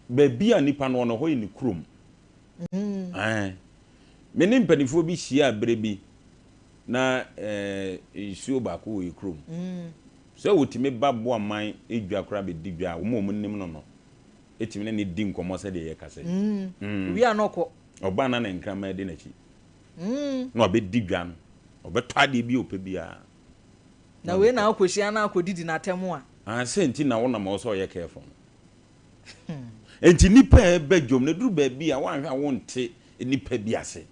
baby a nipa no ho ni krom me ne mpanifo bi hia brebi na isuo ba ko yi krom so wotime babbo aman edwa kora be digwa wo mo nim no etime ne di nkomo se de ye kase wi anoko oba na nkrama de na chi no obe digwa no obe twade bi ope bia na we na akohia na akodidi na temu a senti na wo na mo so ye careful enti nipa be dwom na duru ba bia wan hwa wonte nipa bi ase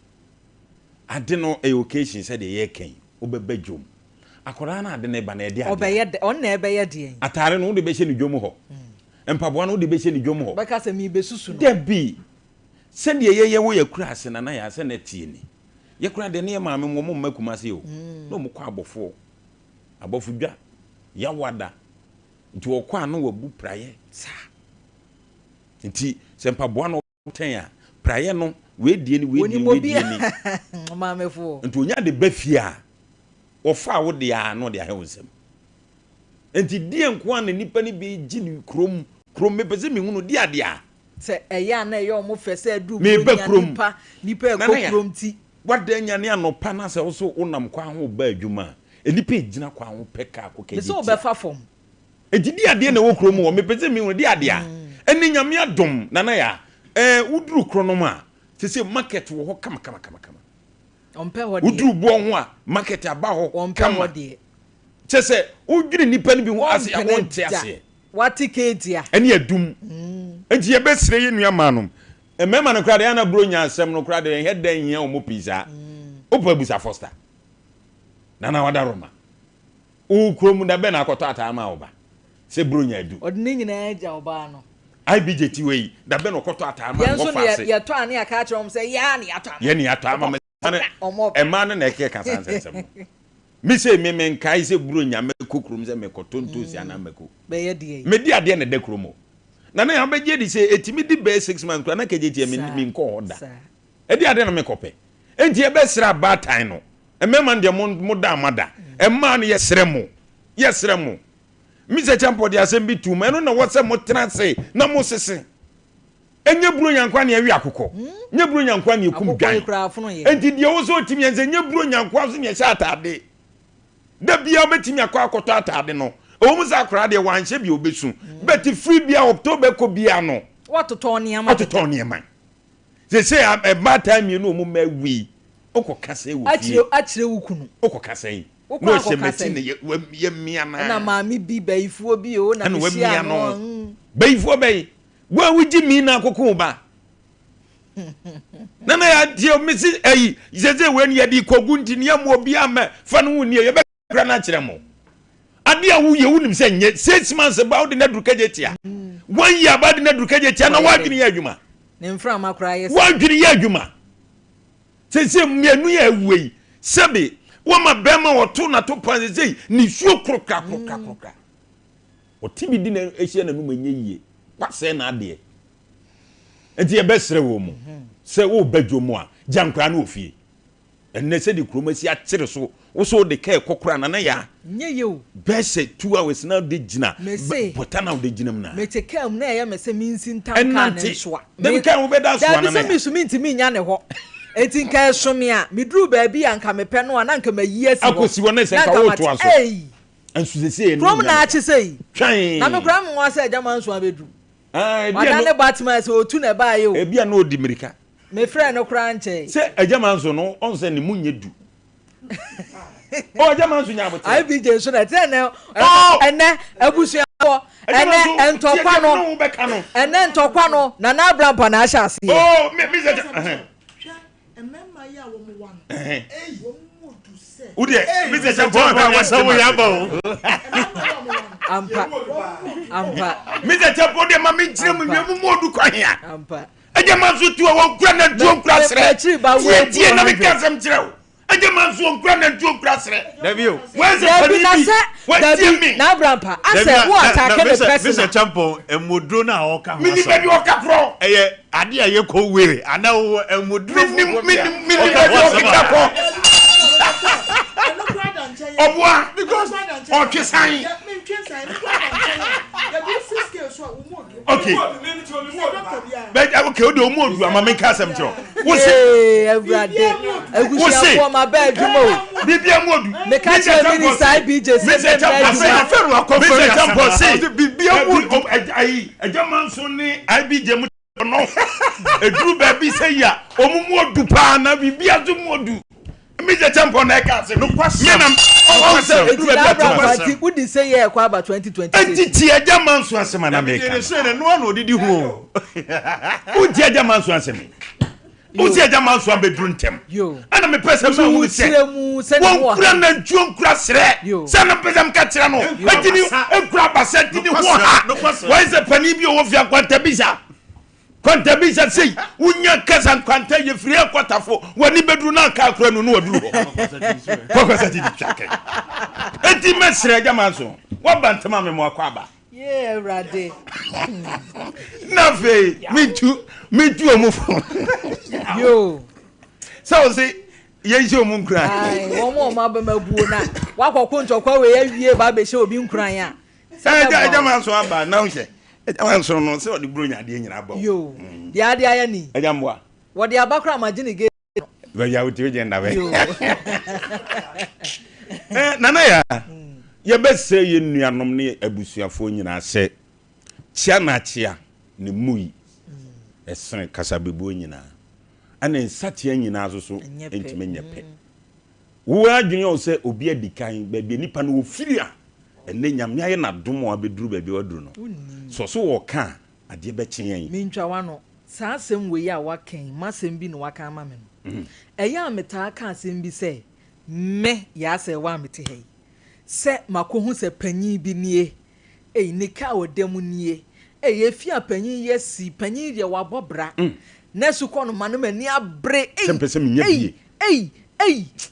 ade no occasion se de ye kan obebe dwom akora na ade ne ba na ede ade obeye on na ebeye de atare no de be hye ni dwom ho empaboa no de be hye ni dwom ho beka se mi besusu no de bi se de ye wo yakura ase na ya se na tie ni yakura de ne maame mo makuma se o no mo kwa abofu dwa ya wada nti wo kwa no wabu praye sa nti se empaboa no ten ya praye no we die ni maamefo nti onya de bafia ofa wo de ya no de ahewnsem enti die nko an nipa ni bi gini krom mepese mi hunu di ade a se eya na eyo mo fese adu nipa ekokrom ti wada nya ne anopa na se wo so unam kwa ho ba adwuma enipa gina kwa ho peka akokeji so be fa fom enti di ade na wo krom wo mepese mi hunu di ade a eni nyame adom na ya uduru kronom a se market wo ho kama ompe ho de uduru bo ho a market aba ho ompe ho de se udwiri nipa ni bi ho ase awonte ase watikedia eni adum enti ye besire ye nua manom emema no kra de ana bro nya asem no kra de he dan hia o mo pizza opa busa foster nana wada roma o krom da be na akoto atama oba se bro nya adu odne nyina aja oba no IBJT wey da be no koto atama go fase ye to ane aka kire om se ya ne ato ye ne ato ama ema no na eke kasa nsem mi se me menkai se bro nya me kokrom se me koto ntosi ana meko be ye die me di ade na de kromo na ya be je di se etimi di be 6 months na keje tie me nko hoda e di ade na me kope enti e be sra ba tan no emema de mo da amada emma no ye sre mo mi se champo de asem bi tu me no na wo se mo transe na mo sese enye bro nyankwa na awi akokọ nye bro nyankwa na ekum dwan enti de wo so timi enze nye bro nyankwa so ne sha atade da bia obetimi akọ akoto atade no o mu za kra de wanhye bi obesu beti free bia October ko bia no watoto niam se e ba time no mu mawi okokasa e wo fi achire wukunu okokasa yi no se meti ne ye mia na maami bi baifuo bi o na misia no baifuo bai wa wuji mi na akoko ba na ya die misi ayi zeze we ne yedi kogu ntini ya mu obi ama fa no wuni ye be kra na kire mo ade a wo ye wunim se nye 6 months ba wo de na dukaje tia 1 year ba de na dukaje tia na wa dwene ya adwuma ne mfra makra yes wa dwene ya adwuma se mienu ya awui sebe wo ma bema wo to na to pan se ni suo krokra o tibi di na ehie na no manye yie kwase na ade enti e besre wo mu se wo badwomu a jankra na ofie enne se di kromasi a kire so wo so de kai kokora na ya nye yo bese 2 hours na de gina botana de gina na me tekam na ya mese minsin tanka na nsoa dem kan wo beda so na na me so minti mi nya ne ho enti nka some a midru ba bi anka mepe no na nka mayi asi akosi wona se ka wo to aso ansu se se from na achi sei twan na me kra mo ase jama nso abedru bia no batman se otu na ba yo e bia no odi mirika me frɛ no kra nche se ajama nso no on se ne munye du o jama nso nya bote IBJ so na te na ene abusua bo ene entokwa no ene entokwa no na na abrampa na ahya ase oh me se emema ya wo mo wan wo mo du se udi me se champo wa sawo ya ba ampa me se champo de ma me gire mu mo du kwa hia ampa ajama nso tu wo kura na tu kura sre tie na me kasam kire wo ajama nso kura na tu kura sre Davio where's the na abrampa ase wo atake the person Mr. Champo emodro na oka ho mini be oka pro eye ade aye ko were ana wo emodro mini oka pro obwa because otwesan okay okay o de o mo du ama me ka asem kiro wo se everyday egusia for my bed jumo bibia mo du me ka che minister BJ say Mr. Champo say bibia mo du ai ejama nso ni IBJ mu no eduru ba bi say ya omumu odu pa na bibia zu mo du Mr. Champo na ka asem no kwasem o say eduru ba bi party who dey say here kwa about 2026 entity ejama nso asem na me ka say no one odidi hu o di ejama nso asem o si ejama nso abeduru ntem ana me pese me hu se won kura na njuo kura sere se na pese me ka tira no agini ekura basati ni ho ha why se pani bi o fi akwanta bisa kwanta bisa sei unya kasa kwanta ye firi akwatafo wani beduru na ka kura no waduru ho kwasati di twake enti me sere ejama nso wa bantama me mo akwa aba yeah rade na fe me tu omufo yo so say ye je omu nkran ai wo mo ba mabuo na wakokko ntokwa we awie ba be hye obi nkran a ejama nso aba na hye ejama nso no se odi bro nya de nyina ba yo dia de aya ni ejamboa wo de abakra magine ge ba ya uti je nda be nana ya ye be se ye nuanom ne abusuafo nyina se chia na chia ne mui esene kasa bebuo nyina ana nsatia nyina so entime nyepe wo adwene o se obi adikan ba bi nipa no wo firia enne nyame aye na domo abeduru ba bi waduru no so wo ka ade be kyen mentwa wano saa asem we ya waken masem bi no waka ama me no eya meta ka asem bi se me Yaa Serwaah mete hei se makohu se panyin bi nie nika odemu nie efia panyin yesi panyin ye wabobra nesu kono manoma ni abre sempese me nya bie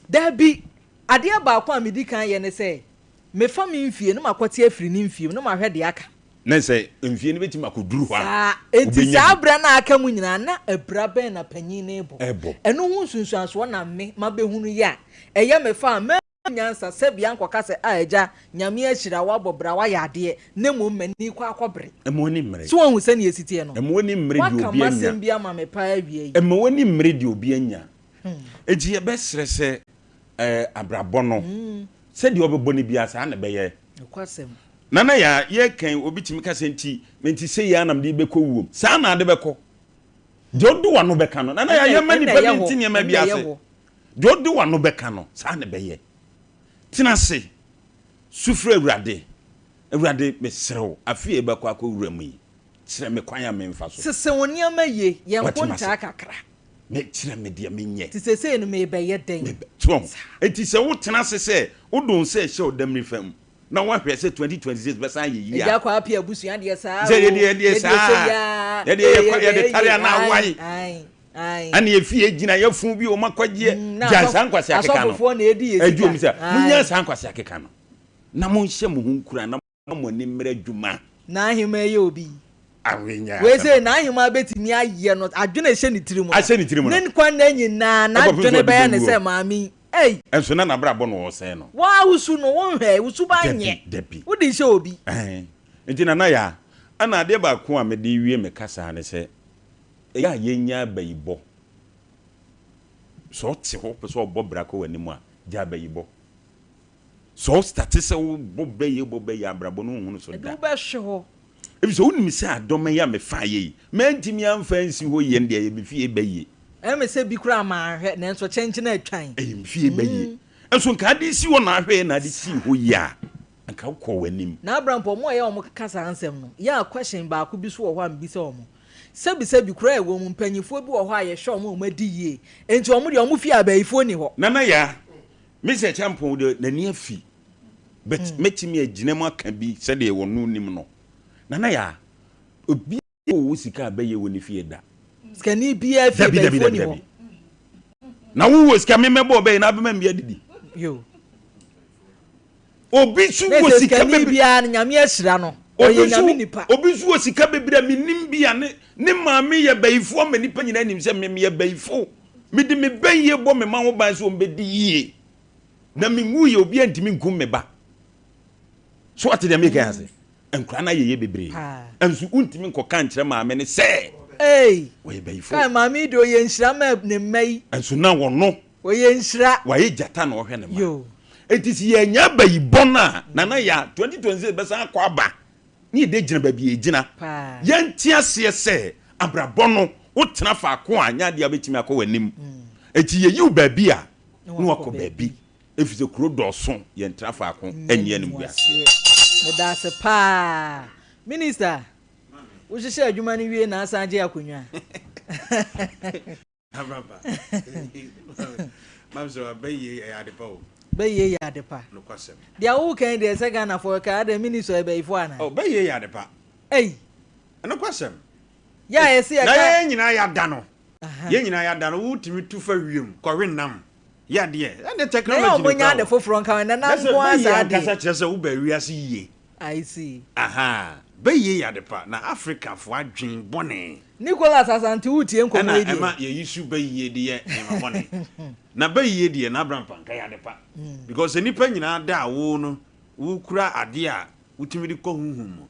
dabi ade aba kwa medi kan ye ne se me fa me mfie no makote afiri ni mfie no mahwe de aka na se mfie no beti makoduru ho a enti sa abra na aka mu nyina na abra ben na panyin na ebo eno hu sunsuanso na me mabehunu ya eye me fa nyansa sebia nkoka se aja nyame ahira wabobra wa yade ne mani kwa akobre emoni mmere so hu se ne esitie no emoni mmere di obi anya wakamase bia ma me pa awie emoni mmere di obi anya eji ye besre se abrabọ no se di obebo ne bia sa na beye kwasem nana ya ye kan obi timi ka senti menti se ya nam de beko wuom sa na de beko jodu wa no beka no nana ya ye mani pa menti ne ma bia se jodu wa no beka no sa na beye tina se sufre awurade mesrew afie beko akowura mu yi kire me kwan ya me mfa so sese wonia maye ye nkonta kakra me kire me de me nye ti sese no me beye den so enti se wo tina se wo don se hye odam ni fam na wa hwe se 2026 be san ye yi ya kwa apia busu ya de sa se ye sa ye de tare na wai ai ani efie gina ye fun bi o makwaje jansan kwase akeka no asofo na edi yesi adwum se munya san kwase akeka no na mo hye mo hunkura na mo ni mmere dwuma na ahima ye obi awenya we say na ahima betimi aye no adwene hye ni tirimu nen kwan na nyina na adwene be ne se maami enso na brabo no wo se no wa usu no won hwe usu ba nye wo di hye obi enti na ya ana ade ba ko a me de wie me kasa ne se ya yenya bayibo so ti ho pe so obobra ko wani mu a ja bayibo so start se wo bobaye abrabo no hunu so da do be hwe ho ebi so unimi se adome ya me fa ye mentimi amfa nsi ho ye nde ye me fie baye me se bi kura ma hwe na enso chenche na atwan me fie baye enso nka ade si wo na hwe na ade si ho ya nka ko wanim na abrampo mo ye o mo kasa ansem no ya question ba ko bi so wo ho am bi se o mo sebi kura ewo mu mpanyifo bi wo ho aye hwe o mo madi yie enti o mo de o mo fi abayifo ni ho nana ya Mr. Champo de nani afi bet metimi agina mu aka bi se de wo no nim no nana ya obi wo sika abaye wo ni fie da skani bi afi abayifo ni ho na wo sika memebo be na abema mbi adidi yo obi su wo sika be bi an nyame ahira no oye nyame nipa obi su wo sika bebira minim bia ne maame ye bayifo ma nipa nyina nim se me ye bayifo me di me ban ye bo me ma ho ban so mbedi yie na me ngu ye obi antimi nkum me ba so ate de me kan ase enkura na ye bebre ensu untimi nkoka nkyere maame ne se Hey. Why before? Kai mami do ye nshira ma ne mai. Enso na wono. Oye nshira. Why jata na ohwe ne ma. Yo. It is ye nya bayi bona na ya 2026 besa akwa ba. Ni de gina ba bi e gina. Pa. Ye ntia se se abrabɔ no wotena fa ko anya de abetimi akɔ wanim. Eti ye yu ba bi a no akɔ ba bi. Efize kuro dɔso ye ntra fa ko anya ne muase. Me da se pa. Minister. Wo hye adwuma ne wie na asanje akonwa. Ababa. Mam so abaye ya de pa o. Baye ya de pa. No kwasem. Dia wo kan de se Ghana for ka the minister e bayifo ana. Oh, baye ya de pa. Ei. No kwasem. Ya ese ya Na ka. ye nyina ya da no. Ye nyina ya da no wutimi tu fa wiem. Kɔwe nam. Ya de. And the technology. Na mo nya de foforo nka na na nko asa de. Kasa kyerɛ sɛ wo ba wiase yie. I see. Aha. Baye ya de pa na Africa fo adwen bɔne. Nicholas Asante wutie nkomo edi. Na ema ye yisu baye de ye ema bɔne. Na baye de ye na Abraham ka ya de pa. Because enipa nyina da wo no wo kura ade a wutimi de kɔ huhum.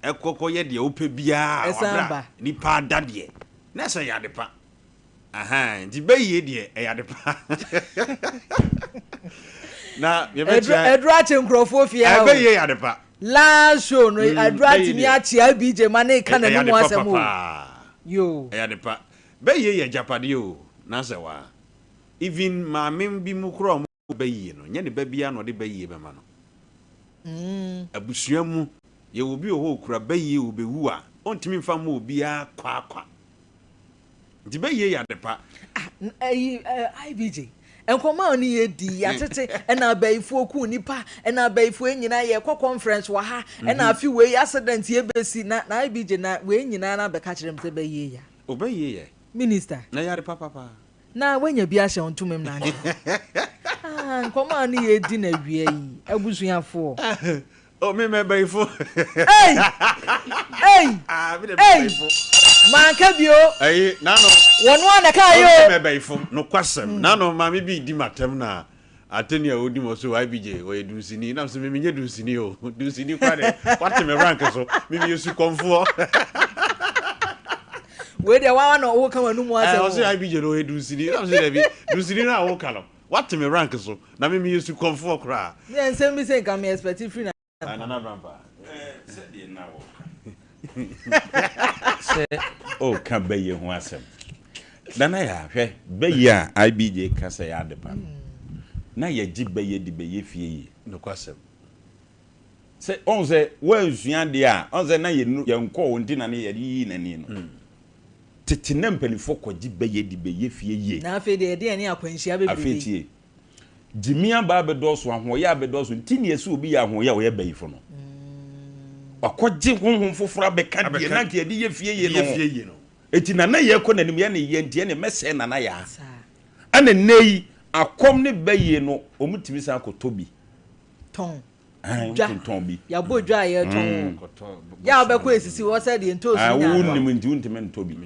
Ekɔkɔ ye de wo pɛ bia Esamba. Nipa da de. Na sɛ ya de pa. Aha, ndi baye de ya de pa. Na ye be try. Edra chenkrofo fia. Baye ya de pa. Last show no Edra timi achi abije mane ka na mu asemo. Yo. Ya de pa. Baye ye japade o. Na sɛ wa. Even ma mem bi mu kro mo baye no. Nya ne ba bia no de baye be ma no. Abusua mu ye obi o ho kura baye o bewu a ontimi mfa mo obi a kwa. Di baye ya de pa. IBJ. Enkoma oni ye di atete na abaifo ku nipa na abaifo nyina ye kɔ conference wa ha na afi we accident ye besi na IBJ na we nyina na be ka kyerem se baye ya. Obaye ye. Minister. Na ya de papa. Na wanya bi ahye ontumem na ade. Enkoma oni ye di na wie yi abusuafo. Oh, me baifo. Hey! Hey! Ah, me baifo. Manka bio. Ayi, nano. Wono ana ka yo. Me baifo. No kwasem. Nano ma me bi di matem na ateni a odi mo so IBJ o edusini. Na so me nye dusini o. Dusini kwa de. What me rank so. Me yesu komfo. We de wa na wo ka wanu mu ase. O so IBJ no edusini. Na so de bi. Dusini na wo ka no. What me rank so. Na me yesu komfo kra. Me nsem bi say come expect free na. Nana Brampa. Said the now. Say, oh, can be you who asem. Then I have be ya IBJ kasa ya de pa. Na ye ji be ye di be ye fie. No kwasem. Say on say we nsuan de a, on say na ye nko nti na ne ye yi na ni no. Tete na mpelifo ko ji be ye di be ye fie ye. Na afi de de ani akwanhia be bi. Afetie. Jimia ba be doso ahoye abedoso ntini ese obi ya ahoye wo ye bayifo no. Akɔgye honhom fofora beka die na nke de ye fie ye no. Eti na na ye kɔ nanim ye ne ye ntie ne mese na na ya. Ana nei akom ne baye no omutimi sa akotobi. Ton. Ton bi. Ya bodwa ye ton. Ya obekɔ esisi wo se de ntosu nya. Ah, wonnim nti wontime ntobi.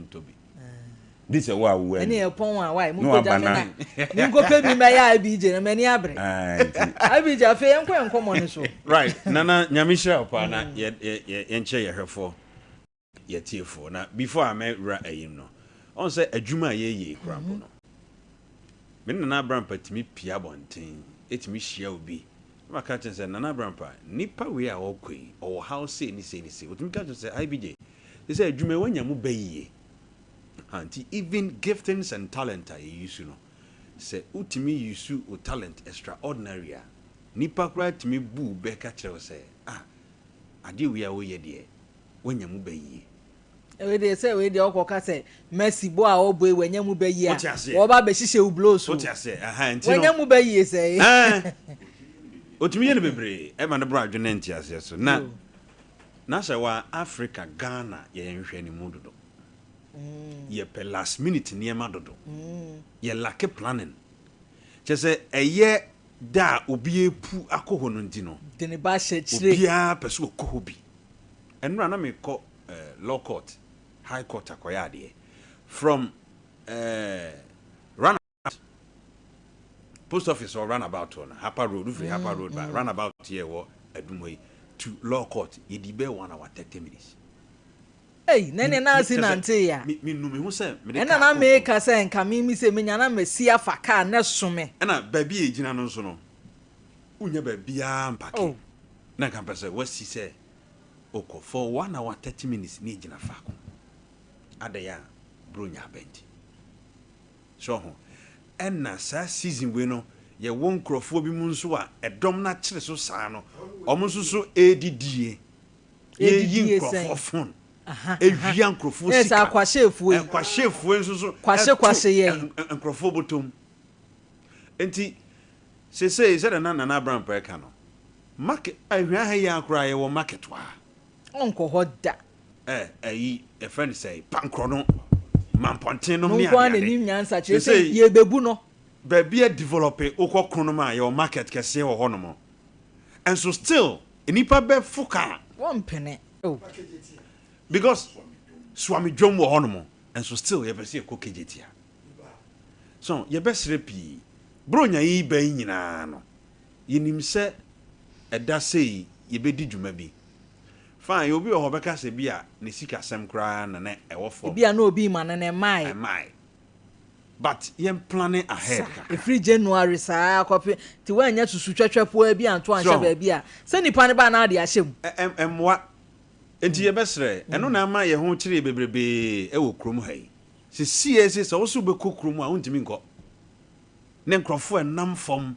This is what we. Any upon one why mu ko jamena. Ni ko pe bi ma ya IBJ na mani abre. IBJ afa enko enkomo ne so. Right. Nana nyamisha opa na ye enche ye hwefo. Ye tiefo na before I met ra ayim no. On say adwuma ye krampo no. Me Nana Brampa timi pia bonten. Etimi hia obi. Ma ka chen say Nana Brampa nipa we a okoi or how say ni say. Otimi ka chen say IBJ. They say adwuma wanya mu bayiye. Anti even giftings and talent are you know. Say utimi yusu o talent extraordinary. Nipa kra timi bu be ka kire say ade we a wo ye de wanya mu bayi. We dey say we dey okoka say Messi bo a obo wanya mu bayi a. Wo ba be hihye ublo so. What you say? Anti no. Wanya mu bayi say. Otimi ye ne bebre e ma ne bro adwene anti ase so. Na sha wa Africa Ghana ye nhwe ni mu dodo. Ye pe last minute niema dodo. Ye lack planning. Che say eye da obi epu akoho no nti no. De ne ba hye kire. Obi a peso okoho bi. Enra na me ko law court, high court akoya de. From runabout post office or runabout on Harper Road, Harper Road, but runabout here or Adumway to law court. Ye di be 1 hour 30 minutes. Hey, nene na si nante ya. Me no me hu say me de. Na make say nka me say me nya na mesi afa car na some. Na ba bi ejina no so no. Unya ba bia mpake. Na kan pese wasi say oko for 1 hour 30 minutes ni ejina fa ko. Adaya bronya benti. So ho. Na sa season we no ye won krofo bi mu nso a edom na kire so saa no. Omo nso so edidie. Ye yin krofo fon. Ewia nkrofo sika. Yes, akwashefu. Akwashefu nso so. Kwashe ye. Nkrofo botom. Enti se na Abraham Perka no. Market ahwa ha ya akra ye wo market wa. Onko hoda. Ayi a friend say pankro no. Mamponten no me ade. Nim nyansa kire say ye bebu no. Ba bia develop okokrono ma your market kese wo hono mo. And so still enipa be fuka. One penny. Oh. Because swami dwom wo hono mo. And so still ye be say kokejetia. So ye be srepi. Bronya yi ba nyina no. Yenim se eda sei ye be di dwuma bi. Fine, obi o beka se bia ne sika sem kra na na ewo fo. Bia na obi ma na na mai. But yen planning ahead. Every January sa kopi ti wanya susu twatwapo bi anto anhye ba bia. Se nipa ne ba na ade ahyem. Emwa enti ye besre eno na ama ye ho kire bebrebe ewo krom hai. Se CSC so so be kokrom a untimi nko. Ne nkrofo enam fom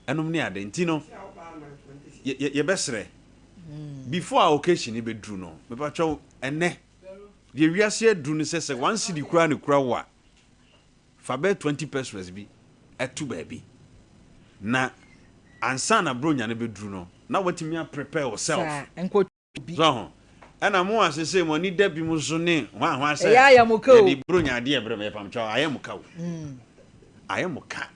enom ne ade enti no ye besre before our occasion be dru no me pa twa ene ye wiase dru ne se one city kura ne kura wa fa be 20 pesos bi etu ba bi na ansa na bronya ne be dru no na watimi prepare yourself so ana mo asese mo ni da bi mo so ne hwa se ya mo ka ni bronya de e bre me pam twa ayem ka ayem ka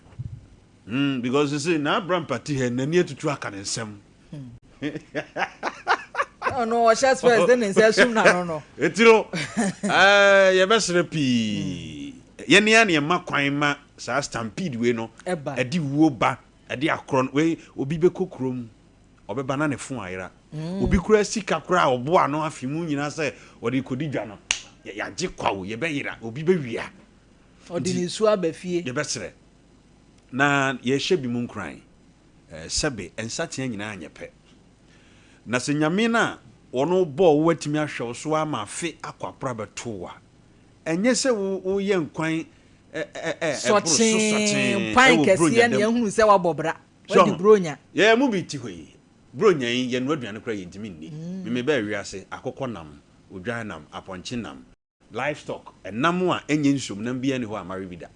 because you say na Abraham party he na ni etutu aka ne nsem oh no what first then say sum na no etiro ye besre pi ye ne ya makwan ma sa stampede we no edi wuo ba edi akron we obi be kokrom obeba na ne fon ayira obi kura sika kura obo ano afimu nyina se odi kodi dwa no ya je kwawo ye be yira obi be wia odi ni su abafie ye besre na ye hye bi mu nkran sebe ensatia nyina anyepe na se nyame na wono bo watimi ahwe so ama fe akwapra betowa enye se wo ye nkwan sotin pan kese na ehunu se wabobra wadi bronya ye mu bi ti hoyi bronya ye no aduane kra ye ntimi nni me ba wiase akokɔ nam odwan nam aponche nam livestock enam a enye nsom nam bia ne ho amare bida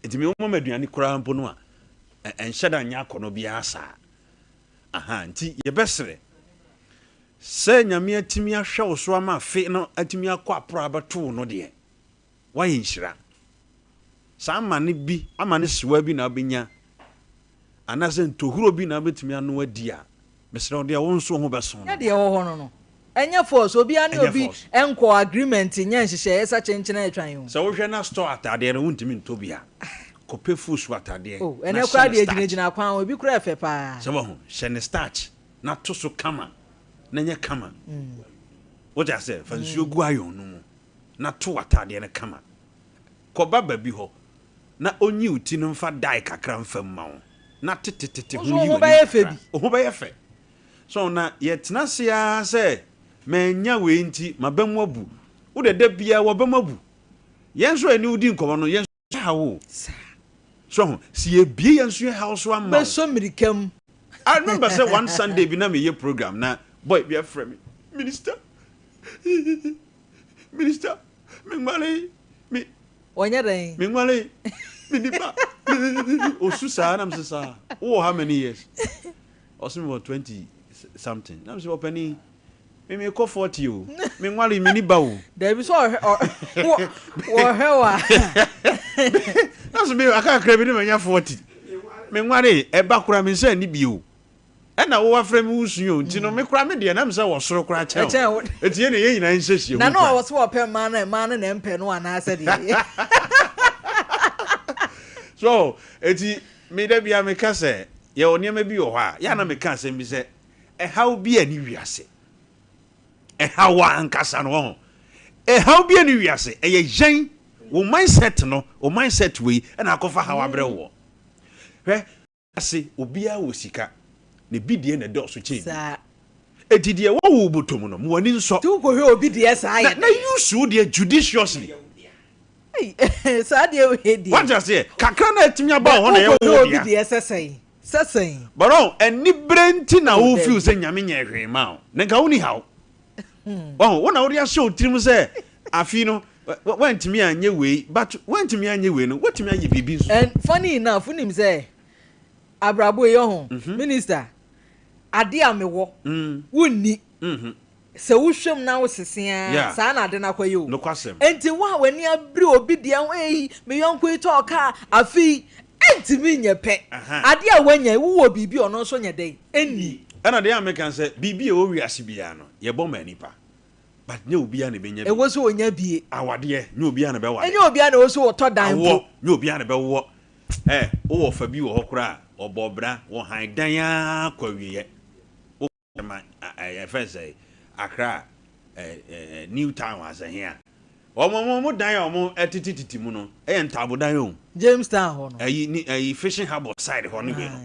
etimi wo ma aduane kra mpo no a enhyeda nya akɔ no bia sa aha nti ye besre se nyame atimi ahwe wo so ama fe no atimi akɔ apra abeto no de wa yinhira sa amane bi amane sewa bi na obenya anase ntohuro bi na betimi ano adi a mesre ode wo nso ho beso no de wo ho no enya force obi ani obi enko agreement nya nhyehyɛ esa chenchena etwan yo so wo hwɛ na store atade no wontimi ntobia kope fusu atade ene kwa de ejinejina kwan obi kura efe pa so ho hye ne starch na to so kama na nya kama what I say fansuo gu ayon no na to atade ne kama ko baba bi ho na onyi uti no mfa dai kakra mfam ma wo na tetetete ho yi wo ba ye fe bi ho ba ye fe so na ye tena sia say manya we nti mabam abu wo de da bia wo bam abu yenso ani udi nkomo no yenso hawo so si ye bie yenso house one man be so mirikam I remember say one Sunday bi na me ye program na boy be aframe me minister me ngale me onya den me ngale me dipa osusa na msesa oh how many years osim about 20 something na mse opani me ko 40 o me ngale me ni ba o there be so wo hewa that's me aka krabi ni manya 40 me ngale e ba kura me se ni bi o ena wo wafra me wusuo nti no me kura me de na mse wo soro kura che o etie ne ye nyina nhyehyie na no wo so wo pe man na empe no ana ase de so eti me da bia me ka se ye oni ma bi wo ha ya na me ka se bi se e haw bi ani wiase e hawa ankasa no how be any we say a yen wo mindset no o mindset we and akofa how abrɛ wo hwɛ ase obia wo sika ne bidie na dɔ so che sa edidie wo botom no mo ani nso tu ko hwe obi die sa ya na use de judiciously sa de we die what just say kakra na atimi aba ho na ye wo obi die sesen but any brenti na wo feel say nyame nya hwe ma na nka wo ni hawo wo na wo dia show tirim say afi no wantimi anye we but wantimi anye we no wantimi anye bibi nso and funny enough unim say abrabo ye ho minister ade amewo wonni se wo hwem na wo sesia sa na ade na kwaye o no kwasem enti wa wani abri obi de ho me yonko ito ka afi entimi nye pe ade a wanya wo bibi ono so nye den enni ana de American say bibi e wo wiase bia no ye bɔ ma nipa but nye obia na benya e wo so onya bie awade nye obia na be wade enye obia na wo so to dan wo nye obia na be wo wo fa bi wo hokora obobra wo han dan akwawie wo ma say Accra New Town was here mo dan omo etititi mu no ntabo dan o Jamestown ho no fishing harbor side ho no be no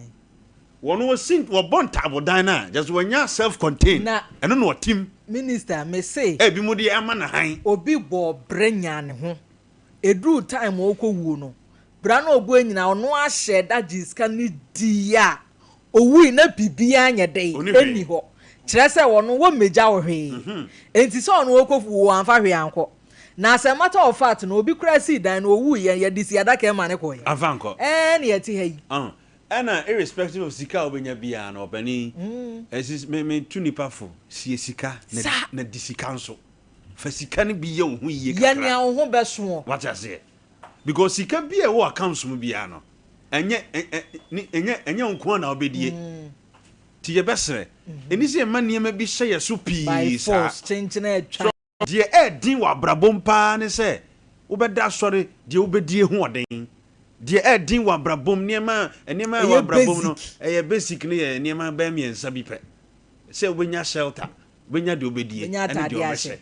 one was seen to a bon table diner, just when you're self contained. And I don't know team. Minister, may say, be moody a man high. Obi bo brenyan ho. A drew time oko wuno. Brano going now no share that is can dia. O we na bibia nya day. Any ho. Chese wono wo meja wo hwe. Enti so no oko fu wo anfa hwe anko. Na as a matter of fact no obi kra si dan no wu ye disi adaka ma ne ko ye. Avanko. Na ye ti hey. And irrespective of sika obenya bia na obani esis me tunipa fo sie sika na disika nso fa sika ne biye wo hu yiye kakra ya nya wo ho beso what I say because sika bia wo accounts mu bia no enye nko na obedie ti ye besere eni se ma niam bi hye ye so pi sa chenchena atwa de din wa brabom pa ne se wo beda sori de wo bedie hu oden de din wa brabom niema wa brabom no basic ne niema ba miensa bi pe se obenya shelter obenya de obedie ene de obese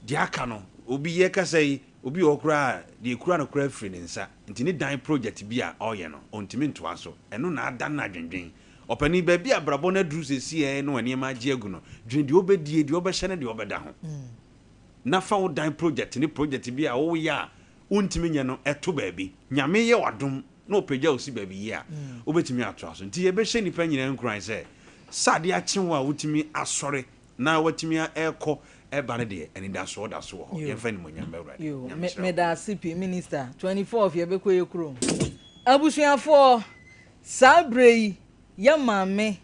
de aka no obi ye ka sei obi okura de ekura no kura free nsa nti ne dan project bi a oye no ontimi ntoa so eno na ada na dwendwen opani ba bi abrabo na dru sesi no niema agi agu no dwen de obedie de obehye ne de obeda ho na fa wo dan project ne project bi a wo ya untimi nya no eto baabi nyame ye wadom na opagya osi baabi ya obetimi ato aso nti ye be hye nipa nyina nkran se sade akyenwa wutimi asore na watimi ekọ eba ne de eni da so ho ye fa ni monyam bewrade me da CP minister 24 ye be ko ye kuro abusuafo sabrei ya mame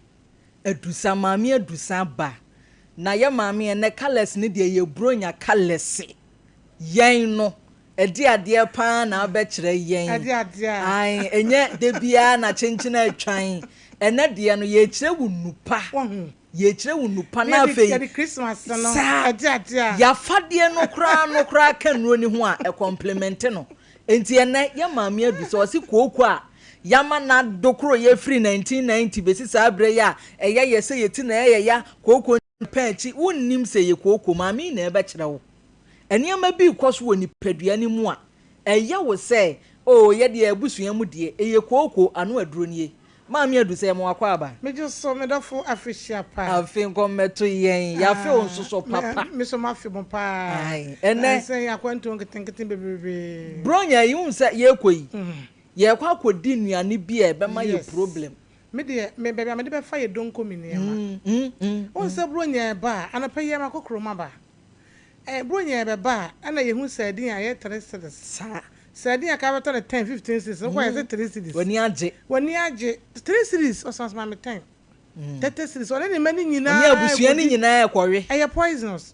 adusa mame adusa ba na ya mame ne colors ne de ye bronya colors yen no ade pa na abekire yen ai enye de bia na chenchena atwan ene de no ye kire wunupa na fe ya Christmas no ade ya fade no kra kanro ni ho a e compliment no enti ene ya maame adu so si kooko a yama na dokoro ye free 1990 besi sabre ya eye ye se yeti na eye ya kooko panchi wonnim se ye kooko maame na e bekire wo eniama bi kwaso woni padua ni mu a eye wo se o ye de abusua mu de eye kooko anu aduro nie maami adu se mo akwa aba mejo so me dafo afishia pa afin ko meto yen ya fe onsoso papa me so ma fe bon pa ai ene se ya kwanto nketenkete bebebe bronya yi un se ye koyi ye kwa kodi nuane bi e be ma ye problem me de me bebe me de be fa ye donko mi ne ma on se bronya ba anapa ye ma kokoro ma ba bronya be ba ana ye hu se din aye 3 cedis sa Sadia Cabata 10, 15 cities. Why is it 3 cities? When you 3 cities or some mammy 10. 30 cities or any many in a poisonous.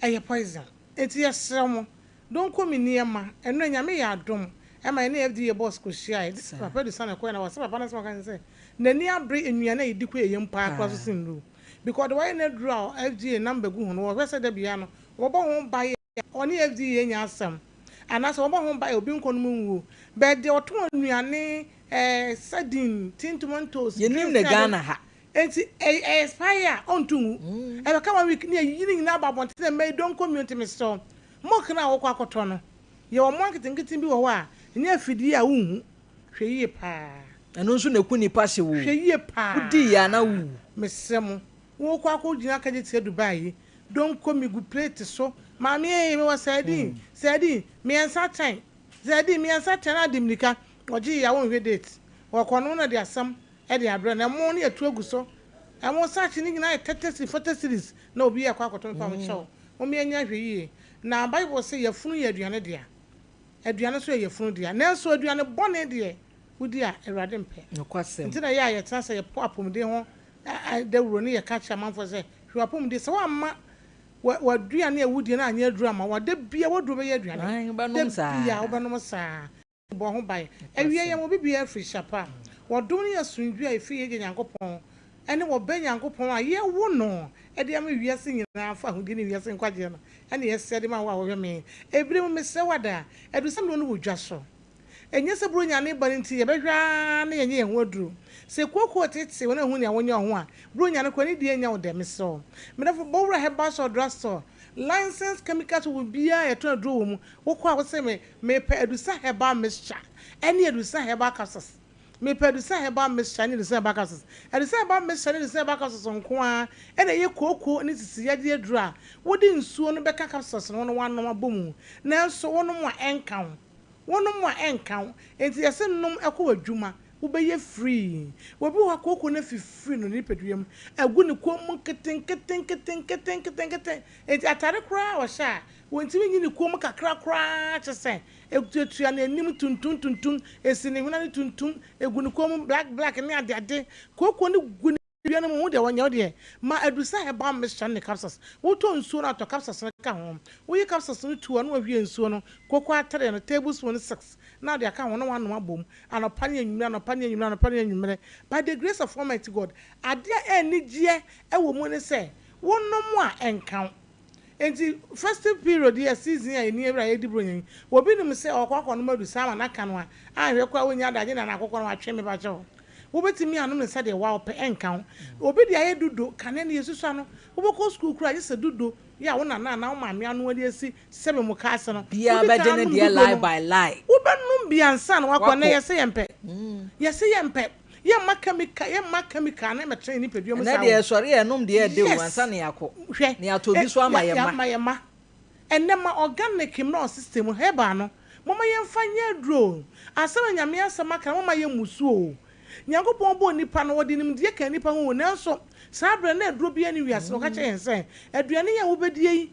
A poison. It's your summer. Don't come in near ma, and when you may have done. Am I near the boss could shine? I heard the son of Queen. I was some of can say. The near break in your name, decay young park was in room. Because the way they draw FG number goon or West the piano, or won't buy only FD in your sum. And as oba hon buy obi nkon mu but the oto anuane sardine tin tomatoes ye nim ne Ghana ha enti expire on tungu e be ka 1 week ne yini na babonte na me don community me so mo kana wo kwa koto no ye wo marketing kitin bi wo a nya afidi a unhu hwe yie pa eno nso na ku nipa hye wo hwe yie pa udi ya na wu mesem wo kwa ko gina ka je tie Dubai don komi gu plate so mami e me was sardine me ansa time sardine me ansa time adimnika oji ya won hwe date wo kono na de asam e de abre na mo na etu agu so e mo search ni gina 30 photo series na obi ya kwa akoto pa mo chew mo me anya hwe yie na Bible say yafunu ya aduane dia aduane so yafunu dia na so aduane bone dia wudi a Awurade mpe nokwasem ntina ya ya transa ya po apomde ho da wuro ne ya ka cha manfo say hwe apomde se wa ma wa aduane awudi na anya aduru ama wa da bia woduro be ya aduane ai ba nom sa ya obanom sa bo ho bai awie ya mo bibia free shapa wodum ne asundu a efi ye Nyankopɔn ene wo be Nyankopɔn a ye wo no e de am wiase nyina fa hudi ne wiase nkwaje no ene ye se de ma wa wo me ebire mo se wada edu sam no wo dwa so enye se bro nya ne bari nti ye behwa na yenye ho aduru se koko tete wona hu ne awonye ho a bro nya ne kwani die nya wo dem so medafo bowra heba so drugstore license chemicals will be a to aduru mu wo kwa wo se me pe edusa heba mixture ene edusa heba capsules me pe edusa heba mixture ne edusa heba capsules edusa heba mixture ne edusa heba capsules nko a ene ye koko ne sisi ya de aduru a wodi nsuo no beka capsules no wanom abomu na so wonom a enka wonom a enka enti yese nom ekọ adwuma wo be ye free wo bi wa koko na free no ni peduam agu ne kom keten enti atare kra wa sha wonti nyi ne kom kakra kra chese etuatua na anim tuntun esi ne huna ne tuntun egu ne kom black ne ade koko ne gu bia no mo de wanya de ma adusa heba mission ne capsules wo to nsuo na to capsules ne ka ho wo yi capsules no tuo no ahwie nsuo no koko atare no tablespoon 6 na de aka ho no wanom abom anopa ne anwumre by the grace of Almighty God ade enigie ewo mu ne se wonom a enkan enti festive period ya season ya eni ebra edi bronyin wo bi nim se okwa no madusa ma na ka no a ahwe kwa wonya daje na akokọ no atwe me ba jo wo betimi anum ne se de wa ope enkan obi de aye dudo kane ne yesusu ano wo boko school kura je se dudo ya wo na wo maame anu wali esi sebe mu ka ase no bia ba je ne de lie by lie wo benum bia nsa na wakọ na yese yempe ye makamika na metre ni pedua mu sa na de sori enum de de wansa ne yakọ ne atobi so ama yema enema organic no system heba no mama yemfa nya dro asema nyame asema kan mama yemusuo Nyankopɔn bo nipa no wodi nim de ka nipa ho nanso sabre na aduro bia ni wiase no ka che yense aduane ya wobedie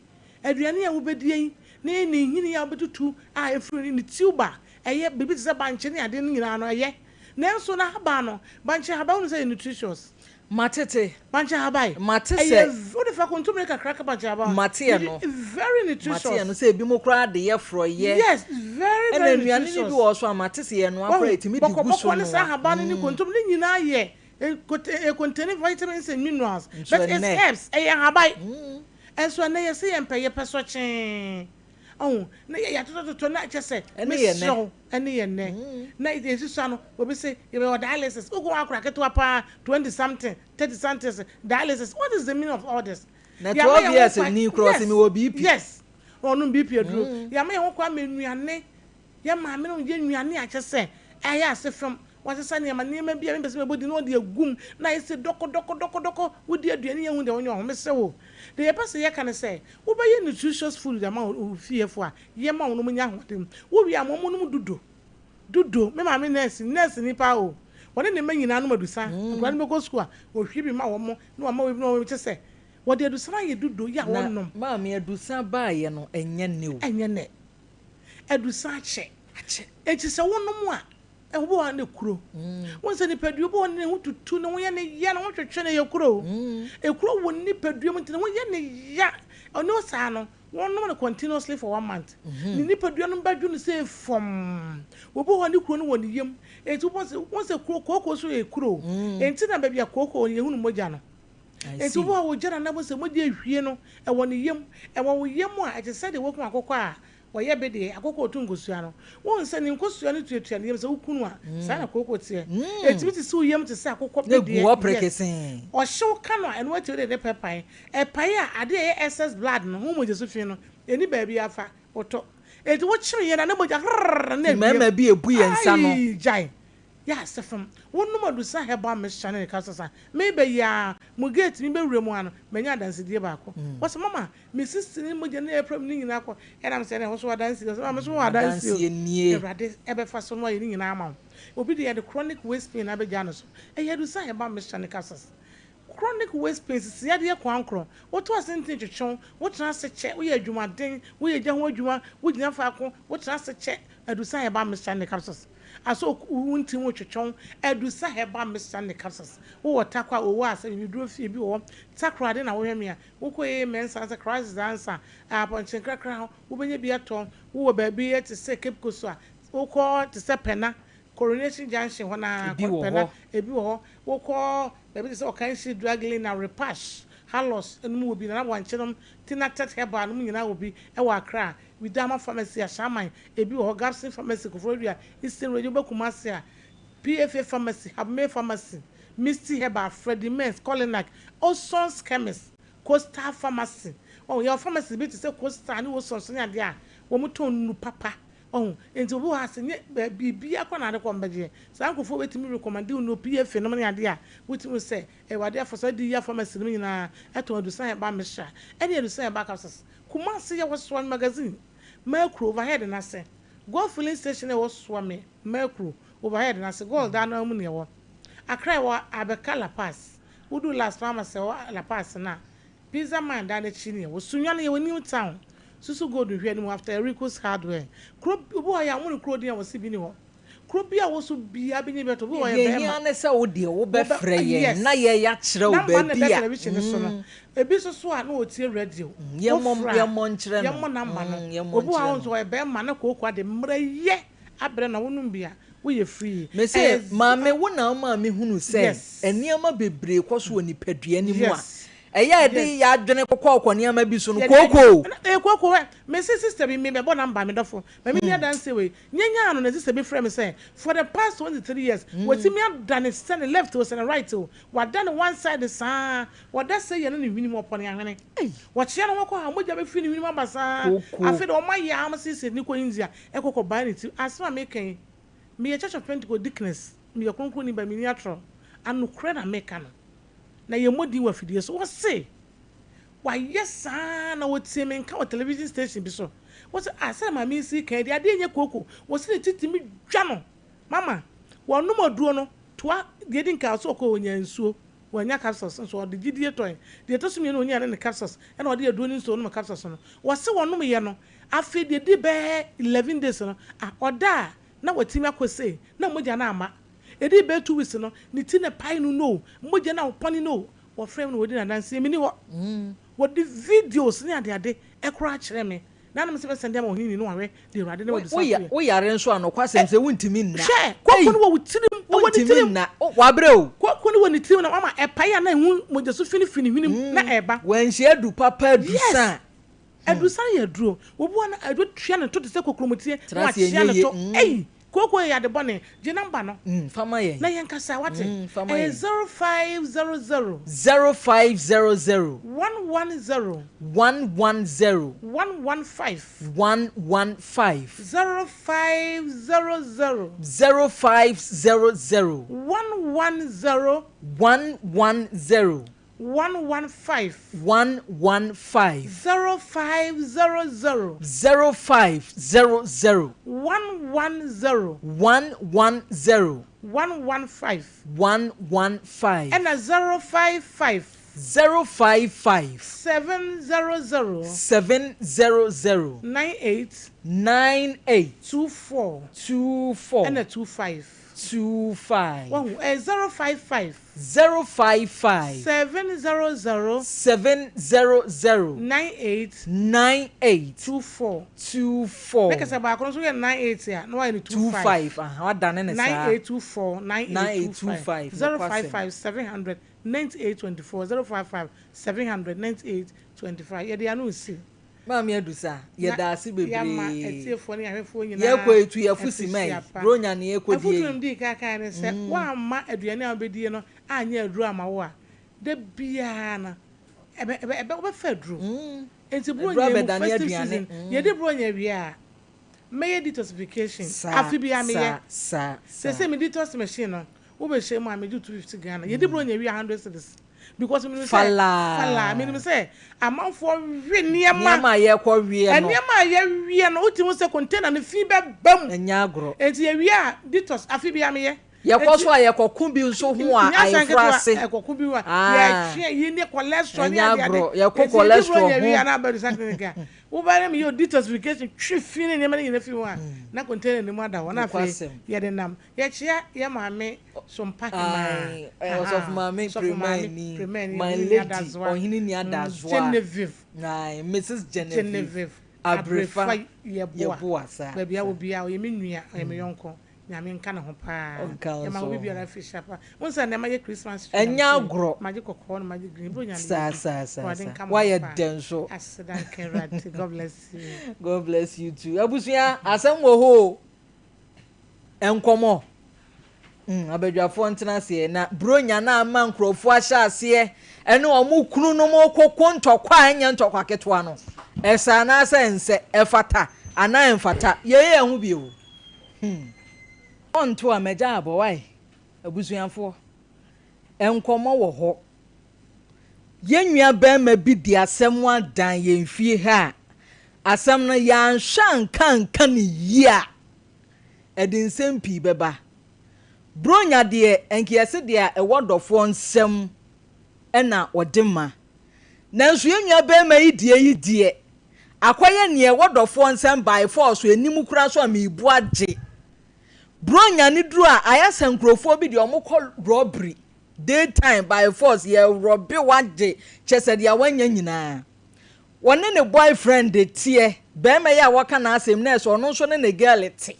yi ne hini ya betutu a efiri ni tuba eye bibi tse banche ne ade nyina no eye nanso na haba no banche haba no say nutritious matete banche haba matese wo de fa kontum ne kakra ka banche haba mate no very nutritious mate no say bi mo kra de ye fro ye yes very nutritious ni bi wo so matese ye no apre timi di gu so no sa haba ni kontum ne nyina ye contain vitamins and minerals but it helps haba and so na ye say empe ye peso chen oh na ya to na chese me so ene ye ne na yesusu no obi say you be dialysis ugo akura keto pa 20 something 30 something dialysis. What is the meaning of all this? Na 12 years ni cross me wo BP. Yes onu BP aduro ya me ho kwa menuane ya ma me no ye nuane a chese aya ase from what is any ma bia me pese me bodi no de agum na yese doko wodi aduane ye hu de wonyo ho me se wo de ye pese ye kan say wo be ye nutritious food da ma wo fiefo a ye ma wono nya hodem wo wi amomo no dudo me ma me nurse ni pa o woni ne manyina no madusa kwa ne be go school a wo hwi bi ma wo mo no ma we bi no we chese wo de adusa na ye dudo ya wonnom ma me adusa ba ye no enye ne o enye ne adusa ache eti se wonnom a wo wa ne kuro won se ni peduo bo ne hututu ne wo ye ne ya ne wo twetwe ne ye kuro ekuro wo ni peduo mu tene wo ye ne ya ono sa no won no continuously for 1 month ni peduo no badwu no say from wo bo ho ne kuro no wo ne yem eti won se koko so ye kuro enti na ba bia koko ye hunu moja no enti wo jara na bo se moja ehwie no e wo ne yem e wo yem a eti se de wo kuma akokọ a wɔyɛ bɛ de akoko otu nkosua no wɔn sɛ ne nkosua no tuatua ne yam sɛ wokunu a saa na koko tie etimi te sɛ uyam te sɛ akoko bɛ de ɔhyew ka no ɛno ati de pɛpan ɛpan a ade yɛ excess blood no ho mogye so fi no eni baabi afa wotɔ eti wɔkyere yɛ na mogya na mɛma bi ebu yɛ nsa no gyae ya sefam wonum adusa heba mesha ne ka sasa mebe ya mu gate mi be wura mu ano menya dance die baako wo se mama me sister ni mo je na epram ni nyina ko e na me se ne ho so dance so ma me so dance ewrade ebe fa so no ye ni nyina ama obi de the chronic waist pain abegya no so e ye adusa heba mesha ne ka sasa chronic waist pain si ya de kwankro wo to asente twetwon wo tena se che wo ye adwumaden wo ye gya ho adwuma wo gyina fa ko wo tena se che adusa heba mesha ne ka sasa aso unti wo twetwon adusa heba Mr. Nikasas wo takwa wo asa bi duro fie bi wo takra de na wo hweme a wo koye mensa asa crisis answer aponchen krakra wo benye bi aton wo ba bi e te se Cape Coast a wo ko te se Pena Coronation Junction ho na Pena ebi wo wo ko ba bi te se Okanshi Draglin na Repash Halos enu wo bi na wanchenom tinatet heba no nyina wo bi e wa Accra Widama Pharmacy a Shaman ebi wo Gapsin Pharmacy Kofrodua Eastern Radio Bakumasi a PFA Pharmacy Habme Pharmacy Misty Heba Freddie Mens Colinac Osons Chemist Costa Pharmacy oh your pharmacy be to say Costa ni Osons nya de a wo muton nu papa oh enti obi wa asenye bibia kwa na de ko mbeje san kofo betimi recommend no PFA no nya de a wotimi say e wade afosa di ya pharmacy no nyina eto adusan Heba mesha ene adusan Heba capsules Kumasi ya Waswan magazine Mercury overhead na se Go filling station e waswame Mercury overhead na se gold da na mu ne wo Accra wa Abeka La Paz Udu last pharmacy wa La Paz na Pizza man da na chi ne wo sunwa ne wo new town susu gold hwe ni after Rico's hardware kro bo ya wo ne kro din a wo si bi ni ho kro bi a wo so bia bi ni beto bo ya be ma ne se wo de wo be frɛ ye na ye ya kyerɛ wo ba bia ebi so a na o tie radio ye mom nkyerɛ no ye mom namba no obi a won so be ma na kokwa de mra ye abre na wonum bia wo ye free me say maame wo na ma me hunu sɛ eniama bebre kɔ so ni padua ni mu a eya de ya adwene kokɔ niama bi so no koko me sister bi me be namba me dofo me me dance we nyanya no na sister be frame say for the past 23 years what me done stand left to and right to what done one side the sa what that say you no wini mo pon ahene what chia no ko ha moja be fi ni wini mo basa afi de o ma ya am sister ni ko india e kokɔ ba ni ti asma me kan me ye church of Pentecost Dickness me ye konko ni ba me ni atro anu kre na me kan na ye modi wa fidie so what say why yes na what say men ka television station bi so what say asa ma me si kan dia de nye koko what say titimi dwa no mama wonu moduro no toa de din ka so ko onya nsuo wanya capsules so de gidie toy de to so me no onya ne capsules e na de aduro ni nsuo no capsules no what say wonu ye no afi de di be 11 days no oda na watimi akose na moja na ama edi be 2 weeks no ni ti ne pai no moja na oponi no wo frame no wodi na dance mi ni wo wo di videos ni ade ekura kire me na nam se be send am ohini no awe de urade na wodi so wo yare nso anokwa sem se wuntimi nna kokko no wo tirim wo tirim na wa bre o kokko no wo ni tirim na mama e pai na hu moja so fini hwinim na eba wanhye adu papa du san edusan ye duro wo bo na adu twa na to te se kokromotie wa tia na to koko ya de bone je number no fama ye na yen kasa wate 0500 0500 110 115 0500 0500 110 115 115 0500 0500 110 110 115 and a 055 055 700 98 24 and a 25 wow 055 055 700 98 24 make us about so 98 here no 25 what done 9824 9825 055 700 9824 055 700 9825 yeah they are no see Mami edusa ye da ase bebre ya ma etiefo ne ahwefo nyina ye ko etu ye fusi mai bronya ne ye ko die afutu ndi kaka ne se wa ma aduane a obedie no anya aduru ama wo a da bia na ebe fa duru enti bronya mu festive season ye de bronya wi a may detoxification afi bia me ye se me detox machine no wo be share mu a me do 250 Ghana ye de bronya wi 100 cedis because me say fala me say amanfo hwe niema ye kwa wie no niema ye wie no uti mo say container no fi be bam enya agro enti ye wie a detox afi bia me ye kwa so ye koku bi nso ho a ayefrase ye koku bi wa ye hwe ye ne cholesterol ne agro ye ko cholesterol ye wie na ba do sacrifice wo ba me yo detoxification hwe fi ne niema ne fi wa na container ne mu da wo na fe ye de nam ye chia ye maame Sompa Nkomo of mama Premani my lady ohini ni adazwa Genevieve Mrs Genevieve Abrefa ye boa sa baby awo bia o ye menua o ye meyonko nyame nka na ho pa ye ma wo bia na fi shapa won say na ma ye Christmas enya agro ma je kokko no ma je green bro nyame sa why ye denso aseda kerate God bless you too abusia asem wo ho Nkomo abadwafo ntena se na bronya na ama nkrofo ahya ase ene omu kunu no mo kokko ntokwa anya ntokwa ketwa no esa na sense efata ana enfata ye hu bi o onto ameja abo wai abusuanfo Nkomo wo ho yenua ba ma bi di asem adan yemfie ha asem no ya nhwa nkan ne yia edin sempi beba bronya de enkiyese de a ewodofo nsem ena odema nanso yenua be ma yidie akoye ne ewodofo nsem by force enim kura so amebu age bronya ne duru a ayasa nkrofo bi de omukọ robbery daytime by force ye robbe waje chese de awanya nyina wone ne boyfriend de tie be ma ya waka na asem na so no so ne girl te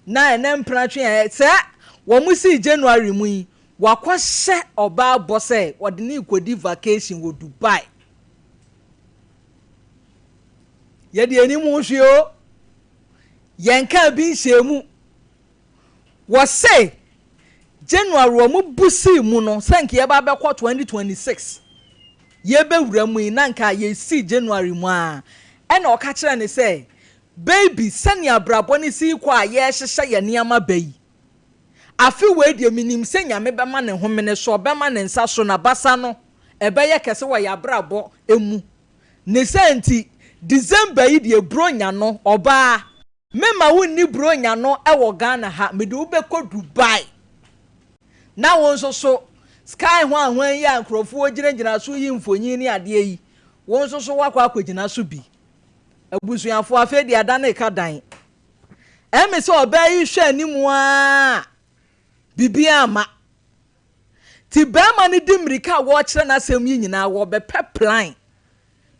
na mpra twe se wo musi January mu yi wakwahye oba bose wode ne ikodi vacation wo Dubai ye de ani mu hweo yenka bi hyemu wo say January wo mu busi mu no sanke ye ba be kwa 2026 ye be wura mu yi nanka ye si January mu a ena o ka kire ne say baby sani abrabo ni si kwa ye hyehye ye niama bayi afi we de minim se nyame be ma ne homene so be ma ne nsa so na basa no ebe ye kese wa ya abrabo emu ne senti December yi de bronya no oba mema wonni bronya no ewo Ghana ha me de ube ko Dubai na won so sky ho ahwan ya nkrofo ogiragina so yi mfonyin ni ade yi won so wakwa akwagina so bi abusuafo afa di adane ka dan eme se oba yi hwe animu a bibia ma ti bema ni dimrika wo kire na asem yi nyina wo be plan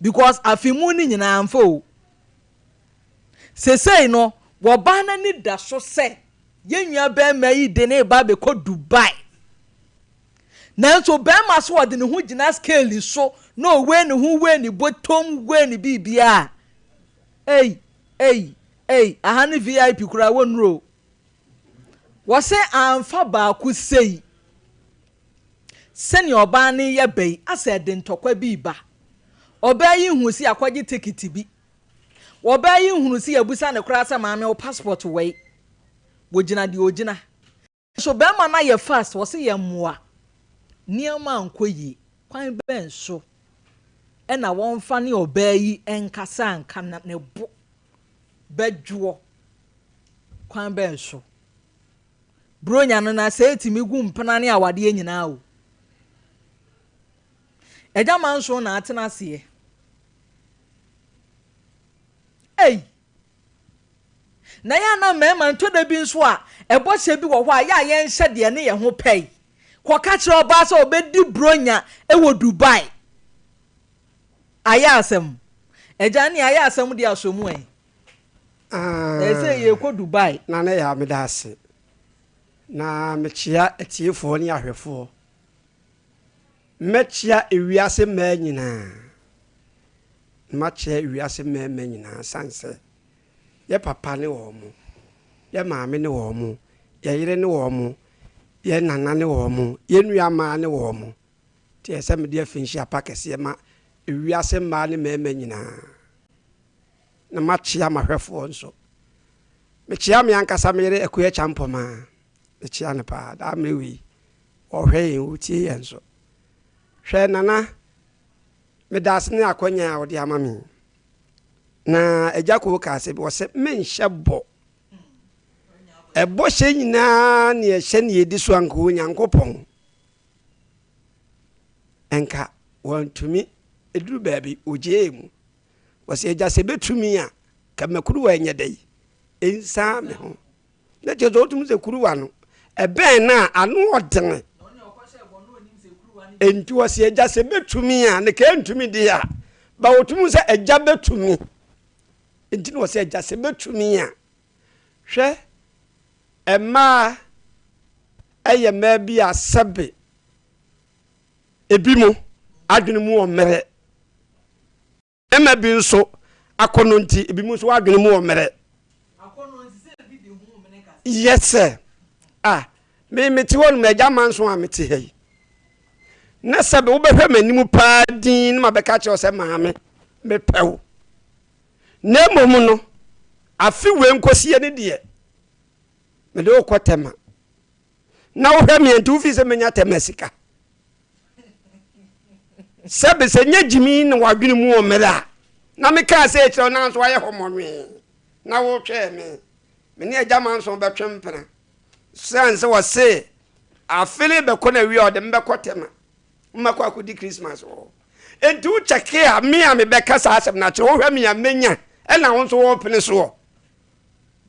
because afimu ni nyina amfo sesei no wo ba na ni da so se yenua be ma yi de ne ba be ko Dubai na so be ma so wo de ne hu gina scale so no we ne hu we ni botom we ni bibia ahani VIP kura wonro wo se amfa ba ku sei seni oba ne ye bei asa de ntokwa bi ba oba yi hu si akwaje ticket bi oba yi hu si abusa ne kura asa maame o passport wei wogina de ogina so be ma na ye fast wo se ye moa niama ankoyi kwan ben so ena won fa ne oba yi enkasa anka na ne bo bedwo kwan ben so bronya no na se etimi gu mpana ne awade nyina o eja manso na atena se na ya na mema ntoda bi nso a ebo hye bi wo ho a ya ye nhye de ne ye ho pei ko ka kire oba so obedi bronya ewo Dubai ayasem eja ne ayasem de asomu say ye ko Dubai na na ya me da ase na me chia etiefo ni ahwefo me chia ewiase ma nyina mache wiase meme nyina sanse ye papa ne wo mu ye maame ne wo mu ye yire ne wo mu ye nana ne wo mu ye nua ma ne wo mu ti ese me de finshi apakese ma wiase ma ne meme nyina na mache amahwefo nso me chia me ankasa mere ekoye champoma me chia ne pa da mewi ohwe utie yenso hwe nana me dasne akonya odi amami na ejako ka se bo se menhye bo ebo hye nyina ne hye ne edi so anko nyankopon enka wantumi eduru baabi ojeemu wose eja se betumi a kamakuru wa enye dai ensa me ho na je zo tum se kuruwa no eben na anu odene enti wose eja se betumi a ne ka ntumi dia ba wotum se eja betumi enti no wose eja se betumi a hwe ema eye ma bi asebe ebimo adwene mu o mere ema bi nso akono nti ebimu nso adwene mu o mere akono nti se bi de hu mene ka yes sir me meti won me eja manso a meti hei na sebe wo behwe manimu pa din ma beka che o se maame me pew na momu no afi we nkosie ne de me de okotema na wo hwe me ntu fi se menya temasika sebe se nya jimi na wadwene mu o mera na me ka se ekiro na nso aye homonwe na wo twe me ne eja manso betwe mpena sanse wo se afile be kona wi o de mbe kotema mmako akudi Christmas o enti wo cheke a me beka sa asem na kire wo hwe me amenya e na wo nso wo pene so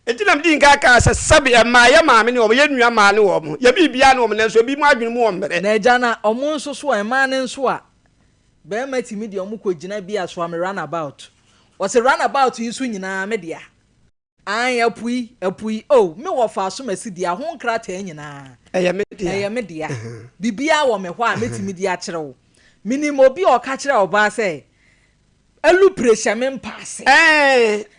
enti na mdi nka ka se sabe e ma ya maame ne wo ye nua ma ne wo mo ye bibia ne wo ne so bi mu adwene mu wo mbere na eja na omo nso so e ma ne nso a be ma timi de omo kogina bi aso am run about o se run about yisu nyina me dia an apui oh me wo fa so masi dia ho nkra ta nyina eye me dia bibia wo me ho a metimi dia kire wo minimo bi o ka kire oba se elu pressure me mpasse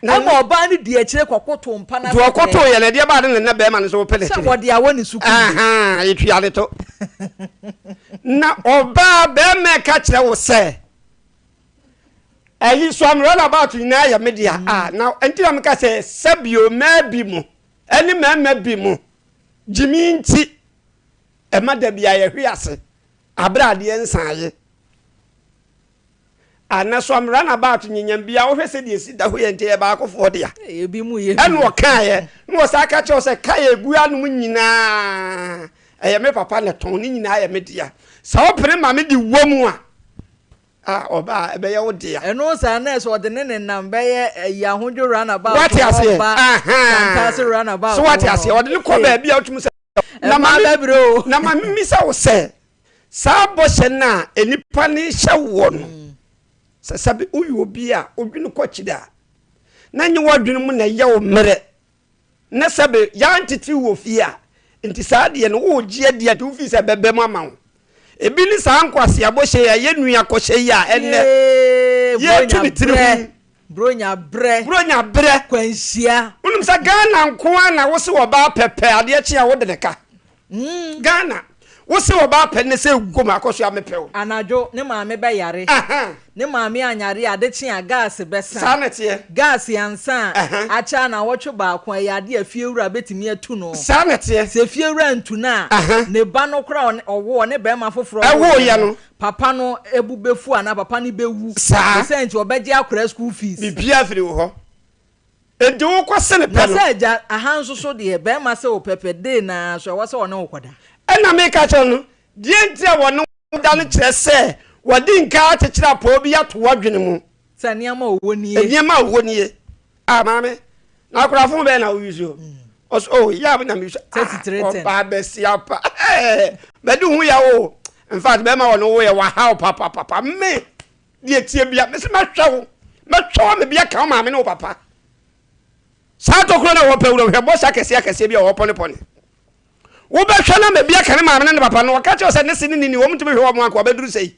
na mo oba ni dia kire kokoto mpa na do kokoto ye na dia ba de na be ma ne so pele kire wo dia woni suku etuale to na oba be me ka kire wo se so I'm run about in ya media now until I'm ka say sabio maybe mo any man maybe mo jimi nti e mada bia ye hwiase abra de ensaye ana so I'm run about nyanyam bia wo hwese de si da ho ye nti e ba akofo de ya e bi mu ye enu o kan ye no sa ka che se ka ye gu anu nyina e me papa ne ton ni nyina ya media sa opere ma me di womu a oba ebe ye wodia eno sa na so de ne nam be ye ya hodwo run about what you say pass run about so what you say odi ko ba bia otum se na ma bebro na ma misa wo se sa bo se na enipa ne hye wo no se sabe uyu obi a odwene ko kida na nye wadwene mu na ye wo mere na sabe ya ntiti wo fi a nti sa de no wo gie de tu fi se bebe mama wo ebi ni sa nkwase abɔhye ya ye nua kɔhye ya enne ye tumi tiri bronya bre kwanhia unum sa Ghana nkoa na wo se wo ba pepe ade achi a wo de ka Ghana wo se wo ba pe ne se gum akɔhye amepew anajo ne maame be yare ne maame anyare ade chi a gas besa sanete gas yansa acha na wotwe ba kwa ya ade afiewura betimi atu no sanete se fiewura ntu na ne ba no kra owo ne be ma foforo ewo ye no papa no ebubefu ana papa ni bewu se nti obeje akora school fees bibia firi wo ho enti wo kwase ne pe no na se ja ahanso so de be ma se wo pepe de na so wo se wo ne wo koda ena me ka cho no die nti a wo no da no kire se wadi nka atechira po bi ato wadwene mu se niama owo nie niama owo nie maame na akora fun be na wo yuzo oh ya na mi 33 ba be si apa be du hu ya wo in fact be ma wo no wo ya wa how papa me die tie bia me se ma hwa me bia ka maame no papa sa to kro na wo pe wo hwe bo sa kese bia wo pone wo be hwa na me bia ka maame no papa no wo ka che o se ne sini ni wo mtumi hwe wo mo anko be duru sei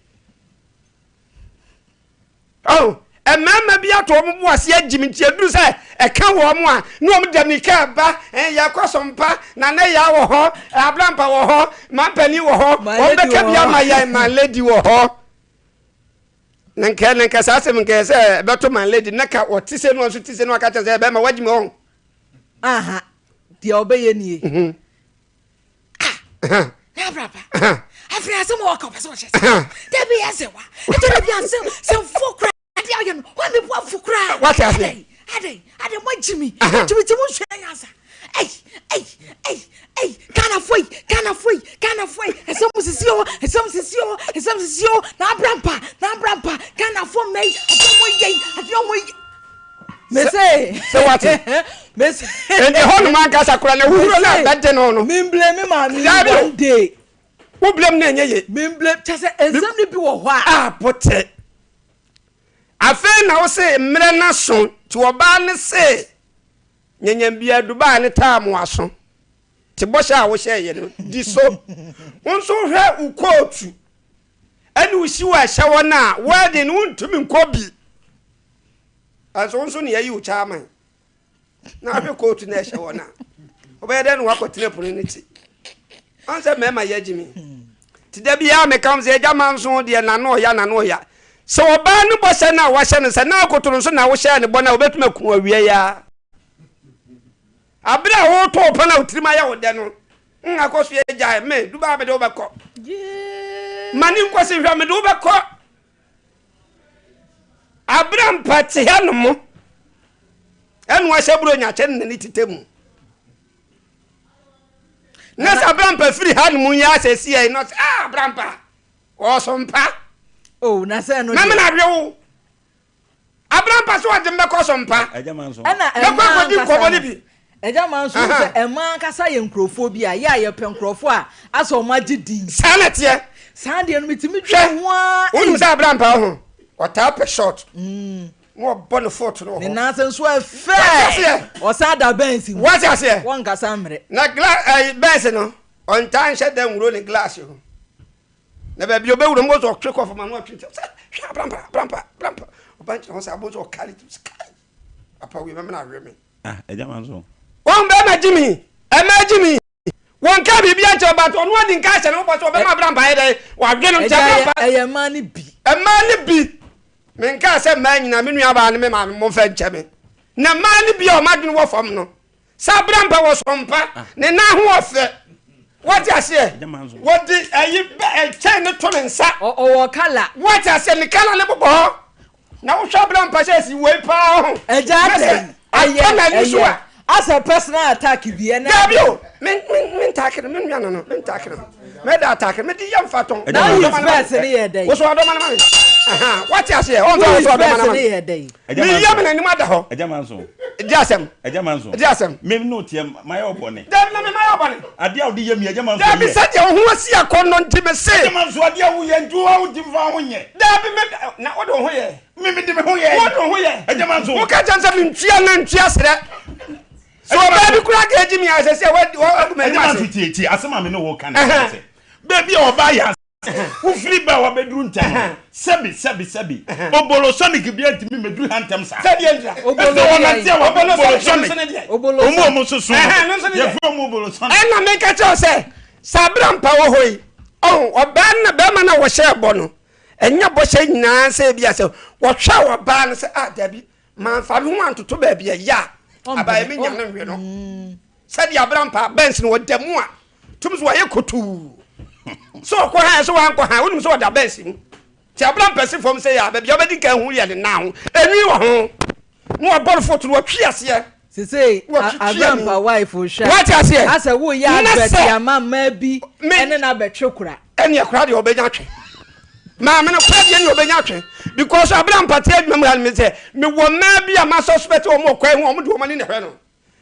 mama bi ato mo bo ase agimi nti aduru se e ka wo mo a no mo damika ba ya kwasompa na na ya wo ho abrampa wo ho mampani wo ho o be ka bia ma ya man lady wo ho nanka sase mnka se beto man lady naka o tise no so tise no aka tse be ma wagimi ho aha dia obeye nie ya brapa afia se mo waka pese wo chese da bi ya Serwaah eto da bi asem se fokra dia yo wa me bo fokra what happened ade mo jimi ti mo hwe yansa kana foi esam sisio na brampa kana fo mei adomo yei Say what? Miss and the whole man gas akura na wuro na bede no no me blame ma me one day wo blame na enye me blame chese exam ni bi wo ho a pote afen na wo se mre na so ti oba ne se nyanyam bia duba ne taam waso ti bosha a wo hye ye no di so wonso hwe ukotu ani usi wa hye wona wade ne wontumi nkobi aso wonso ne yayi uchaman na hwe kotu na hye wona obede no wakotene pono ne ti anse mema yagimi ti da bia me kam se jaman so de na no ya so oba ne bosha na wa hye ne se na akotoro so na wo hye ne bona obetuma ku awie ya abra wo to pana utrima ya wode no akoso ye jai me duba be de obekọ mani nkwose hwa me de obekọ abra mpate hanom enu ahye bro nya che ne titemu nasa abra mpa firi hanom ya asesi ai no abra mpa o so mpa oh na se no na me na hwe abra mpa so ade mbekọ so mpa Ejamanso ana kwa ko di ko ni bi eja man so se ema kasa ye nkrofobia ya ye pe nkrofo a aso ma gidi sanete sande no mitimi twa ho a onu sa abrampa ho o tap shot mo bon foot no ne na se so afa o sa da bensi what you say won kasa mre na glass bensi no on tan she da nwuro ni glass ho na ba bi obewuro mo so trick off man no twinte hwa abrampa o banchi ho sa abozo o carry to sky apa we me na hwe me Ejamanso won be ma jimi won ka bi bia che ba to no di nka che no bo so be ma abrampa ye dai wa dwe no cha abrampa eye ma ni bi me nka se ma nyina me nua ba ne me ma mo fa nche me na ma ni bi o ma dwe wo fam no sa abrampa wo sompa ne na ho ofe what you say what di ayi che ne to me nsa o kala what you say ne kala ne bobo na wo hwa abrampa che si we pa ho eja den aye as a personal attack bi ene Dabio men attack no men no men attack no me da attack me di yam faton na you best ni ye dey wo so ado man what you say on so ado man ni ye dey me yam na ni ma da ho Ejamanso Ejamanso me no tie my obone da na me my obone ade a odi yam Ejamanso da bi se de ho asi akono nti me se Ejamanso ade a wo ye ntu wo di fa ho nye da bi me na wo do ho ye me di me ho ye wo do ho ye Ejamanso wo ka jansa bi ntua na ntua sere so baby kura ka eji mi ase se wo aguma ni ase ti asema me no wo kan ase baby oba ya wo free ba wa bedru ntam sebi obolo sonic bi antimi medru hantem sa se dia ntra obolo sonic omo susu ye fu obolo sonic na me ka che se sabra mpa wo hoi oba na be ma na wo hye ebo no enya bo hye nyina se bia se wo hwa wo ba no se dabi man fa no antoto ba bia ya abaye me nya no hwe no se dia abrampa bench no wodam a tum so waye kotu so ko ha so wan ko ha wonum so da bench mu ti abrampa se fom se ya ba bia obedi kan hu ye ne na ho enwi wo ho no obor foto no twi ase say abrampa wife o sha what you say asa wo ya bet ya mama bi ene na betwekura ene akura de obenya twe ma me no kwa de ne obenya twe because abrampa te adwuma mu hal me say me wo ma bi ama suspect o mo kwa hu o mo de o mani ne hwe no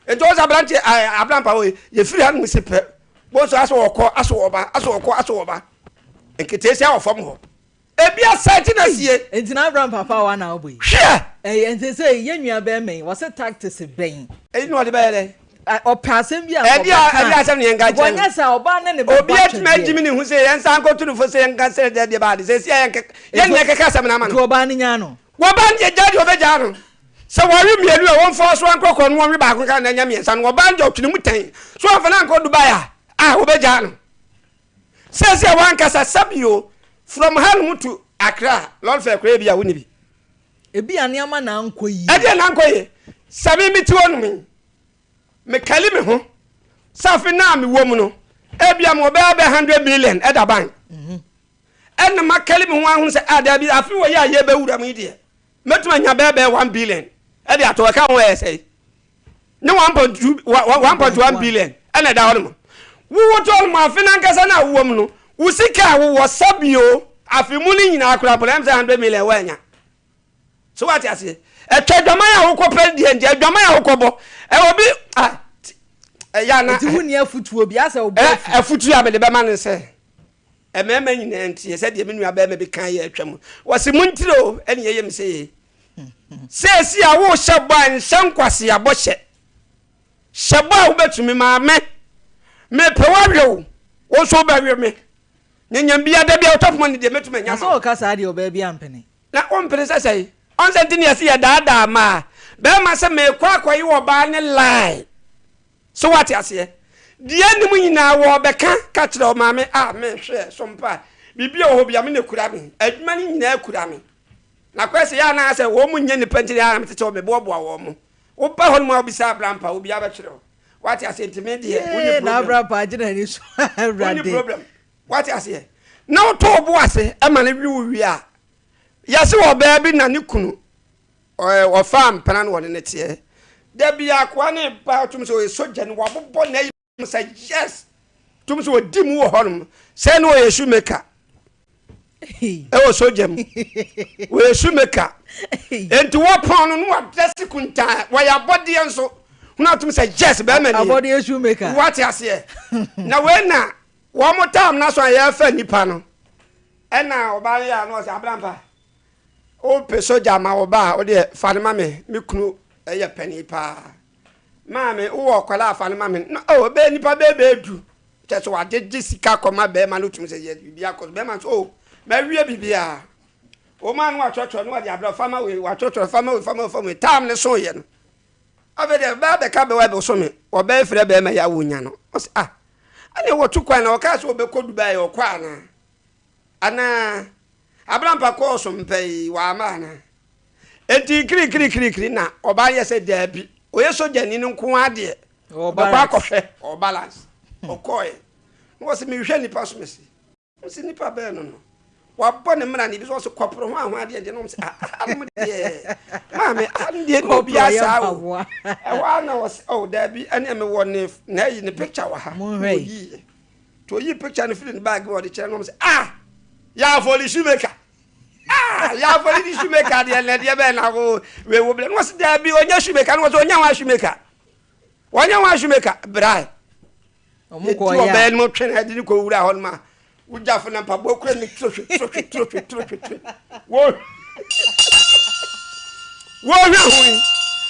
e to abranche abrampa wo ye free han mu sepe bo so aso okọ aso oba enkete sia ofom ho e bia site na sie entina abrampa pa wa na oboy hwe ente say ye nua be men wo se tactics ben e no de be le o pasem bia e dia asem ne nga je wonya sa oba ne be obi atma jimi ne hu se yen san ko tunu fo se yen ka se de ba de se sia yen ne keka asem na ma no oba ne nya no Wabanje jadi obejano. So wari mienu e won force wan krokro no won ba ko kan na nya miensa no wabanje otwene mutan. So afana nko Dubai obejano. Says ya wan kasa sabio from Hanum to Accra. Lord for kra bia woni bi. Ebi aniama na nko yi. E de na nko yi. Sabi mi ti wonu mi. Me kali me ho. Safi na me wo mu no. Ebia mo be 100 million e da bank. And ma kali me ho ahun se ada bi afi wo ya ye be wura mu ide. Metuma nya be 1 billion. E de ato ka ho e say. Ne 1.1 billion. And da ho mo. Wo to ma afi na nkasa na wo mu no. Wo sika wo sabio afi mu ni nyina akura problem 100 million wa nya. So what you say? E twadwama ya wo kopel die nje adwama ya wo kobo. E obi ya na ti huni afutuo bi asa obo afutu ya be de be ma ne se e mema nyina ntie se de me nua be me be kan ya atwam wose muntiro ene ye yem se si a wo hyebo an hyankwase ya bohye hyebo a wo betumi ma me pewawe wo so ba wi me nyanyam bia da bia utop money de metuma nyama so ka sa de oba bia mpene na on pene sai on sentini ya si ya daada ma be ma se me kwayi wo ba ne lie. So what you say? The enemy nyina wo beka ka kire o maame me hwe sompa bibia o bia me ne kura me aduma ni nyina kura me na kwese ya na se wo mu nya ni pantiri ya me tete o me boaboa wo mu wo ba ho no ma obisa abrampa wo bia ba kire what you say intimidate woni na abrampa agina ni so woni problem what you say na to obo ase e ma ne wi wo wi a ya se wo ba bi na ne kunu o fam pana no woni ne tie da bia kwa ne ba tum so soja ne wabobɔ na yi say yes tum so di mu wo honum say no Yesu meka e wo soja mu wo Yesu meka enti wo pon no adress kunta wa ya body enso huna tum say yes be ma ni abody Yesu meka what you say na we na wo mo tam na so ya fa nipa no e na oba ya no say abrampa o pe soja ma oba o de fa ne ma me kunu eye pani pa maame wo kwala afa ne maame o be nipa be du cheso wa de sika koma be ma no tum se ye bibia ko be ma so ma wie bibia o ma no atwotwo no de abra fama we atwotwo fama tam ne so ye no abede ba be ka be wa be so me o be frɛ be ma ya wo nya no o se ane wo tu kwan na o ka so be ko Dubai o kwa na ana abrampa ko so mpai wa ma na enti kiri na oba yese dabi oye soja ni nko ade oba akɔhwɛ o balance okoye no se me hwɛ nipa so mesi se nipa be no wa bɔ ne mra ni bi so kɔpro ho ahụ ade no se am de maame am de no bia sa wo e wa na wo o dabi ane me wɔ ne na yi ne picture wa ha to yi picture ne fili bag wo de kyerɛ no se ya foli shumeka ya foli di shumeka de le de be na go we wo ble no se da bi onya shumeka no so onya wa shumeka brai omo ko ya be no twene ade ni ko wura ho ma uja fo na pa bo kura ni tro wo hwe hu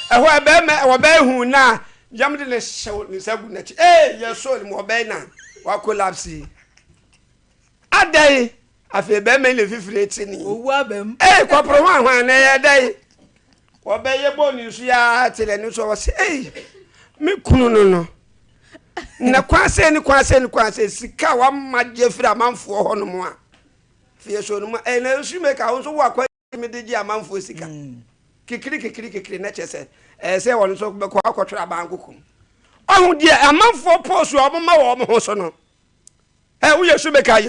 ho be me wo be hu na yam de ne hyew ni sagu na chi ye so ni mo be na wa collapse adai afi be me le fifire tini owu abem kwapro ho na ye dai wo be ye boni su ya tele ni so wo se me kunu no na kwase ni sika wa maje fira amanfo ho no mo a fie so no mo na su me ka ho so wa kwa me de ji amanfo sika kikiri na chese se won so be ko akotwera bankukum ohun die amanfo posu o mo ma wo mo ho so no wo Yesu meka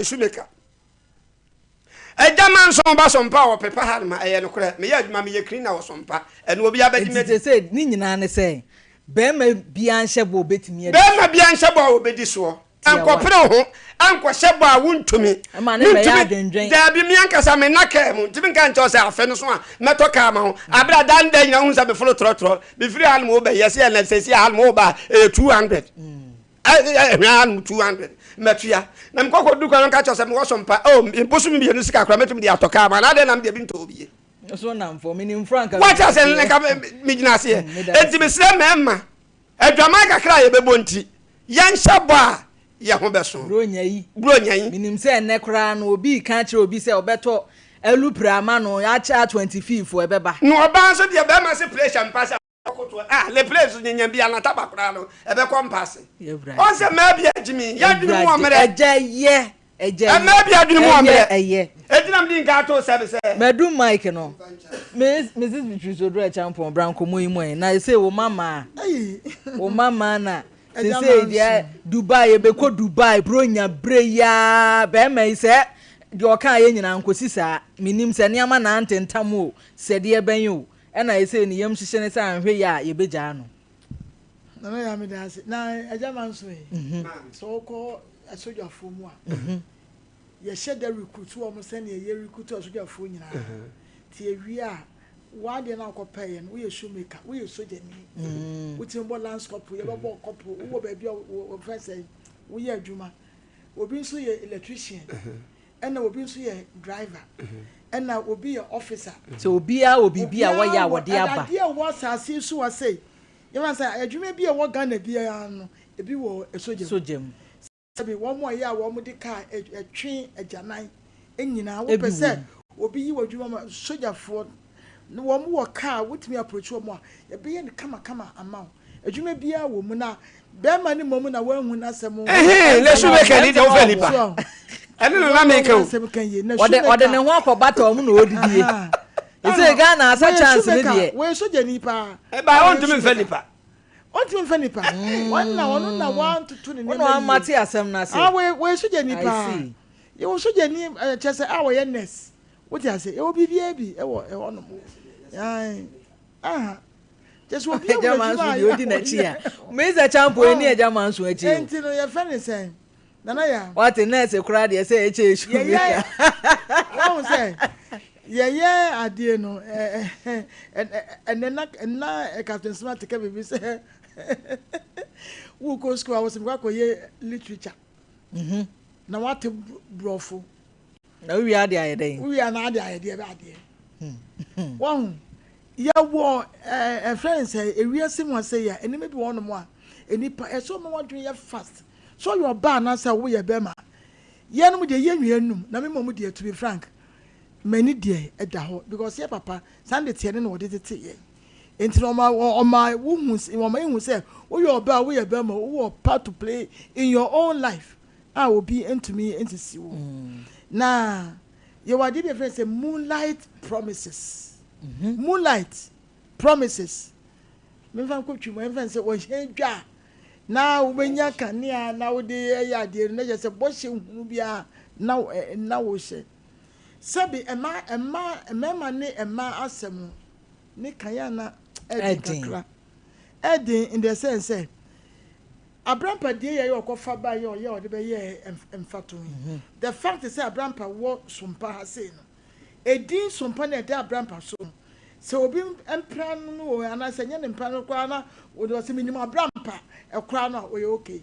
ejaman so ba sompa wo pepa ha ma eye no kure me ya adwuma me ye kiri na wo sompa eno obi abadi me say ni nyina ne say be ma bia nhyebo obetimi be ma bia nhyebo obedi so ankopere ho ankohyebo a wuntumi da bi mi ankasa me naka mu timi kan cho say afe no so a meto ka ma ho abra dan da nyina hu sa be folo trotro be firi han mo be yesi na sesi han mo ba 200 han 200 metua na mkoko du kwa nka cho say me wo sompa bosu mi bienu sika kra metumi di atoka ma na de na me de bi nto obi so na mfo me ni franka what I say nka me gina se enti me sire mema adwama kakra ye bebo nti yanhyabo a ye ho beso bro nyayi minim se enne kra na obi ka kire obi se obeto elu prama no ya cha 25 for ebeba no oba so de be ma se play champagne le place nyanya bia na tabakura no ebe compass o se ma bia jimi ya dwunu mo amere eje ma bia dwunu mo amere edinam din ka to se medu mike no Mrs. Beatrice Odro champion branko moyi na say wo mama na say dia Dubai ebeko Dubai bronya breya be mai se de oka ye nyina nkosi sa minim se ne ama na antentam o se de ben o na say ni yam hihye ne sa anhwe ya ye beja no na ya me da na ajaman so so ko asojafo mu a ye shede recruit wo mo se ne ye recruit asojafo nyina ti ewi a wade na akopeye no we shoemaker we sojani we timbo landscape ye babo couple wo ba bia wo first we ye adwuma obi nso ye electrician na obi nso ye driver na obi ye officer so obi a wo ya wo de aba dia wo sase so wa say ye man say adwuma bia wo Ghana bia no ebi wo sojem sabi wo mo ye a wo mo de car etwe agyanan enyina wo pese obi yi wadwuma sojafo no wo mo wo car wotimi approach wo mo a ye be ye ne kama ama adwuma bia wo mu na be ma ne mom na wa hu na asem le shoemaker ni de wo felipa ene no na make o ode ne ho akobata o mu na odidie ese Ghana asa chance ne de we sojani pa e ba on tumi felipa wonna na 1 to 2 ne no amati asem na se we sojani pa ye wo sojani chese we ye nurse what you say e obi bia bi e wo no just wo bia German so de odi na chi a meza champion ni German so achi enti no ye fene say nana ya what nurse kura de say eche eshu ye won say ye ade no na Captain Smart ka be say wo ko school was ko ye literature na what brofo na we are the ayede we are na the ayede be ade won ye wo friends ewiase mo say ya eni me bi won mo a eni pa so mo wadwen ye fast so your ba na say wo ye be ma ye no de ye nwianum na me mom de to be frank many de eda ho because ye papa Sunday tie ne no de tete ye enti no ma wo hu say wo your ba wo ye be ma wo part to play in your own life I will be into me into see wo na you were the friend say moonlight promises moonlight promises me fan ko twi mo friend say wo hwa na wo benya kanea na wo de ya de na je say bo hye hu bia na wo hye sabi ema ne ema asem ne kaya na edin in the sense say Abrampa die ye okofa ba ye o de be ye emfato the fact is say Abrampa wo Sompa ha say no edin Sompa na de Abrampa so obi empra no ana say nya ne empra no kwa na wo do say minimum Abrampa e kwa na o ye okay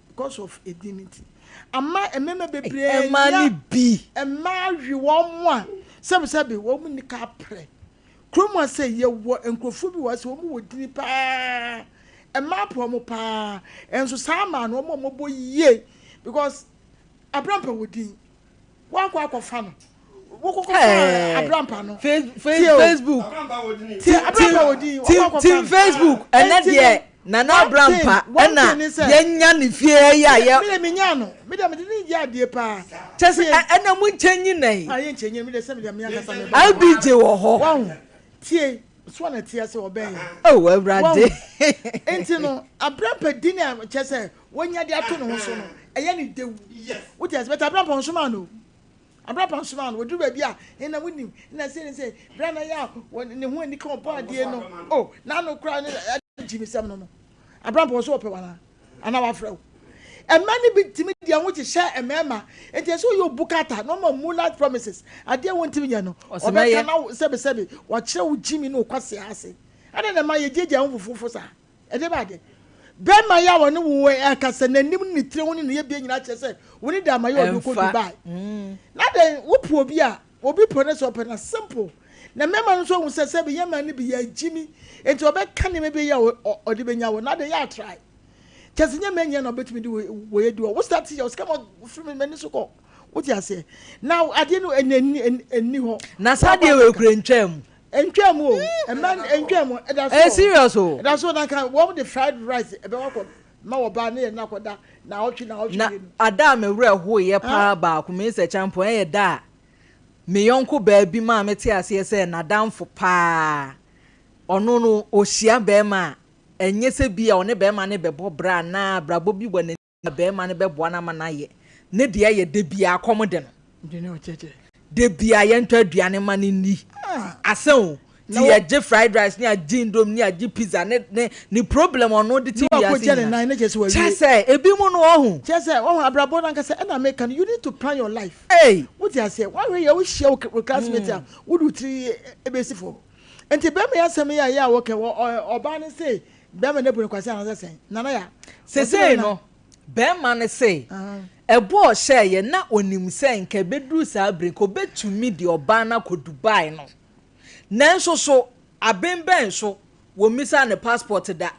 because of edinity ama emema bebre ema ni bi ema hwi wo mo a sebi wo mu ni ka pre kromo say ye wo enkrofo bi wo say wo mu wo dini pa ema promo pa enso sama no mo boye because Abrampa wodi wa kwa fa no wo kokko Abrampa no Facebook Abrampa wodi team Facebook ena de Nana Abrampa ena yenya ne fie ya ye me nya no me de ni ya de pa chese ena mu nchenyi nai aye nchenyi me de se me de me akasa me abije wo ho tie so na tie se oben oh Ebrade enti no Abrampa di na chese wonya de ato no so no eye ni dewu what is better Abrampa on so man no Abrampa on so man wo du ba bia ena wonim na say brana ya ne ho ani ka obo ade no oh na no kra ne Jimmy Sam no Abrampa was ope wana ana wa frɛ e mani bi timi dia wo ti share e mema enti so yo bukata no ma moonlight promises ade won timi nya no obeka na sebe wa kyerɛ wo Jimmy no kwase ase ana na ma ye jeje wo fufufu sa e de ba de be ma ya wo ne wo akasa nanim ni tire wo ne ye be nyina kyerɛ sɛ wo ni da ma ya obi ko Dubai na de wo pu obi po so open na simple na mema no so hu sɛ be yema ne bi ya Jimmy enti obeka ne me be ya odi benya wo na de ya try chese nya menye na obetumi di wo ye di wo start your scam from many so ko What you say? Now I didn't know any ho. Na sadie we kure ntwam. Ntwam o. A man ntwam. That's all. Serious o. That's all I can. What the fried rice? Ebe wako. Ma oba na na koda. Na otwi na otwi. Na ada me wura ho ye pa ba ko me se champo e da. Me yonko ba bi ma me te ase se na damfo pa. Ono no ohia be ma enye se bia one be ma ne bebo bra na brabo bi bo ne be ma ne bebo na ma na ye. Ne de ye de bia akomode no. De ne o cheche. De bia ye ntwa aduane ma ne ni. Asen ti ye je fried rice ni aji ndom ni aji pizza ne problem ono de ti bia se. Chese ebi mu no ohu. Chese ohu abrabo na nkase na make you need to plan your life. Hey, what you say? Why we you share with classmates? Wo do 3 ebesi for. Enti be me asem ya work oba ne say be me ne bu kwase an say nana ya. Say no. Be man ne say. Ebo share ye na onim say nka bedru sa brin ko betumi di oba na ko Dubai no. Nanso so abemben so wo misa ne passport da.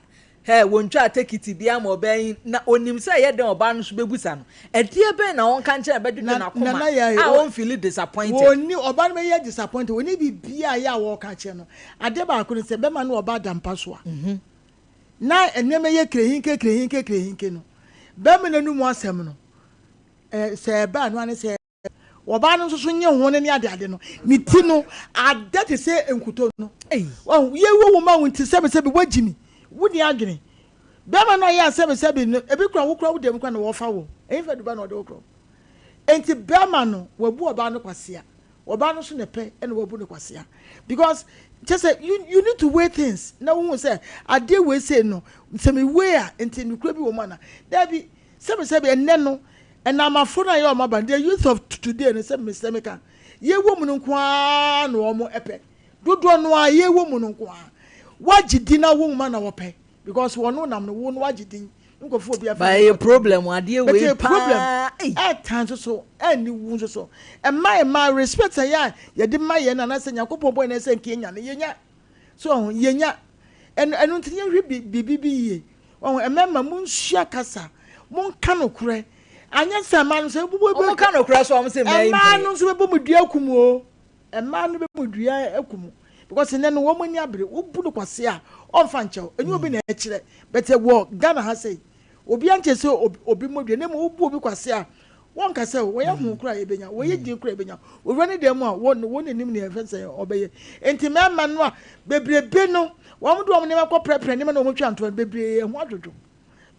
Hey, wontwa take it bia mo ben na onim say ye den oba no so bebusa no. Edie ben na won kan kire bedu na koma. I won feel disappointed. Woni oba no ye disappointed. Woni bibia ya wo ka kire no. Ade ba ko ne say be ma no oba dampa so a. Na eneme ye krehinke no. Be me nanu mu asem no. Say ba no ane say oba no so nye ho ne ade no. Ni ti no ade te say enkuto no. Eh. Wo ye wo ma won ti sebe wagimi. Wudi adwene bema no ya sebe no ebi kura wo kura wo dem kwa na wo fa wo enfa duba na wo kura enti bema no wabu oba no kwasea oba no so ne pe ene wabu no kwasea because just say you need to weigh things na wo say ade we say no se me weigh a enti no kura bi wo mana there be sebe enne no ena amafo na ya o maba the youth of today no se me ka ye wo mu no kwa na wo mo epe dodo no a ye wo mu no kwa wajidi na wo ma na wo pe because wono nam no wo no wajidi nkofo bia fa by a problem ade we problem times so any wo so e my respect ya de ma ye na na se yakopon boy na se nkenya ne yenya so yenya enu ntinye hwe bibi ye wo emema mun hua kasa mun kanokure anya se ma no se bubu mun kanokure so am se mai ma no so be mu dua kumu o ma no be mu dua akumu because nene wo mani abre wo budu kwase a onfa nchew enyu obi na ekire bete wo Ghana ha sei obi anche se obi modwe ne mo wo bu obi kwase a won ka se wo ye hu kura ebenya wo ye din kura ebenya wo rani dem a wo nanim ne efense obeye enti mema no a bebrebe no wo mo do wo ne makọ prepare ne na wo twa anto bebre hu adodo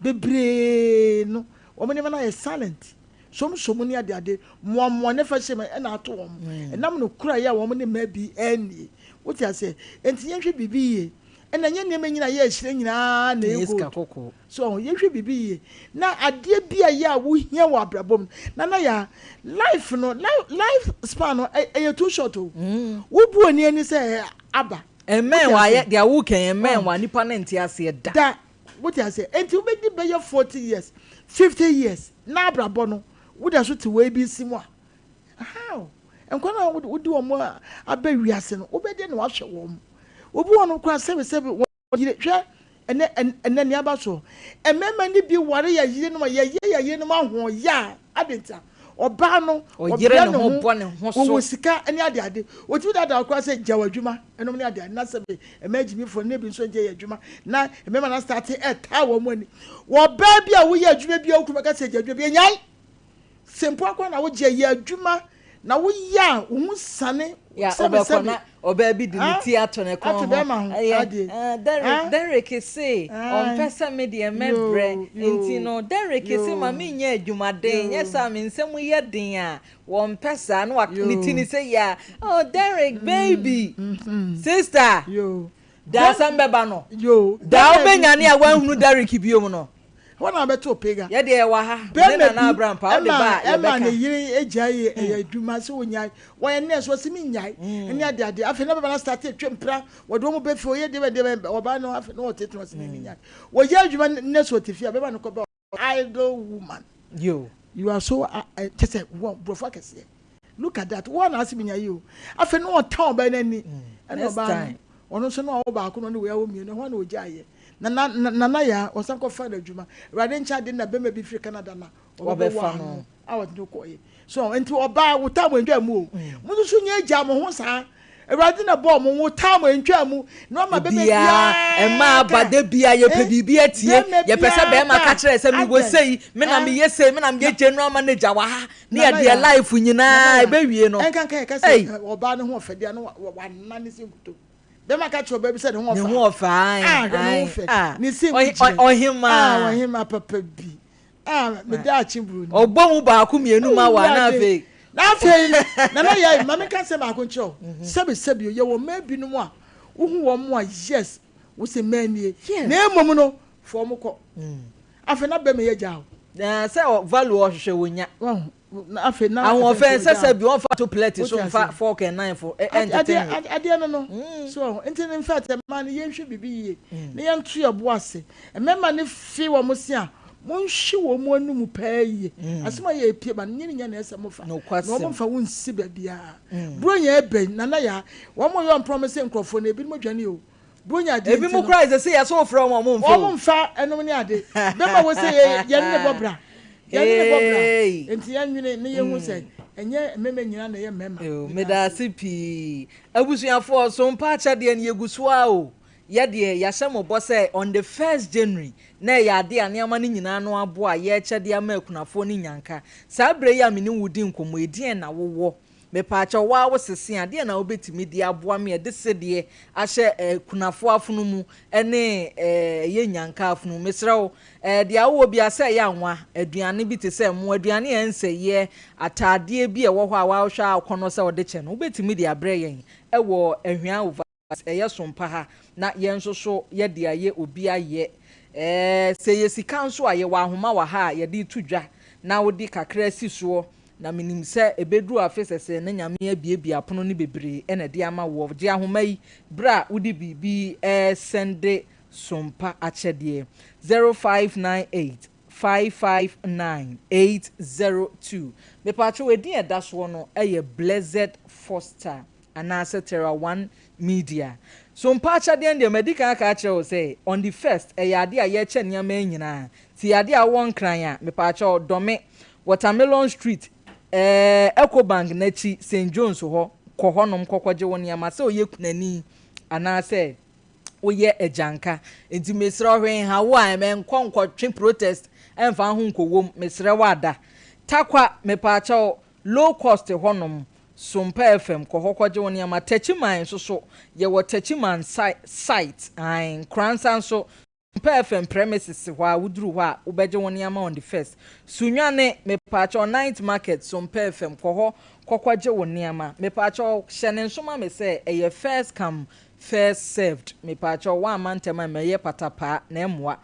bebre no wo mo ne na ye silent som ni ade mo ne fa se me na ato wo enam no kura ya wo mo ne ma bi eni what you say enti yenhwe bibi ye ena nye ne nyina ye ahire nyina na ego so yenhwe bibi ye na ade bia ya wo hia wo abrabom na ya life span no e too short o wo bu ani say aba men wa ye dia wo kan men wa nipa na nti ase da what you say enti wo be di be 40 years 50 years na abrabo no wo da so ti we bi simu a how enkwana wodi wo abawiase no obede na wahwe wo obi wono kwa sebe wo yire hwe ene ne aba so emema ni bi ware ya yire no ye no ho ya adenta oba no oyire no ho bone ho so wo sika ene ade otu da kwa se jawadwuma enom ne ade na sebe emagimi fo ne bi so je yadwuma na emema na start ta wo mani wo ba bi a wo ye adwuma bi a wo kuma ka se jadwuma bi nyai sempo akwa na wo je yadwuma na wo ya wo sane sebe oba bi di ti ato ne kon Derek say on pesa media membre enti no Derek say ma me nya adwumaden yes am nsem ye den a won pesa no ni say ya oh Derek baby sister da sam beba no da obenya ne a wanhunu Derek biom no wana beto pega ye de wa ha na na Abraham pa o de ba ye beka na yiri ejaye eduma se wonyai wo ne so se minyai ene ade afi na baba na start twempra wo do mo be fi o ye de oba no afi no tetno se minyai wo ye aduma ne so tifi baba no ko be idle woman you are so just say bro focus here look at that one as minyai o afi no town ba na ni ene oba ono so no oba ko no we ya wo mi no ho na ojaye na ya osanko fa na adwuma rade ncha de na bema bi firi Canada na obefa no awo no ko ye so enti oba wo tam entwa mu o mu so nya agya mo ho saa Ewurade na bɔ mo wo tam entwa mu no ma bebe bia e ma abade bia ye pe bibia tie ye pese be ma ka kire se mi wo sei me na me ye sei me na me ye general manager wa ha na ye life nyina e be wie no enkan ka se oba no ho ofede no wa na ne se kuto be ma ka kire oba bi se ne ho ofa ne ho ofa ni se ohima papa bi me da chimbru ni ogbo mu ba ku mienu ma wa na fe na fe na ya mama kan se ma ko ncho sebi ye wo ma bi no mu a wo hu wo mu a yes wo se manie na emom no fo mo ko afi na be me ye jawo na se value o hwehwe wonya na afi na awon fe se bi won fa to plate so fa fork and knife for entertain ade no so enti in fact man ye hwe bibi ye na ye nto ye bo ase emema ne fi wo mo se a monhwe wo mo anum paaye asema ye pie ba nyini nya na ese mo fa no mo fa won si ba bia bronya eben na ya wo mo yo promise nkrofo na ebi mo dwane o bronya de ebi mo cry say ya so from mo mo fa enum ni ade be ma wo say ye ne bobra enti ya nwene ne ye hu say enye meme nyina na ye mema me da sipi abusuafo so mpa cha de ne yeguso a o ye de ya hye mo bo say on the 1st January na ya de aneama ni nyina no abo a ye kye de ama akunafo ni nyanka saa bre ya meni wudi nkomo edien na wowo me pa cha wa wo sese ade na obetimi de abo am ye de sede ahye kunafo afunu mu ene ye nyanka afunu mesrew de awo bi ase ya nwa aduane bi te se mo aduane ense ye atade bi e wo ho a wa hwa akono se ode che no obetimi de abre yen ewo ahwan over eye sompa ha na yen so ye de aye obi aye se ye sika nso aye wa ahoma wa ha ye de tudwa na wodi kakra sisuo na minim se ebedru afesese na nyame abiebia pono ne bebre ene de ama wo de ahoma yi bra wodi bibi sende sompa achede 0598 559802 me pacho we din edaso no eye Blessed Foster anase Terra One Media so mpacha de ndie medical ka kire say on the 1st ade a ye che niam anyina ti ade a won kran a me pacha dome Watermelon Street Ecobank nachi St John's ho kohonom kokwaje won niam say oye kunani anase oye ejanka enti mesre ohwen ha wo a me nkonkotwe protest emfa ho nkowom mesre wada takwa me pacha low cost honom Sompa FM kohokwaje woni ama tachiman so ye wo tachiman site an kransan so Sompa FM premises ho a wuduru ho a ubeje woni ama on the 1st sunwane me pacho night market Sompa FM kokwaje woni ama me pacho hyene nsoma me say eye first come first served me pacho one man tema me ye patapa na emwa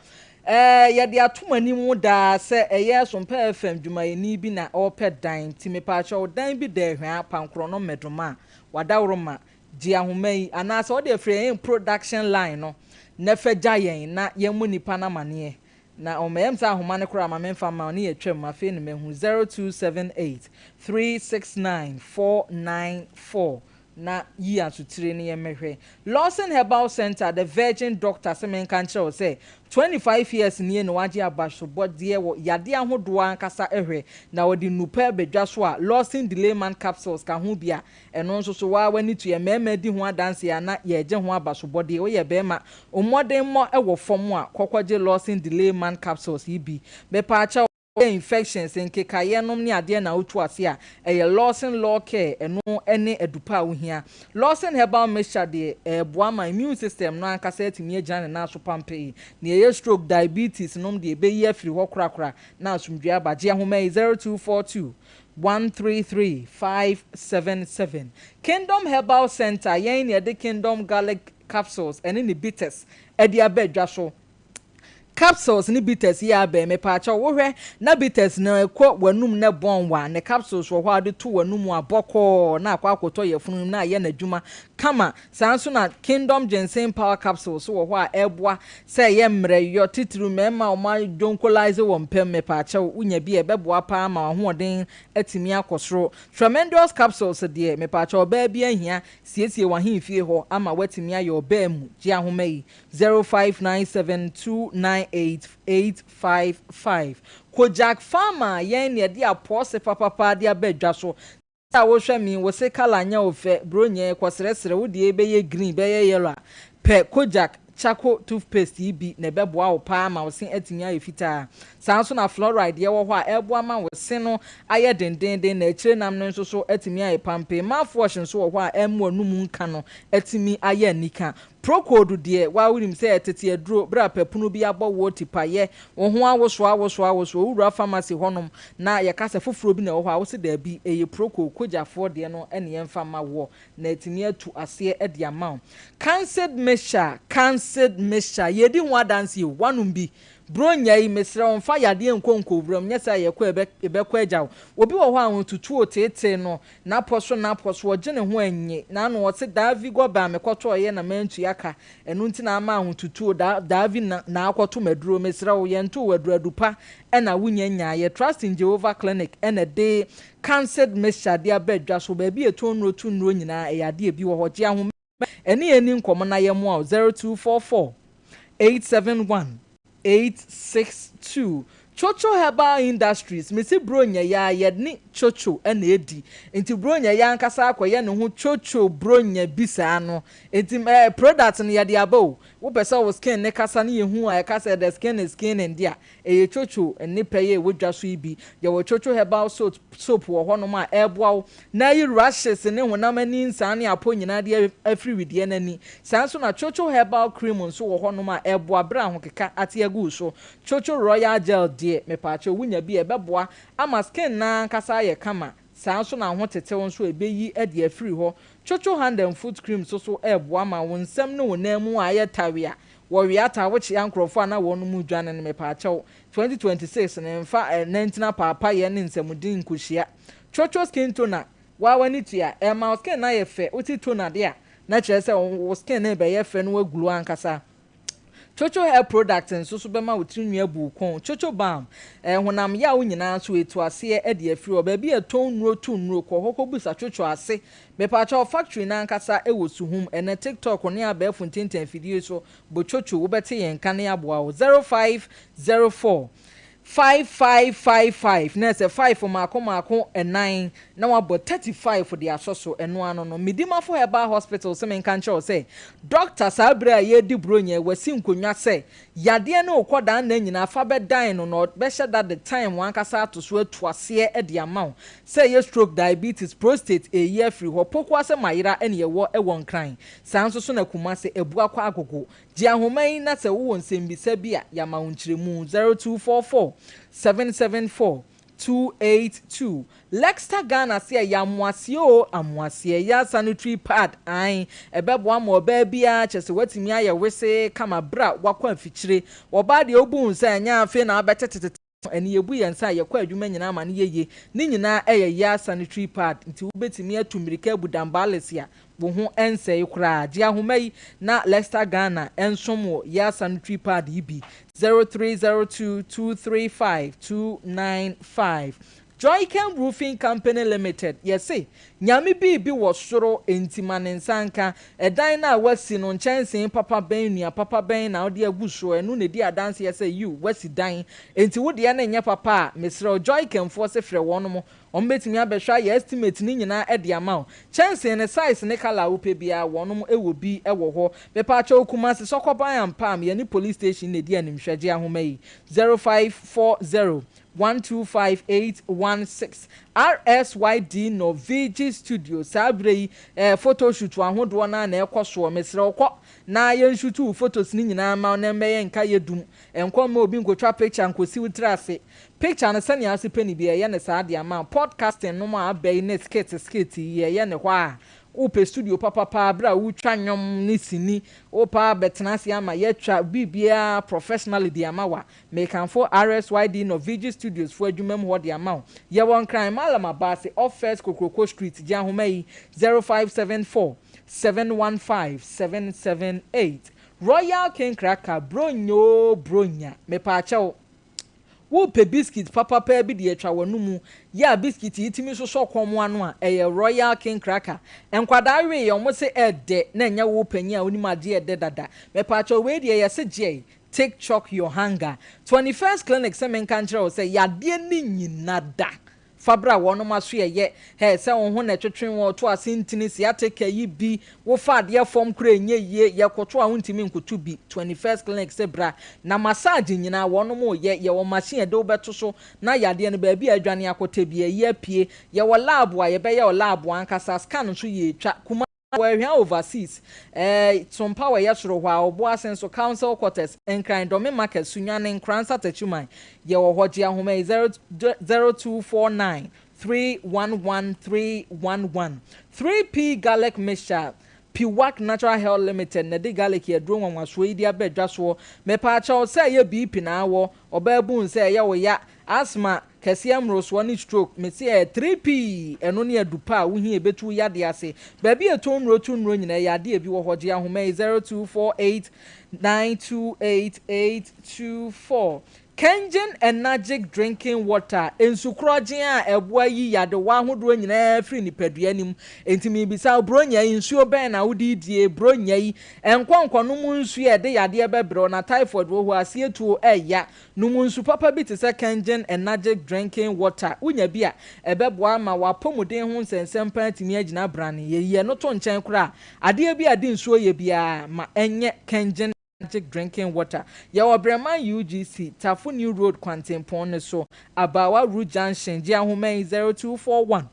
ye de atomani mu da se eye Sompa FM dwumayeni bi na opɛ dan ti me pacho dan bi da hwan pankro no medoma wadawroma di ahoma yi anase o de free production line no na fagya yen na yemu nipa na mane na omayem sa ahoma ne kora ma memfa ma ne yetwam afi ne mehu 0278 369 494 na yi atutire ne yemehwe Lawson Herbal Center the Virgin Doctor semen kan kire say 25 years nie no waje abasho bodie wo yade ahodo ankasa ehwe na wodi nupa bedwa so a Lawson Delayman capsules ka ho bia eno nso so wa wani to ye mema di ho adanse ya na ye je ho abasho bodie wo ye bema omoden mo ewo fom a kokwaje Lawson Delayman capsules ibi be pa acha infections nkekaye nom ne ade na otu ase a eye Lawson Law Care eno ene edupa ohia Lawson Herbal Mixture de boa my immune system no ankasa atimi agya na so pampe ne eye stroke diabetes nom de be ye afiri ho krakra na asumdua abaje ahoma 0242 133 577 Kingdom Herbal Center yen ne de Kingdom Garlic Capsules ene ne bitters e de abadwa so capsules ni bitters ya be me pacha wo hwe na bitters na ekwo wanum na bonwa ne capsules wo hwa de to wanum aboko na akwa akoto yefunu na ye na dwuma kama sanso na Kingdom Ginseng Power Capsules wo hwa eboa se ye mre yo titru mema o ma jonkolize wo mpem me pacha unya bi e beboa pa ma ho den atimi akosoro tremendous capsules de me pacha oba bi ahia siesie wa hemfie ho ama watimi ayo oba mu gi ahoma yi 059729 0918855 Kojak Farmer yen ne de apose papa de abedwa so ta wo hwe mi wo se kala nya ofe bronye kwosresre wo de ebeye green beye yellow pe Kojak Chaco toothpaste ibi na beboa wo pa ma wo sen atimi aye fita sanso na fluoride ye wo ho a eboa ma wo sen no aye dendenden na akire nam no nso so atimi aye pampe mouthwash nso wo ho a emu anum nka no atimi aye anika Procode de wa wunim se etete aduro bra papunu bi abo wo tipaye wo ho awoso wura pharmacy honom na ye kasa foforo bi na wo ho a wo se da bi eye Procode kojafo de no ene ye mfa ma wo na atimi atu ase e de amount cancelled mesha ye di ho adanse wanum bi bronya yi mesra on fa yade enkonko wura nyesa ye ko ebekọ agyaw obi wo ho a tutu otete no na poso ogene ho anyi na no wo se Davi go ba mekoto ye na mantu yaka enu nti na ama ho tutu Davi na akoto maduro mesra wo ye nto waduradupa ena wunya nya ye Trust in Jehovah Clinic ena de cancelled mesha de abedwa so ba bi etonro tunro nyina e yade bi wo ho je ahom eni nkomo na ye mo 0244 871 862 Chocho Herbal Industries Missy Bronya ya yedni chocho ena edi enti bronya ya nkasa akoye ne ho chocho bronya bisa ano enti product ne yade abo wo pesa wo skin ne kasa ne yehu a kasa the skin is skin ndia e chocho ne peye wodwa so ibi ye wo chocho herbal soap wo ho no ma eboa na yi rashes ne honam ani nsan ne apo nyina de afri widie nani sanso na chocho herbal cream nso wo ho no ma eboa bra ho keka ate agu so chocho royal gel de me paacho wunya bi ebeboa ama skin na kasa ye kama sanso na ho tetew nso ebeyi e de afri ho chocho hand and foot cream so eboa ma wonsam ne wonamu aye tawea wo wiata wochi ankrofo na wonu mu dwane ne me paacho 2026 ne mfa nantina papa ye ne nsamudin nkuhia chocho skin toner wa wani tia ma skin na ye fe uti toner de a na kire se wo skin na be ye fe no agulu ankasa Chocho hair products and so bema wotrinua bu kon chocho balm honam ya wo nyina so etu ase e de afiri obabi eton nro ko hoko busa chocho ase me pa cha factory na nkasa e wo suhum ene TikTok ne abefu tinten video so bo chocho wo bete yen kan ya boa 0504 5555 na se 5 mako and 9 na wabo 35 for the asoso eno ano no midima for Herbal Hospital se men kan che say doctor sabra ye di bronya wasi nkonwa se yade na okoda na nyina fa be dan no be sheda the time wan kasa to so atuase e de amount say ye stroke diabetes prostate e ye free ho pokwa se mayira ene ye wo e won kran sanso so na kuma se ebu akwa agogo ji ahoman na se wo nsembisa bia ya ma wonchiremu 0244 774 282 Lexta Ghana say ya amwase ya sanitary pad ai ebebo am oba bia chese watimi aye wese kama bra wakwa fichire oba de obun say anya afi na abetetete eni yebu yensa ye kwa adwuma nyina ma ne yeye ni nyina ya sanitary pad nti wobetimi atumirika budambalesia wo ho ense kura ji ahomai na Lexta Ghana ensomo ya sanitary pad ibi 0302235295 Joycam Roofing Company Limited yesi nyame bi wo soro entimane nsanka edan na wasi no nchensen papa ben nua papa ben na ode aguso enu ne di adanse yesi you wasi dan enti wo de na nya papa mesro Joycam fo se frɛ wono mo ombetimi abehwa ya estimate ni nyina e de amount chensen ne size ne color wo pe bia wono mo ewo bi ewo ho bepa acha okuma se sokoban ampam ye ni police station ne di animhwaje ahomai 0540 125816 RSYD Novigi Studio Sabrei photo shoot ahodo na ekoso mesre okọ na ye shoot photos ni nyina ma na meye nka yedum enko ma obi nkotwa picture nkosi utrase picture na sane ase pani bia ye ne saade ama podcasting no ma abai ne skit ye ne hwa a upe studio papa bra utwa nwom ni sini opa betenase ama yetwa bibia professionally di ama wa make am for RSYD Novigi Studios for adwumam ho di ama ye won crime malama base off first Kokroko Street ji ahomai 0574 715 778 Royal King Cracker bronya me pa achew wo pe biscuit papa bi de atwa wanumu ya biscuit yitimi so komo anu a Royal King Cracker enkwada we yo mo se ede na nya wo panyi a onima de ede dada me pa acho we de ye se je take chalk your hunger. 21st clinic se men kan kire o se yade ni nyinada fabra wono maso ye he se won ho na twetwen wo to asintini se ateke yi bi wo fa de form kura enye ye yekoto a huntimi nkutu bi 21st clinic se bra na massage nyina wono mo ye wo machine de wo beto so na yade ne ba bi adwane akote bi ye apie ye wo lab wa ye be ye wo lab ankasa scan so ye twa kuma we overseas Sompa Yaa Serwaah obo asenso council quarters enkran domi market sunwane nkran satachuma ye wo hoje ahoma 0249 311311 3P garlic mixture Piwak Natural Health Limited na de garlic ye dro nwanwaso idi abedwaso me pa cha o say ye BP na awo obabun say ye wo ya asthma kesiam roswo ni stroke me say 3P eno ne adupa wo hi ebetu ya de ase ba bi eto nro nyina ya de ebi wo hoje ahoma 0248928824 Kengen Energic Drinking Water ensukroje a eboa yi yade wa hodro nyina free ni padua nim entimi bisa bronya nsuo ben na wodi die bronya yi enkonkonu nsu e de yade ebebro na typhoid wo ho asietuo eya numu nsu papa bi te se Kengen Energic Drinking Water unya bi a ebeboa ma wapomuden ho nsensem pantimi agina brane ye no to nchen kura ade bi ade nsuo ye bia ma enye Kengen Magic drinking water. Yawa Breman UGC, Tafu New Road, Quantum Pone so, Abawa Root Junction, Jiahume 0241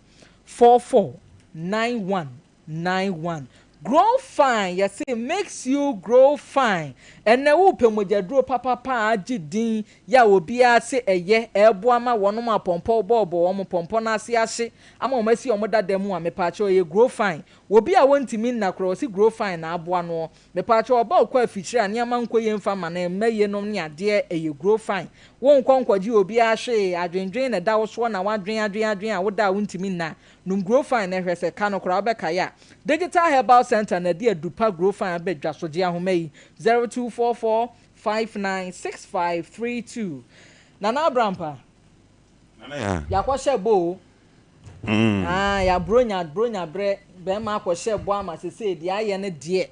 449191. Grow fine, yes, it makes you grow fine. And na upe moja dro papa ajidin ya obia se eye eboama wonoma pompo bobo omo pompo na ase ahye ama omasi omoda demu a mepacho ye grow fine obi a wontimi na kro si grow fine na aboa no mepacho oba okwa afichire ani ama nko ye mfa ma na meye nom ne ade eye grow fine won konkwaji obi ahwe adwendwen na da wo so na wadwen a woda wontimi na num grow fine na hwese ka no kra obeka ya digital herbal center na dia dupa grow fine abedwa so je ahomai 0244596532 Nana Abrampa Nana ya kwashe bo ya bronya bre be ma kwashe bo ama sese di aye ne de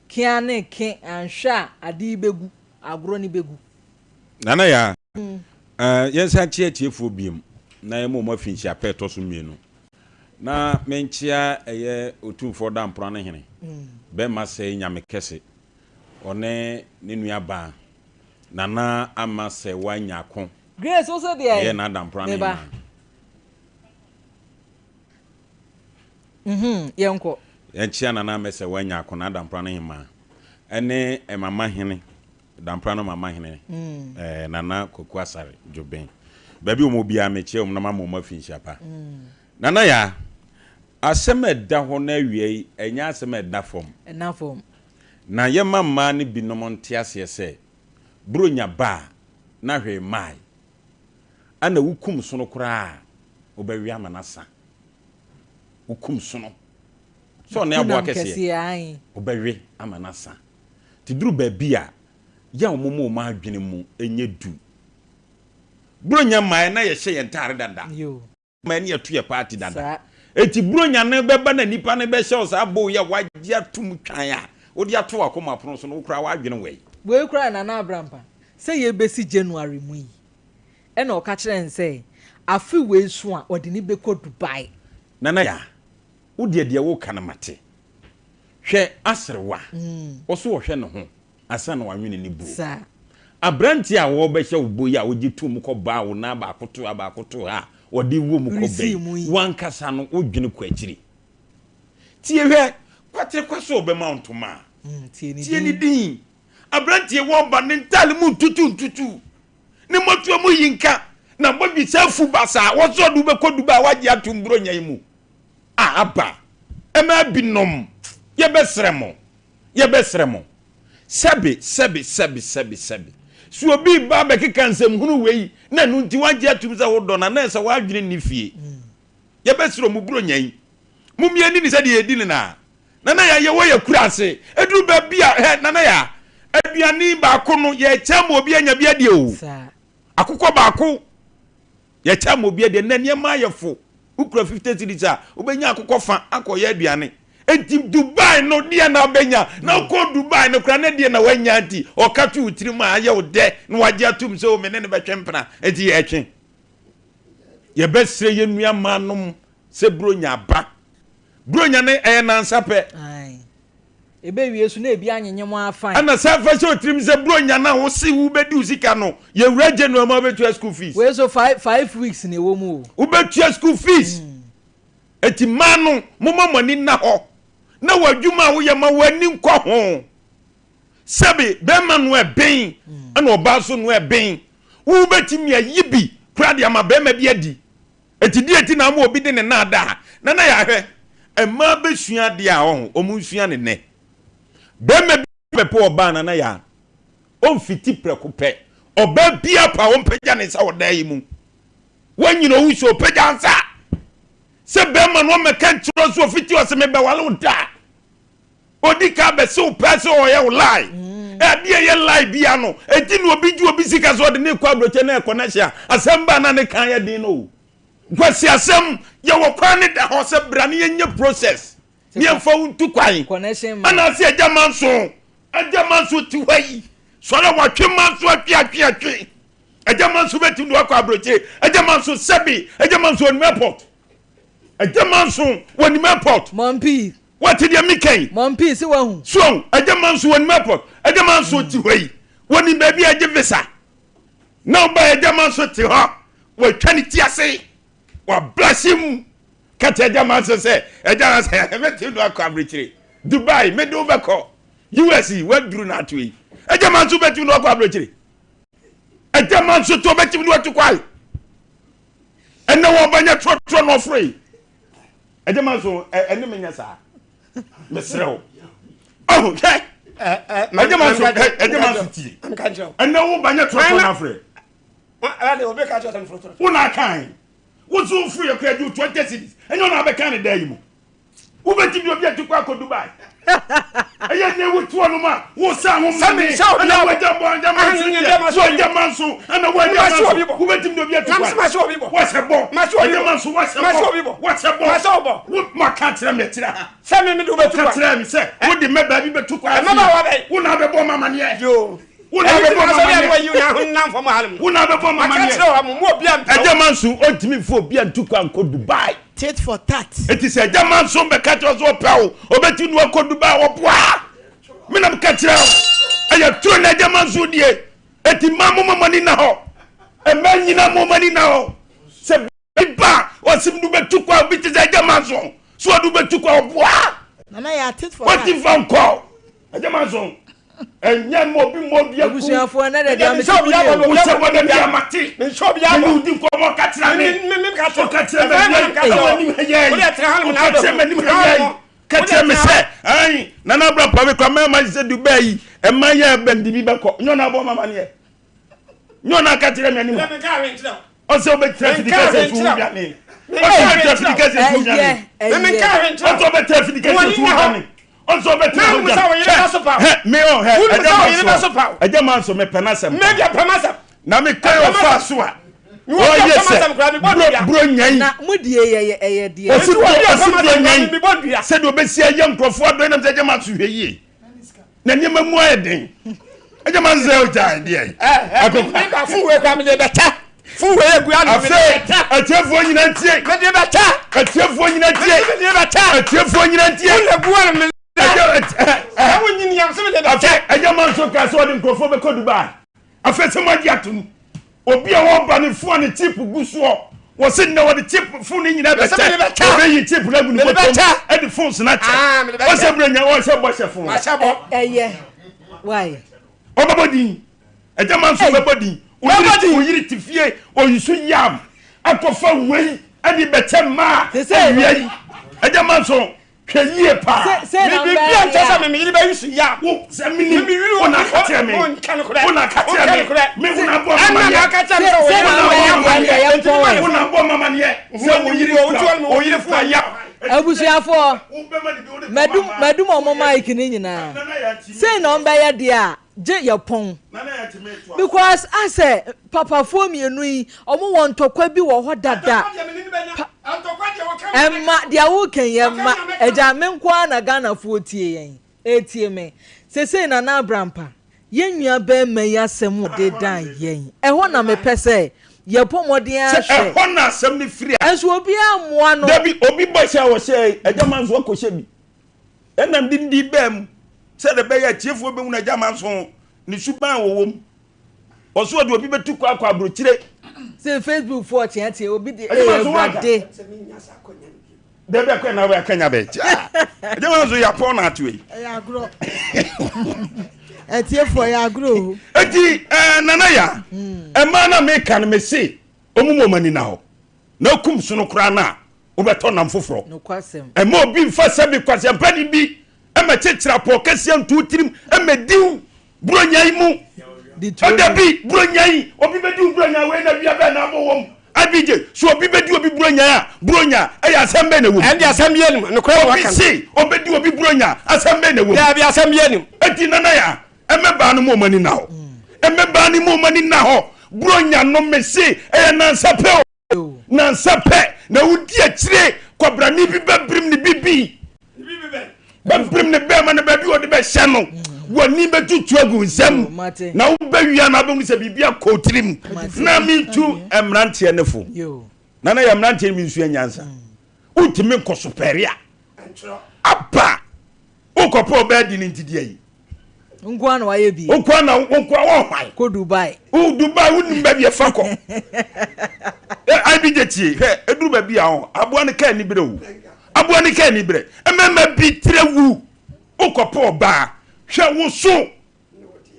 kia ne ke anhwa ade begu agro ni begu Nana ya yensa chiefo biem na yemo mafinchi apeto so mienu na menchia eye otumfo da mpro na hene be ma se nyame kese one ne nuaba Nana Ama Serwaah nyako Grace also there ye na da mpro na hene yenko yenchia Nana Ama Serwaah nyako na da mpro na hene ene mama hene da mpro na mama hene Nana Koku Asare Joben baby omo bia mechie omo na mama omo finchia pa Nana ya aseme da ho na wie enya aseme da fom na ye mama ni binom ntiase se bronya ba na hwe mai ana wukum sono kura obawi amanasa wukum sono so na abo akese obawi amanasa ti duru ba bia ya omomo ma adwene mu enye du bronya mai na ye hye ye ntare dada yo mani atu ye party dada eti bronya ne beba na nipa ne be hye osa abo ye wagye atum twan a odi ato akoma prono so no kura wadwene we kura Nana Abrampa say ye besi January mu yi e na o ka kire nse afi we so a odi ni beko Dubai Nana ya odi de wo kana mate hwe Aserwaah oso wo hwe ne ho asa na wanwene ni bu sa abranti a wo be hye wo boyi a wogi tum ko ba wo na ba akoto ha odi wo mu ko be wankasa no odwene ko akiri tie hwe kwate kwaso obema ontoma tie ni din abrantie wo ba ne ntale mu tutu ne motu mu yinka na bodwi safu basa wo so du be kodu ba waje atumbro nyai mu aba ema binom ye besremo sebi so obi ba be kekansem hunu wei na nu nti waje atumza wo dona na esa wadwene ni fie ye besro mu bro nyai mumie ni se de yedi na Nana ya ye wo ye kurase eduru ba bia Nana ya aduani ba ko no ye cham obi anya bia de o akukọ ba ko ye cham obi de na niam ayefo ukura 50 cedis a obenya akukọ fa akoye aduane enti Dubai no dia na obenya na ko Dubai no kra na dia na wanya anti o ka tu utiri ma aye wo de na wagye atum so me ne betwempena enti ye etwe ye besre ye nua manom se bronya ba bronya ne nansa pe ebe wie su na ebi anyenyem afan ana sa fa so trim se bronya na wo si wo bedi usika no ye wraje no ma betu school fees we so 5 weeks na ewo mu wo betu school fees eti manu momani na ho na wadwuma wo ye ma wani nkɔ ho sebe be manu eben ana oba so no eben wo betimi ayibi kra de ama be ma bi adi eti di eti na ma obi de ne na ada na ya hwɛ ema besua de a ho omusua ne ne be ma bi pepo oba na ya on fiti preko pe oba bia pa on pagya ne sa woda yi mu wanyino wo so pagya nsa se be ma no me kan tro so fiti o se me be wale da odi ka be so person o ye lie e bia ye lie bia no eti no obi ju obi sika so de ne kwa broche na connection asamba na ne kan ye din no kwasi asem ye wo kwa ne da ho se bra ne ye nye process ne mfa untu kwan connection ana se ajamanso ti hwai so na watwe manso atwe ajamanso beti no kwa broche ajamanso sebi ajamanso on airport ajamanso woni airport Mompi what did you make Mompi se wa hu so ajamanso woni airport ajamanso ti hwai woni baby aje visa now by ajamanso ti ho we twani ti ase wa bless him kata ajamanso se ajamanso beti no kwa broche Dubai me do beko US we duru na atwe ajamanso beti no kwa broche ajamanso to beti no atukwa ene wo banya trotro no free ajamanso ene menya sa mesrew oh okay ajamanso ti am kan jo ene wo banya trotro no free ale obe ka jo tan trotro una kan wo zo free akra ju 20 cities ene ona be kan dey mu wo beti bi obi atukwa ko Dubai eye ne wo tuo no ma wo sa ho mami ana wajambo ajamanso ana wajambo wo beti bi obi atukwa what's a bo ajamanso what's a bo wo makatra metira se me do betukwa katra mi se wo de me ba bi betukwa mama wa be wo na be bo mama ne yo una be bo mama ne you na hunna fo mo halem una be bo mama ne akatra mo obi am ajamanso ontimi fo obi antukwa nko Dubai tit for tat it is a ajamanso be katra zo pawo obeti nu nko Dubai wo boa me na katra aya tro na ajamanso die eti mama ni na ho e manyina mama na ho se biba o sim du betukwa obi ti ajamanso so du betukwa wo boa nana ya tit for what if am call ajamanso enya mo bi abusuafo na de am so ya wo se wo de dia mati so bi ya wo di ko mo katra me katra me wo de tra halem na do katra me se ai nana bra pa me kwa ma se Dubai e ma ya bandi bi beko nyona bo mama ne nyona katra me ani mo o se obe traffic case fu bia ni o se traffic case fu bia ni o se obe traffic case fu bia ni also better me oh ajamanso me penasem me dia penasem na me kai o fa so a oh yes bro nyai na mudie ye die o si bro nyai se do be si aye nkrofo ado na me ajamanso hweye na nyema mu ayeden ajamanso o jai die akoko fu we kwa me de beta fu we egu anu me beta atefo nyina tie me de beta atefo nyina tie me de beta atefo nyina tie fu egu anu me awu nyini yam se me de beta ajamanso ka so de nkrofo be ko Dubai afese mo dia tunu obi a wo ba ne fu ne chip guso wo se na wo de chip fu ne nyina beta obe yi chip na gu ne bota e de phones na cha wo se brenya wo se bo chef ma se bo eye why obabodi ajamanso babodi uyiri tifie oyusu yam atofa wei adi beta ma ewia ajamanso keye pa se na bi an tesa me yiri ba yusu ya wo se mini ona katia me ona katia me una bo mama na katia me una bo mama ne se wo yiri fu ya abusuafo medum omo mike ni nyina se na omba ya de a je yapon because ase papa fo mienu yi omo won tokwa bi wo ho dada antokwa de wo ka Emma dia wo kan yemma eja me nkwa na Ghana fo tie yen etie me sese na Abrampa yenua be ma yasem de dan yen ho na me pese ye pomodin ahwe ho na asem ni free enso obi amoa no Dabi obi boy say wo say ejama nso ko hye bi enam di bem say de be ya tiefo be mu na ejama nso ni suban wo wom oso de obi betu kwa abrochire say Facebook for tie obi de brade de be kwa na we akanya be ejama nso ya pon na atwe ya agro etiefo ya agro eti nana ya ema na me kan me se omumomani na ho na kum so no kra na obeto nam foforo no kwasem ema obi mfa sabi kwasem pani bi ema chechira po kase ntu tirim ema diu bronyai mu odabi bronyai obi bedi bronya we na bia be na abowom abije so obi bedi obi bronya aya asembe na wo and assembly nim no kra obi si obedi obi bronya asembe na wo ya bi assembly nim eti nana ya emeba no momani na ho emeba ni momani na ho bronya no mesi e na nsape na nsape na wudi akire kwabrani bi babrim ni bibi babrim ne be ma na babi odi be hye no woni betutu agu nsam na wo bawia na abom se bibia kotirim na mi tu emrante nefo na ya emrante mi nsu anyansa utimi kosoperia apa ukopo bedi ni ntidie yi nkwa na waye bi nkwa wo hwan ko Dubai Dubai woni ba bi efako ai bi jetie eduru ba bi a ho aboa ne ka ni bere wu aboa ne ka ni bere emema bi trewu ukopo ba hwe wo so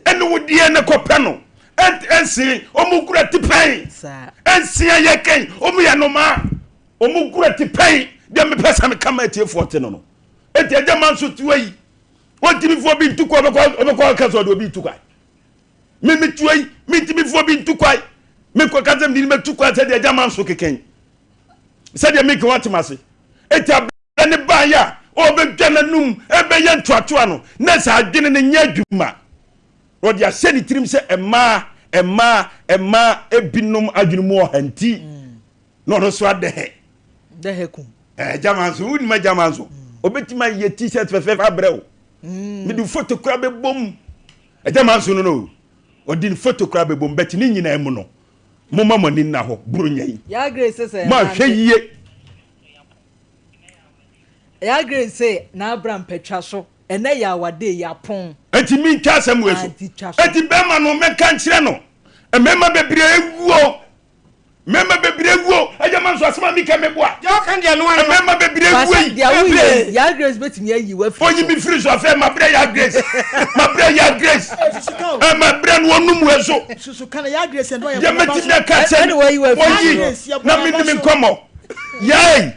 ene wo die ne kope no ensi omugura tipan ensi ayeken omu ya no ma omugura tipan de me pesa me kama etie 40 no eti agama nso tuai wotimi fo bi ntuko obekwa kaso de obi tukai me tuai me timi fo bi ntukai me ko kazem di me tukai se de agama nso keken se de me ko watimase eti abane ba ya obedwana num ebe ye ntoatoa no na sa adwene ne nya adwuma rodi ase ni tirim se ema ebinum adwene mu ohanti no no so adehe kum jamanso wuni ma jamanso obetima ye t-shirt fefe abrɛw me di photo kra be bom jamanso no odi photo kra be bom beti ni nyina emu no mo mama ni na ho burunya yi ya grace say ma hwɛ yie ya grace say na Abraham petwa so ene ya wade ya pon enti mi ntwa asɛm we so enti be ma no me ka nkyerɛ no emema bebre ewuo mema bebre ewuo ajamanso asema mi ka meboa ya kan dia no an mema bebre ewuo ya grace betimi ayi wa fi onyi mi free so afa ma bre ya grace ma bre no onum we so susu kan ya grace ndo ya meti me ka che anyway you wa fi na mi ni nkomo yai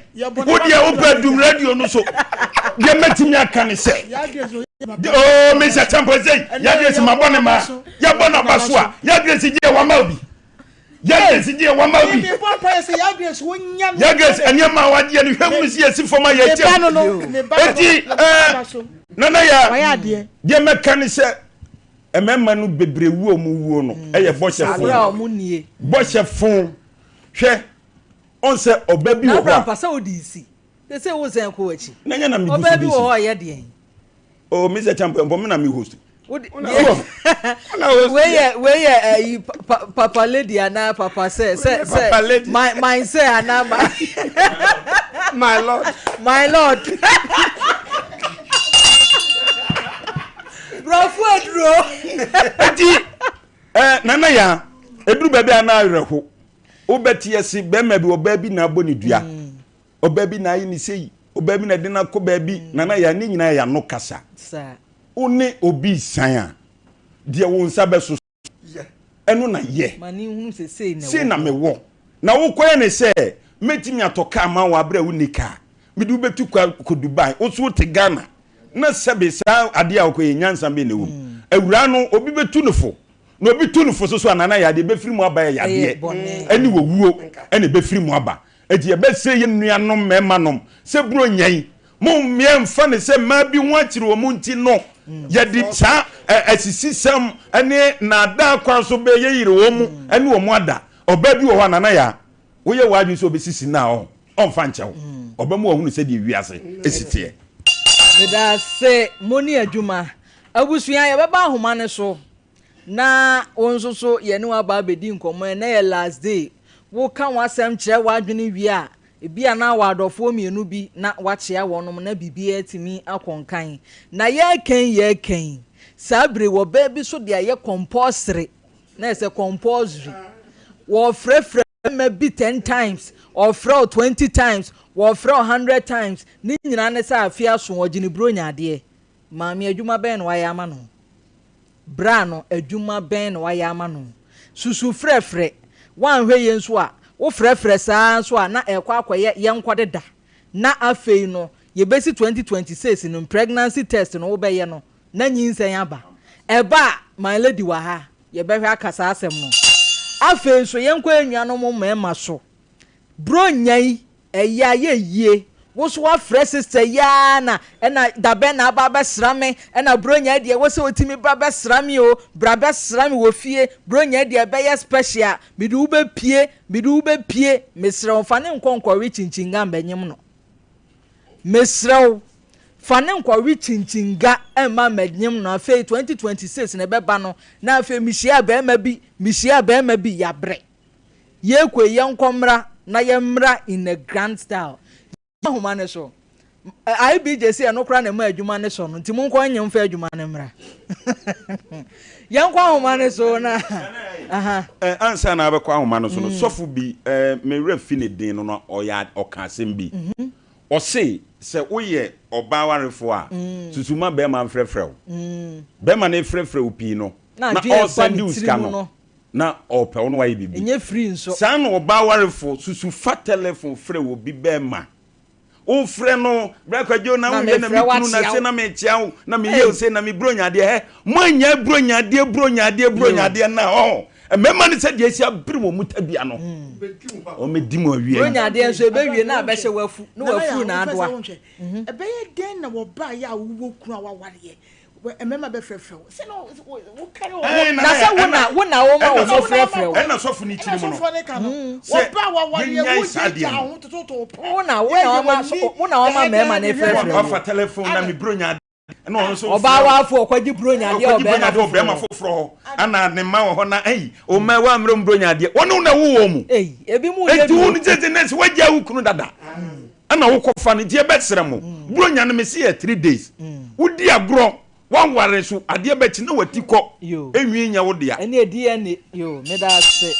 wodi ya open dum radio no so ya meti me aka ne se ya grace oh me sa champo say ya grace ma bone ma ya bona baso a ya grace je wa ma obi ya grace je wa ma obi me papa say ya grace wonya ya grace anya ma wa je ni hwemu si esi foma ya che eti nana ya waya de je meka ne se emema no bebrewu omuwuo no eye bochefon hwe onse obabi wo ha pasa odisi se wo zen ko achi nanya na mi gusu obabi wo ho ye de o Mr. Champion bo me na mi host we papa lady ana papa say my say ana my lord bro fuadro ati nana ya eduru baby ana awerho obeti ese bema bi obabi na aboni dua obabi na ayi ni sei obabi na de na ko baby nana ya ni nyina ya no kasa sa one obi san de wo nsa beso eno na ye mani hunu se sei na me wo na wo koye ne se metimi atoka ma wa abra unika me du betu ko Dubai o so te Ghana na sebe sa ade a ko nyansa be ne wo awura no obi betu nufo na obi tu nufo so anana ya de be firi mu aba ya de eni wo wuo eni be firi mu aba edi e be se ye nuanom mema nom se buro nyan mo mie mfa ne se ma bi ho akire wo mu nti no ye di cha asisi sam ene na da kwa so be ye yire wo mu ene wo mu ada oba bi wo anana ya wo ye wadwi so be sisi na ho on fancho obemu ohunu se di wiase esitie me da se moni adwuma abusua ye beba ahoma ne so na wonso so ye ne wa ba bedi nkomo na ye last day wo kan wasem kire wadwene wi a ebia na wadofo mienu bi na wachia wonom na bibia atimi akonkan na ye ken sabre wo ba bi so de ye compulsory na ese compulsory wo frefre ma bi 10 times or fro 20 times wo fro 100 times ni nyina ne sa afia so wogini bronya ade maami adwuma ben wa ya ama no bra no adwuma ben wa ya ama no susu frefre wan hwe ye nso a wo frefre saa so a na ekwa akoye ye nkodeda na afei no ye besi 2026 no pregnancy test no wo be ye no na nyinsen aba eba my lady wa ha ye be hwe akasa asem no afei so ye nkwa enwano mo mema so bro nyai eya ye yie wo so wa fresh sister ya na ena dabe na aba besrame ena bro nyai de wo se otimi bra besrame o bra besrame wo fie bro nyai de be ye special bidu be pie mesrew fa ne nkonkori chinchinga mbanyem no mesrew fa ne nkonkori chinchinga ema manyem no afei 2026 na beba no na afei mihia be ma bi ya bre ye kwe ye nkomra na ye mra in a grand style ahoma ne so IBJC no kra na ma adwuma ne so no ntimu nko anyem fa adwuma ne mra ye nko ahoma ne so na aha ansa na abekwa ahoma no so no sofu bi me refi ne din no oya okasem bi o se woye obawarefo a susuma be ma mfrefrew be ma ne frefrew pi no na all send you scan na ope ono wa bibi enye free nso san no obawarefo susu fa telephone frɛ wo bi be ma o frɛ no brakwadjo na wo na mi kunu na se na me chia na me ye se na me bronya de he manya bronya de na mema ne se de sia biri wo mutabia no o me di mo awie bronya de nso ebe wie na abɛhye wafu na wafu na adoa ebe ye den na wo ba ya wo kunu awaware ye mema be frefre se no wo kare na se wona wo ma wo frefre wo na sofu ni chiri mo no wo ba awaware ye wo ji ahun toto wona wo ma mema na frefre wo fa telephone na me bronya no on so oba wa afo okwaji bronya de obe ma foforo ana ne ma wo na o ma wa mro bronya de wonu na wo mu ebi mu ye bi wonu tete nes waja wo kunu dada ana wo kofa ne de besere mo bronya no me se 3 days wudi agro wan ware so ade be na watiko enwi nya wo dia ene edi ene yo me da se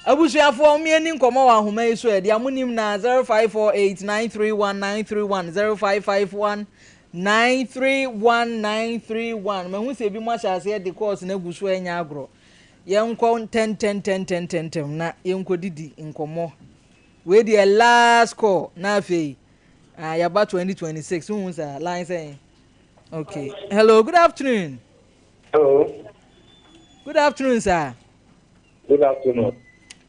abusuafo mi eni nkomo wa homa yi so e dia munim na 0548931931 05593191 mahu se bi mo achase de course na gusu enya agro yenko 10 na yenko didi nkomo we the last call na afei yaba 2026 hu sa line say okay hello good afternoon good afternoon sir good afternoon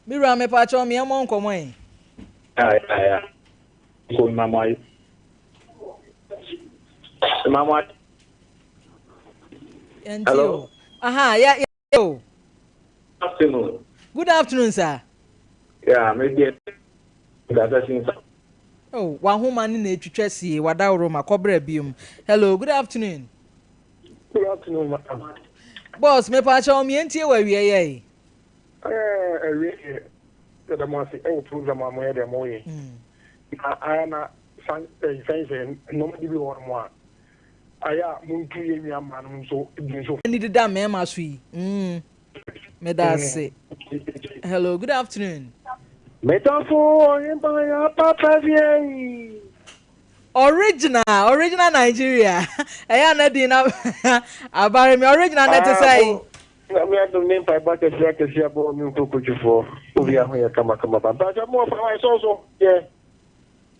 mira me pa cho me mo nkomo yin ko mama Mama. Hello. Aha, yeah. Good afternoon. Good afternoon, sir. Yeah, maybe. Oh, one woman in the see wada Roma cobra bium. Hello, good afternoon. Good afternoon, madam. Boss, me pa cho me entie wa wie ye. The must program am where the moye. I na san nobody be one more. Aya muntu ye mi amanu so so ni dida me ma so yi me da say hello good afternoon metafo yemba ya papa vie original Nigeria eya na di na abare me original net say me adom nem pa ba ke sia bo mi kokojufo obi aho ya kama ba ja mo fa wa so ye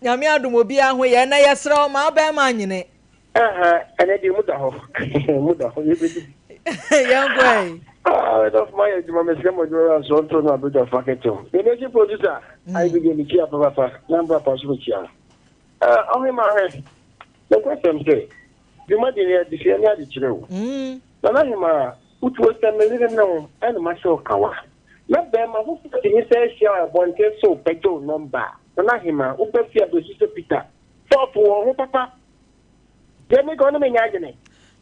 nyame adom obi aho ye na yesra ma ba ma nyine ene di muda ho ye be di young boy that's my me se mo jo so to na be da faketo energy producer I begin to care papa number pa so chia oh ma he the question say the money near the senior the chiro na hima utu o se me ne no ene ma show kawa Maybe my who says share one case so petrol number. Na hima ubefia do sister Peter. So for papa. Demi go na me nyagene.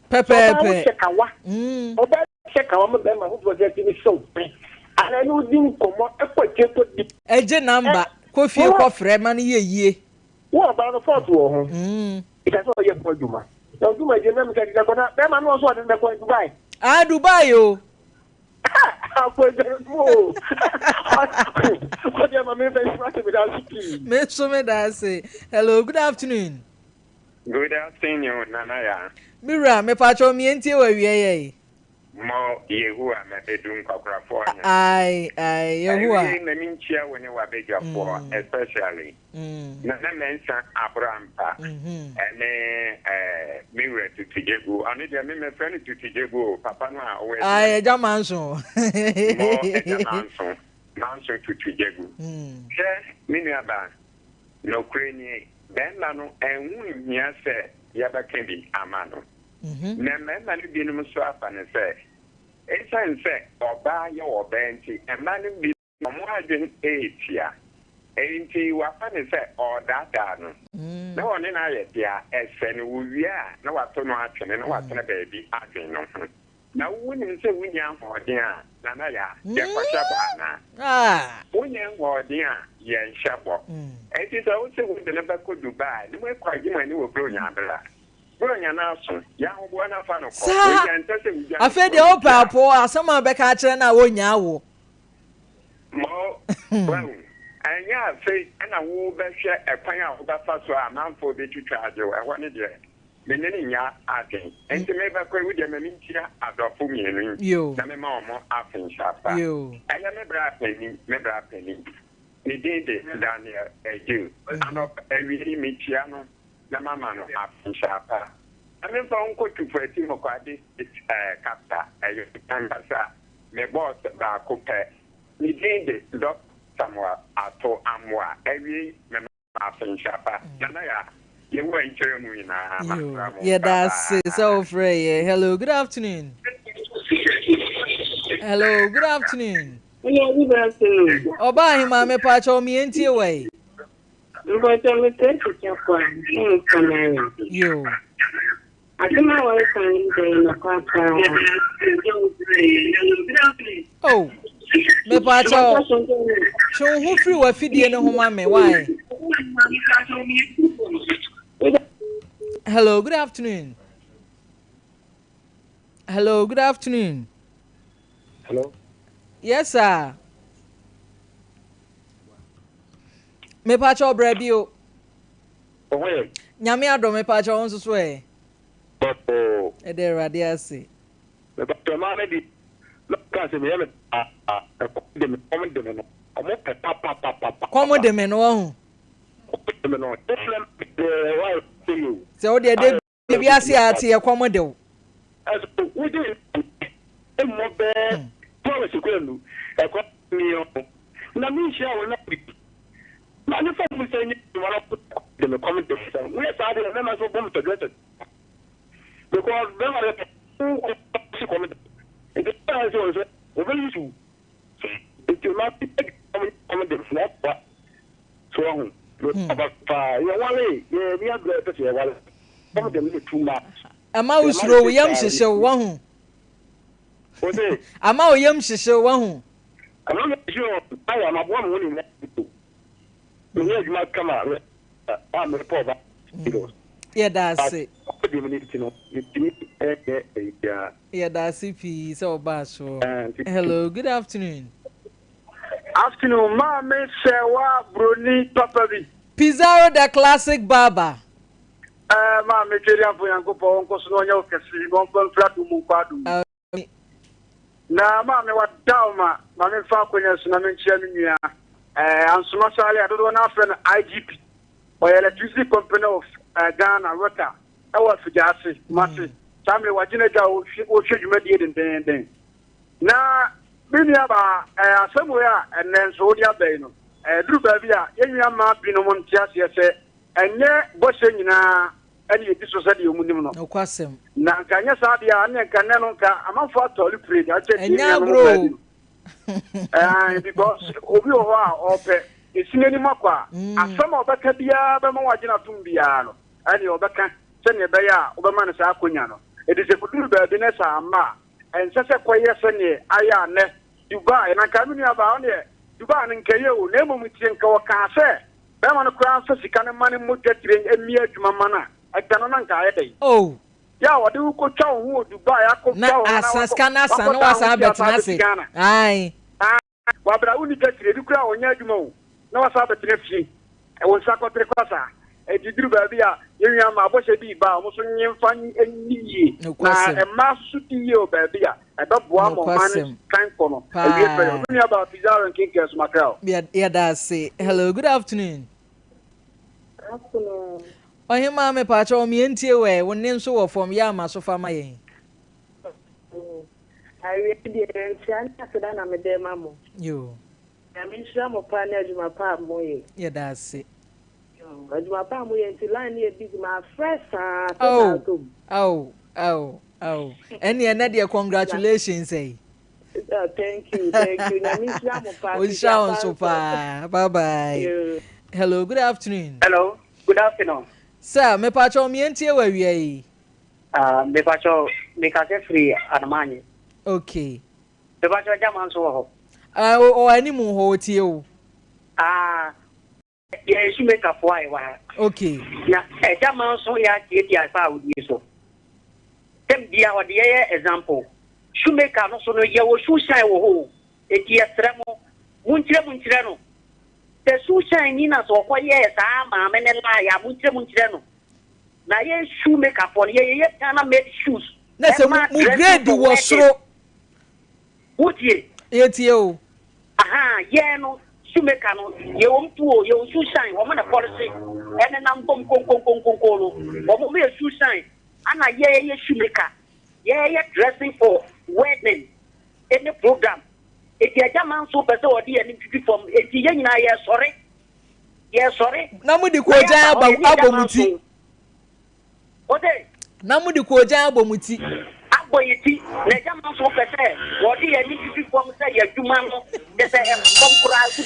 Pepe. Oba check awa me be ma who project ni so pe. Ana no din komo ekwache to di. Eje number ko fie ko frɛ ma ne yeye. Wo ba no photo wo ho. Ita so ye ko duma. So duma je na me ka dida ko na be ma no so ade be ko Dubai. Ah Dubai o. Hello, good afternoon. Good afternoon, Nanaya. Mira, me pacho mi enti wa wiye. Mo Yehua me bedun kokra for. Ai, Yehua. Na minchia woni wa beja for especially. Na mensa Abraham ene Mira to Tijegu. Ani dia me friend to Tijegu, papa no a we. Ai, eja manso. Manso to Tijegu. Se miniaba no kreni ben la no enwu hia se yabaka bi amano. Na na ni bi no so afa ne se esanse oba ye oba nti emane bi mo adwen etia enti wafa ne se odada no na woni na ye dia ese ne wia na wato no atwene na wato na baabi adwen no na woni se wunya hoden a na ya ye kwasha bana wunya hoden a ye nhabo enti so wo se wo de na ba ko Dubai ni mo kwaji mani wo bro nya abela Afe de o papo asama be ka kire na wo nya wo mo anya afe na wo be hwe ekwan a wo ba fa so a manfo be twitwa aje wo ehwo ne de me ne nya agen enti me ba ko wo de me ntia adofo mienu na me ma omo afin shapa anya me bra pani ni de Daniel eju ano ewi mi tia no na mama no afishapa ame fa onko tufati mokwade kapta ayo tangasa me boss ba ko pe ni dinde doc samwa ato amwa ewi me afishapa na ya ye wo enchere mu ina yeah that's so free. Hello, good afternoon. Hello, good afternoon. Hello, good afternoon. Oba hima me pacho mi enti we. But I'm a teacher. Yo. I don't know what I'm oh, me pacho. Show who free wa fidie ne homa me why? Hello, good afternoon. Hello, good afternoon. Hello. Yes, sir. Me pacho brabio. Owe. Nyame ado me pacho onso so e. Oh. E de radia se. Me pacho ma me di. Lo ka se me yeme de me come de me no. Omo pe pa. Come de me no ho. De me no. Problem why to you. Se o de bi ase ate e come de o. As we dey e mo be to se kwenu e ko mi o. Na mi sha wona na ne fa mu say ni wala de me comment de ça we sa de même so bon to get because them are the comment et que ça c'est on veut you et tu m'as dit comment de ça so on about you wale you have the say wale comment de me too much ama usro yam hyehyɛ wo ho ode ama o yam hyehyɛ wo ho ama me sure ayi ama bo mo ni na me ma kama me po ba yeah that's it yeah that's it pi so ba so hello, good afternoon. Afternoon ma me Serwaah broni papa bi Pizarro the classic barber. Ma me tweri afo yankopo onko so no nya okasi no ban fratu mu kwadu na ma me wa dauma ma me fa konya so na me nchia me nua Ansuma Sale adodo na friend IGP or electricity company of Ghana Water our Fijasi Masi Sammy Wajinaja o hwedwumadi den na binia ba asemwe and then so dia bay no duru ba bia yenua ma binom ntiase se enye bose nyina ene yedi society omunim no okwasem na nkanya sa dia na nkanne no nka amafo atoli prade ache enya bro Because obi oho ope esineni makwa asama obeka bia be ma wagina tumbiano ani obeka sene be ya obema ne sa akonya no edise kuduru be bi ne sa ama ensese koye sene aya ne Dubai na kamini aba on ye Dubai nkeye o na emu tie nka waka se be ma no kura so sika ne mane mo tetire emi adwuma mana agano na nka ayedai oh ya wode ko twa ho Dubai akọ na asaska na sana wasa betina se ai wabra uni tetire dukura onya adwuma o na wasa betina fi e won sa kotre kwasa e didiru ba bia yenwa ma aboshe bi ba mo so nyemfa eniye na e ma su diye o ba bia e be boa mo man kan kono e wie pe uni aba pizarro kinkes macau yeah that's it. Hello, good afternoon. Afternoon. Oh, ma me pa cho mi entie we wonne nso wo form ya ma so fa ma yen. I read the answer that I'm a demo. Yo. I mean, some of my pa moye. Yeah, that's it. My pa moye to line here big my fresh. Oh. Any dear congratulations say. Thank you. I mean, some of pa. We shall so far. Bye. Hello, good afternoon. Hello, good afternoon. Sir, me pa cho mi entie we wi. Me pa cho me ka se free Adamanye. Okay. Me pa cho jaman so ho. O ani mu ho tie o. Yeah, she make a fly wa. Okay. Na jaman so ya tie asa odi so. Tem dia o dia example. Shoemaker no so no ye wo shoe shine wo ho. E tie tremo. Munchire no. The shoe shine ni na so kwa ye sa ma me ne la ya munchire no. Na ye shoemaker for ye Ghana made shoes. Na se mu grade wo soro. Wotie. Ye tie o. Aha, ye no shoemaker no ye won tuo ye shoe shine wo na policy. Ene na kom no. Wo me shoe shine. Ana ye shoemaker. Ye dressing for wedding. Any program. If you are so better or the any from if you are sorry. Namu di koja abomuti. Ote. Namu di koja abomuti. Aboyiti. Na jama so better. Or the any from say ya juma no. They say konkura su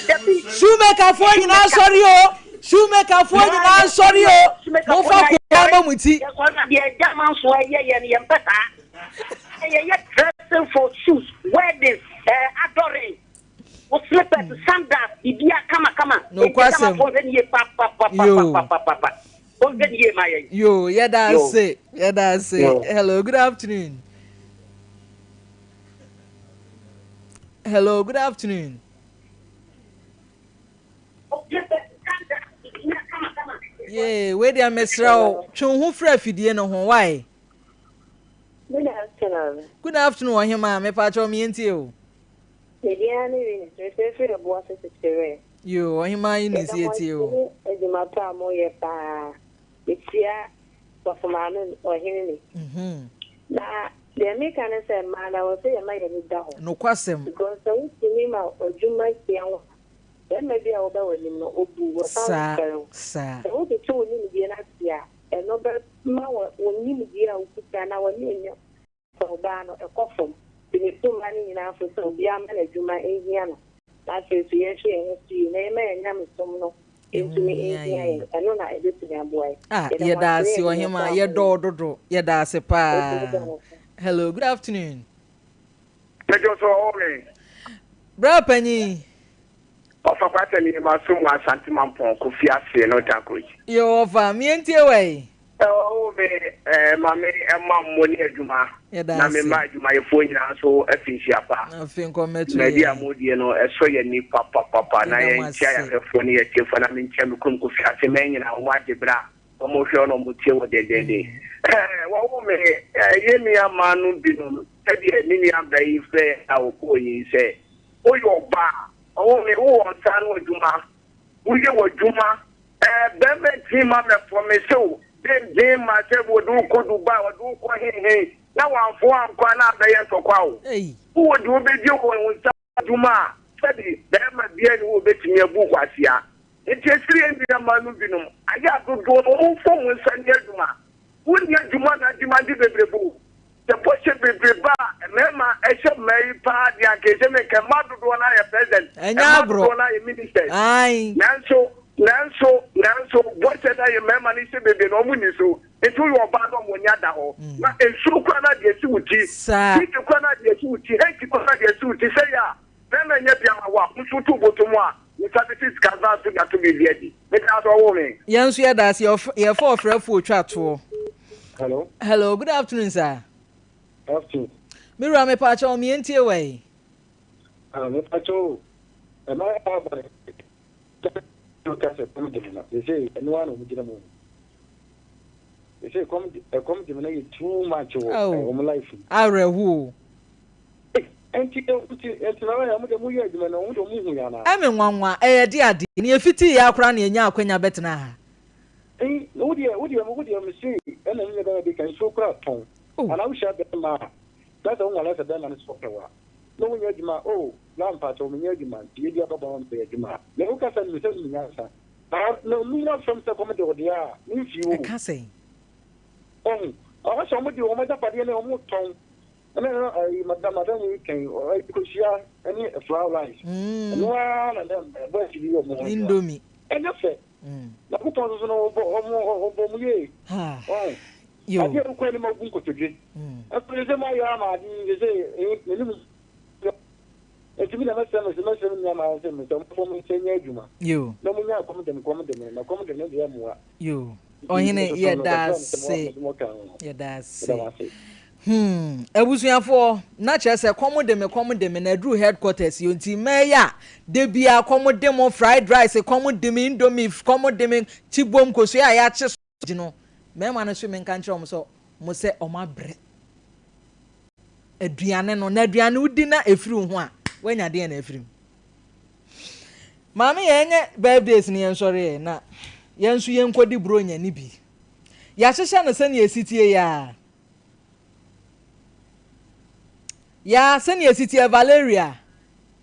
Shoemaker for nyina sorry o. Shoemaker for nyina sorry o. Mo fa ko abomuti. Ya so na the jama so ye better. Dressing for shoes, weddings, adoring, slippers, sandals, ibia kama. No question. Yo, yeah, that's it. Hello, good afternoon. Yeah, where they are mesrao. Chun hu fra fidie no ho why? Good afternoon, Ohima. Me pa cho mi enti o. Yo, Ohima you ni si eti o. Ejuma pa mo ye pa. Etia so fuma no ohini ni. Na the American say man I was say my ye da ho. No kwasem. Because so me ma ojuma kian. Then maybe I will be with him no obu. Sa. So the two ni bi na tia. No be ma woni ni dia ukuta na woni enyo so ba no ekofom ni to mani na afo so bia ma na djuma ehia no na se so ye hwe ehia na ma enya misom no entumi ehia eno na edetumi aboy ye da si Ohima ye dododo ye da se pa. Hello, good afternoon. Mejo so ore Bra pani ofa kwata ni ma so mu asante mampon ko fi ase no takoji yo ofa mi entie we me mame emma moni adwuma na me ma adwuma ye fo nyina so afisi apa afin ko metu na dia modie no eso ye ni papa na ye ntia ya fo ni ye tiefo na me ntia me kum ko fi ase me nyina wo ade bra o mo hwe no mo tie wo de wo me ye mi amanu bi no tabi ni ni abai fe awo ko yin se o yo ba o me wo tan wo adwuma wo ye wo adwuma bebe ti ma me for me so dem ma se wo du ko Dubai wo du ko he na wa fo ankwa na da ye so kwa wo wo du be di ko won sa adwuma sabi dem ma bia ni wo betimi abu kwasia enti esiri ndi na manu binum aya do no wo fo won sa ndi adwuma wo ni adwuma na adwuma di bebrebu the poshe bebreba mema eshe mei pa dia keje me ke madu do na ye president Enyagro na ye minister ai nanso what said I mema ni se bebe no mu ni so etu yo ba do mo nya da ho na ensu kwa na de si wuti ti kwa na de si wuti he ti kwa na de si wuti se ya na nya bia ma wa nsu tu botomu a ni statistics kaza so ga to be ready me ka so wo me yansu ya das ye for frefo twa to. Hello, good afternoon, sir. Afternoon. Mira me pa cho mi entie we. Me pa cho. E ma pa ba. To ka se kom de na. They say anyone who did mo. They say come de na too much o my life. Arehu. Enti na ya mo de mo ye de na mo do mo hu ya na. E me nwanwa e de ade. Ni efiti ya akra na enya akwanya betena ha. Would you see? And then they can show crap tongue. And I wish I had the ma. That's the only lesson than I spoke to her. No one yet, ma. Oh, Lampa told me, Yedman, the idiot of one pay, Jima. No, can send me the answer. No, me not from the comedy or the air. If you can't say. Oh, I was somebody who made up at the end of more tongue. And then Madame weekend, or because she has any flower lines. And one and then, where she be Indomie. And that's it. Na kutozo no obo muye ha yo ati ko ni magun ko toje afere ma ya ma di ze ni etimi na masa na ma se me to mo senya adwuma yo na mo nya kom dem na de amuwa yo ohene ye da se ebusuafo na chese komodeme na dru headquarters yonti meya de bia komodemo fried rice komodeme indomie komodeme tibom koso ya che no mema no so menka nche so mo se omabre aduane no na aduane udi na efiri ho a wanya de na efiri mama yenye birthdays ni ensori na yensu yenkodi bronya ni bi ya hyehyɛ no sɛ ne esitie ya sani esitie Valeria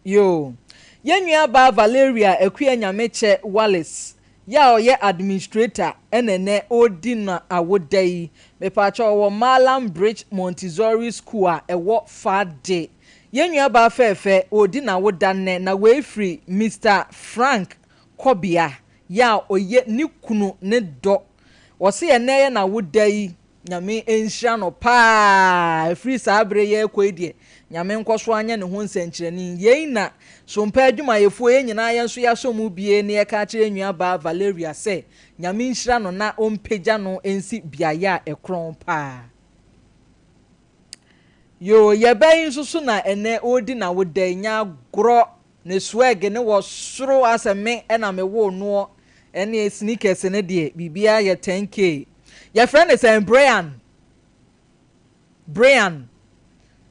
yo yenua ba Valeria ekua nyameche Wallace ya oye administrator enene odi na awodai mepacha owo Malam Bridge Montessori School a ewo fade yenua ba fefe odi na wodanne na we free Mr Frank Kobia ya oye ni kunu ne do wose eneye na wodai nyame enhia no pa free sabre ye kwedie nyame nkoso anya ne ho nsenkyereni yei na sompa adwuma yefo ye nyina ye nso ya somu bie ne ye ka kire nua ba Valeria se nyame nhira no na ompegya no ensi biaya ekron pa yo ye bayin susu na ene odi na wodanya gro ne swag ne wo soro aseme na me wo no ene sneakers ne de bibia ye 10k your friend is Brian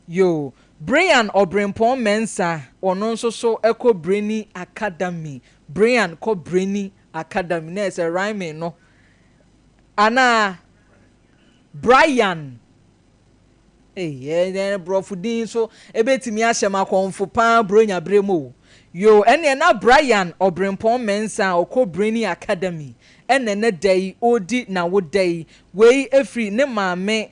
yo Brian Obrimpon Mensa ono nso so eko Brainy Academy Brian ko Brainy Academy na ese rhyme no ana Brian brofudin so ebetimi ahyema konfo pa bronya bremo yo ene na Brian Obrimpon Mensa oko Brainy Academy ene ne dai odi na wodai wei efri ne maame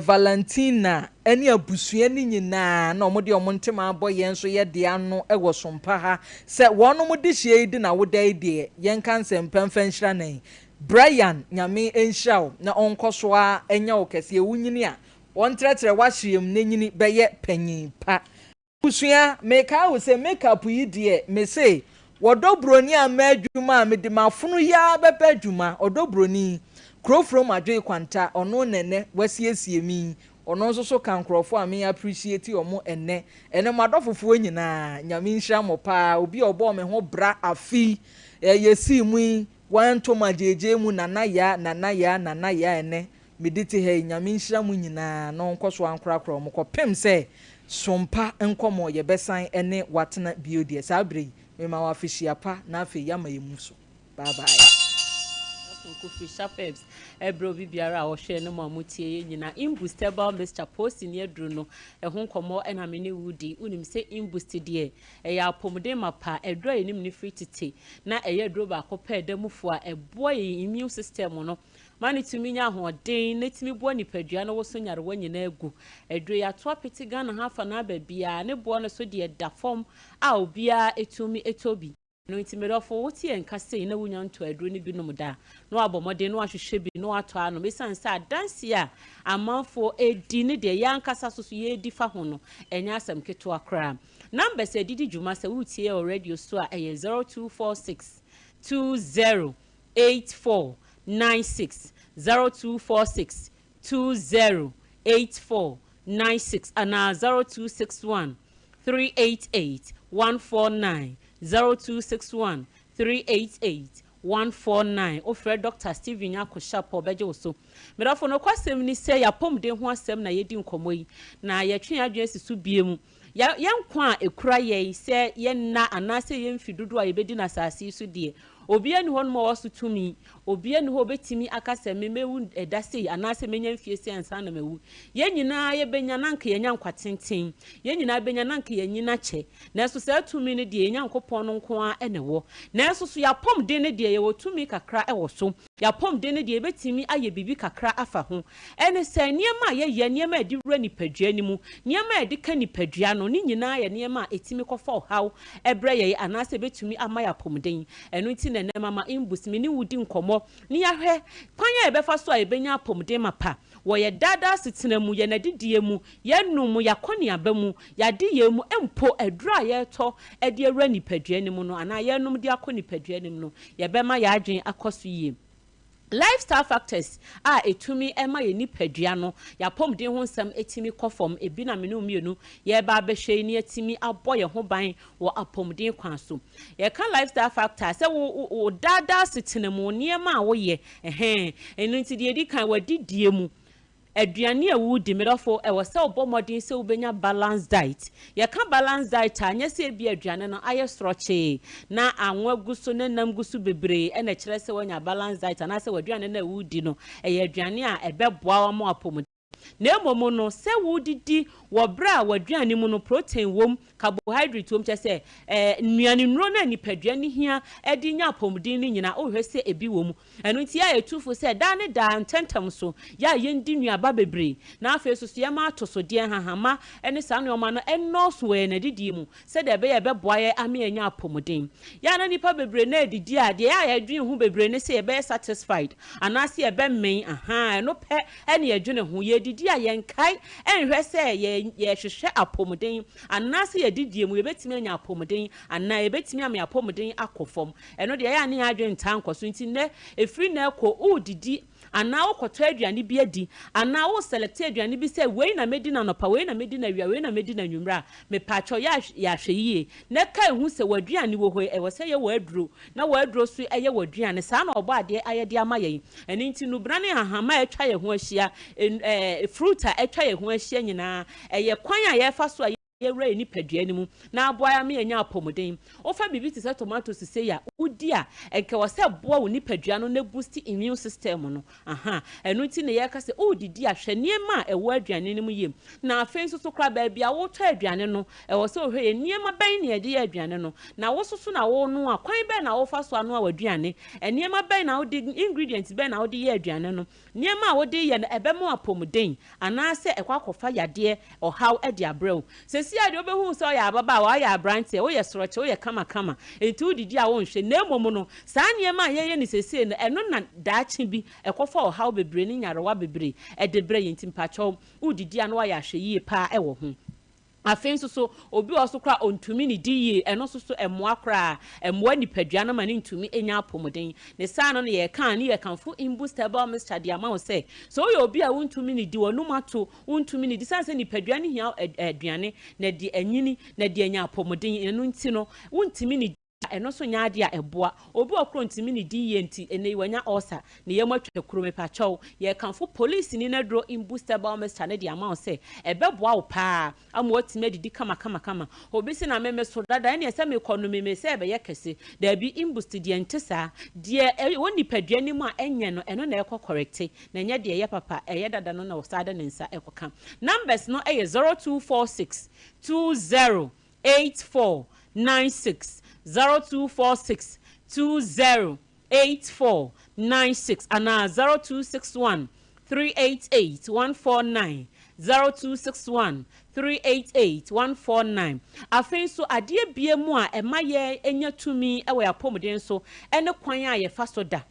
Valentina eni abusua ni nyina na omode omontema aboye nso ye de ano ewo sompa ha se wono mo de hie di na wodai de yen kanse mpamfa nhira nan Brian nyame enhiraw na onkoso a enya okese ewunyini a wontretre wahyeem nenyini beye panyin pa busua meka wo se makeup yi de me say wodobroni amadwuma me de mafunu ya bebe adwuma odobroni Krofrom adwe kwanta ono nene wasiesie mi ono nso so kan krofo a me appreciate omo ene madofofo nyina nyame nhia mo pa obi obo me ho bra afi yesi mu wanto majeje mu nana ya ene medite he nyame nhia mu nyina no nkoso ankrakra mo kopem se Sompa Nkomo ye besan ene watena biodie sabre me ma wa fishia pa na afi ya ma yemuso bye bye. Kofi Sharpeps ebro bibiara o hwe no mamutie nyina imbustable Mr. Post in yedru no ehun komo ena me ne wudi unim se imbust de ya apomden mapa edro enim ne free tete na eyedro ba kopa edamufo a eboy immune system no mani tumi nya hoden netimi bo nipadua no wo so nyare wanyina agu edro ya to apeti Ghana hafa na babia ne bo no so de da form a obia etumi etobi no intimidofo woti enkase na wunya nto aduro ni binom da no abomode no ahwehwe bi no ato ano mesan sa danse a amanfo edi ne de yankasa so ye di fa ho no enya asem keto akra number se didi juma se wutie o radio so a 0246 208496 0246 208496 and 0261 388 149 0261 388 149 ofre Dr. Steven Yakoshapo beje so merafo no kwasem ni se ya pomde ho asem na yedi nkomo yi na ya twen adwen sisu biemu ya nkwa ekura ye se ye na anase ye mfidudu a yebedi na asase su de obia ni hon mo wasu tumi obia ni ho betimi akase memewu edase anase menya mfie se ansa na mewu ye nyina ye benya nanka ye nya nkwatenten ye nyina benya nanka ye nyina che na so se tumi ni de ye nya nkopon no nko a enewo na so ya pom de ne de ye wo tumi kakra ewo so ya pom de ne de betimi aye bibi kakra afa ho ene se niema ye niema edi wura nipadua ni mu niema edi ka nipadua no ni nyina ye niema etimi kofa haw ebre ye anase betumi ama ya pomden eno ti ne mama imbus mini wudi nkomo ni yahwe kwanya ebefa so a ebenya pomden mapa wo ye dada sitena mu ye nadidie mu ye num ya koni abamu ya de ye mu empo edura ye to ede awura nipadua ni mu no ana ye num de akoni padua ni mu no ye bema ya adwen akoso yie lifestyle factors etumi ema ye nipadua no ya pomden ho nsam etimi kofom ebi na menu mienu ye ba behwe ni etimi abo ye ho ban wo apomden kwan so ye kan lifestyle factors se wo dada sitena mu niema a wo ye enu nti de edi kan wadidie mu aduane a wudi medofo e wo se obomodin se ubenya balanced diet ye kan balanced diet anya se bi aduane no aye sroche na anwa guso na nam guso bebre e na kire se wanya balanced diet na se waduane na wudi no e aduane a ebeboa wa mo apom na emomo no se wudidi wo bra waduane mu no protein wom carbohydrate wom chese nnuane nro na nipaduane hia edi nya apomdin ni nyina o hwese ebi wom enu nti ya etufo se da ne da ntentam so ya yendi nuaba bebre na afa so ya ma atoso de hahama ene sa ne oma no ennos we na didi mu se de be ye beboa ye ame nya apomdin ya na nipa bebre na didi ade ya adwen hu bebre ne se ye be satisfied anase ye be men no pe ene ye dwene hu ye didi a ye nkai enhwe se ye hwehwe apomden anase ye didie mu ye betimi anya apomden ana ye betimi am apomden akofom eno de ya ne adwen tankoso nti ne efri na ekọ udidi ana wokoto aduane bi adi ana wo select aduane bi se wei na medi na nopa wei na medi na wia wei na medi na nwumra me pacho ya hweyie ne kai hu se waduane wo ho e wo se ye waduro na waduro so eye waduane sa na obo ade ayede ama ye eni nti no brane hahama etwa ye ho ahia fruit a etwa ye ho ahia nyina eye kwan a ye fa so ye wura ni padua ni mu na aboa ya me anya apomden ofa bibi ti se tomatoes se ya udi a enke wo se boa wo ni padua no na boost immune system no enu ti ne ye ka se odidi ahwe niema e wo aduane ni mu yem na afen so kra ba bia wo to aduane no e wo se ohwe ye niema ban ne ye de aduane no na wo so na wo no akwan be na wo fa so ano a waduane niema ban na wo de ingredients ben na wo de ye aduane no niema a wo de ye na ebe mo apomden ana se ekwakofa yade ohaw e de abrɛw si ade obehu so ya baba wa ya branch wo ye soroche wo ye kama enti udidi a wo nhwe na emomo no saa niema ye ni sese no eno na daache bi ekofa o haw bebre ni nyarewa bebre e de bre yenti mpacho udidi a no wa ya hwe yie pa e wo ho afen so obi oso kra ontumi ni diye eno so emoa kra emoa nipadua na mani ntumi enya apomden ne saa no ye kan ne ye kanfo imbustable Mr. Diama wo se so ye obi a wontumi ni di wonum ato wontumi ni di sanse nipadua ne hia aduane na di anyini na di enya apomden eno nti no wontumi ni eno so nya ade a eboa obi okro ntimi ni di yenti ene wanya osa ne yema twa kuro me pa chaw ye kanfo police ni na dro in booster biometer ne de ama say ebeboa wo pa ama otime didi kama obi si na meme so dada ene se me kono me se ebe ye kese da bi in boost de ntesa de woni padua ni mu a enye no eno na ekọ correct na nya de ye papa eye dada no na osada ne nsa ekoka numbers no eye 0246 208496 0246 208496 and 0261 388 149 0261 388 149 afei so ade bie mu a emaye enya tumi ewe apomden so ene kwan a ye fa so da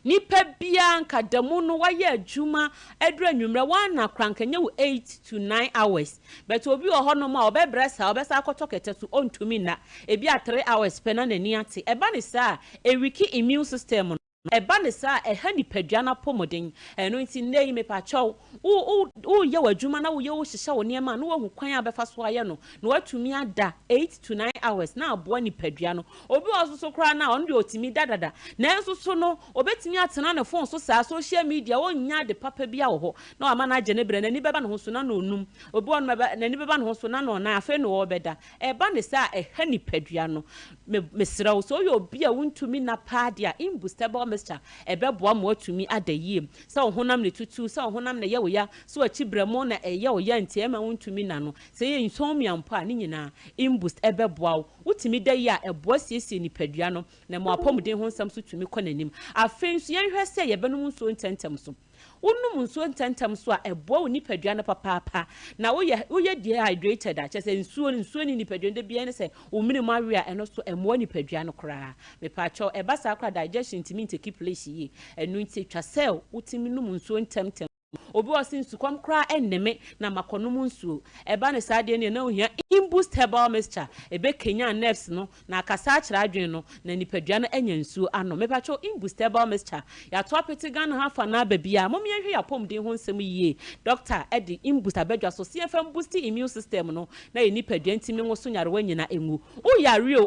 nipa bia nka damu no waye adwuma edura nwumre wana krankanye wo 8 to 9 hours but obi wo hono ma obebresa obesa akotokete so ontumi na ebi a 3 hours pena na ni ate eba ne sa ewiki immune system eba ne sa eha nipadua na pomoden eno nti nei me pa chaw wo ye wadwuma na wo ye wo hihye wo niema na wo hu kwan abefa so aye no na watumi ada 8 to 9 hours na aboa nipadua no obi oso kra na on de otimi dadada na enso so no obetimi atena ne phone so sa social media wonya de papa bia wo ho na ama na age ne bre na ni beba ne ho so na onum obi on na ni beba ne ho so na no na afa no wo beda eba ne sa eha nipadua no mesra wo so ye obi a wontumi na padia imbustable Mr. Ebeboa mo atumi adayie sa ohonam ne tutu sa ohonam ne ye wo ya so achibramo na eye wo ya ntie ma wontumi na no se ye nsomia mpa ne nyina imbust ebeboa wotumi da ye a eboa siesie nipadua no na mo apomden ho nsam so tumi kɔ nanim afensu ye hwɛ se ye benum nso ntentem so wonum nsuo ntantam so a eboa nipadua no papa na wo ye dehydrated a kyese nsuo ni nipadua de bia ne se wo minimu awe a eno so emoa nipadua no kra me pa cho eba sa kra digestion timi take place yi enu nti twa cell wotimi num nsuo ntantam obi osin sukom kra enneme na makonom nsuo eba ne sade ne na ohia imboost herbal mixture ebe kenya nerves no na akasa akira adwen no na nipadua no enya nsuo ano mepacho imboost herbal mixture ya to apete gan ha fa na babia mom ye hwe ya pomden ho nsem yie doctor edi imboost abadwa so CFM boost immune system no na ye nipadua ntimi ngo so nyare wanyina engu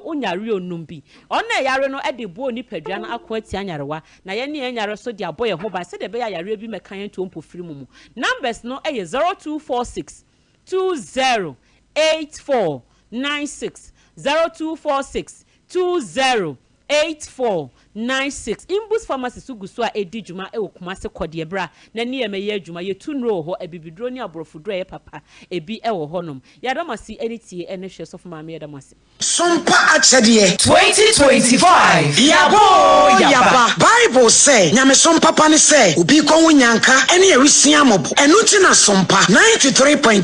unyare numbi ona yare no edi bo nipadua no akwa ti anyarewa na ye ne nyare so di aboye ho ba se de be ya yare bi mekan to mpo numbers no eye 0246 208496 0246 208496 Imbus Pharmacy sugusu a edi juma e okumase kode bra na ne yemeye adwuma ye tunro ho abibidro ni abrofudro ye papa ebi e wo honom yadamasi enitie ene hwe so fama me yadamasi Sompa achedie 2025 yaba Bible say nyame sompa pa ne say obi ko wunyanka ene erisia mobo enu ti na Sompa 93.1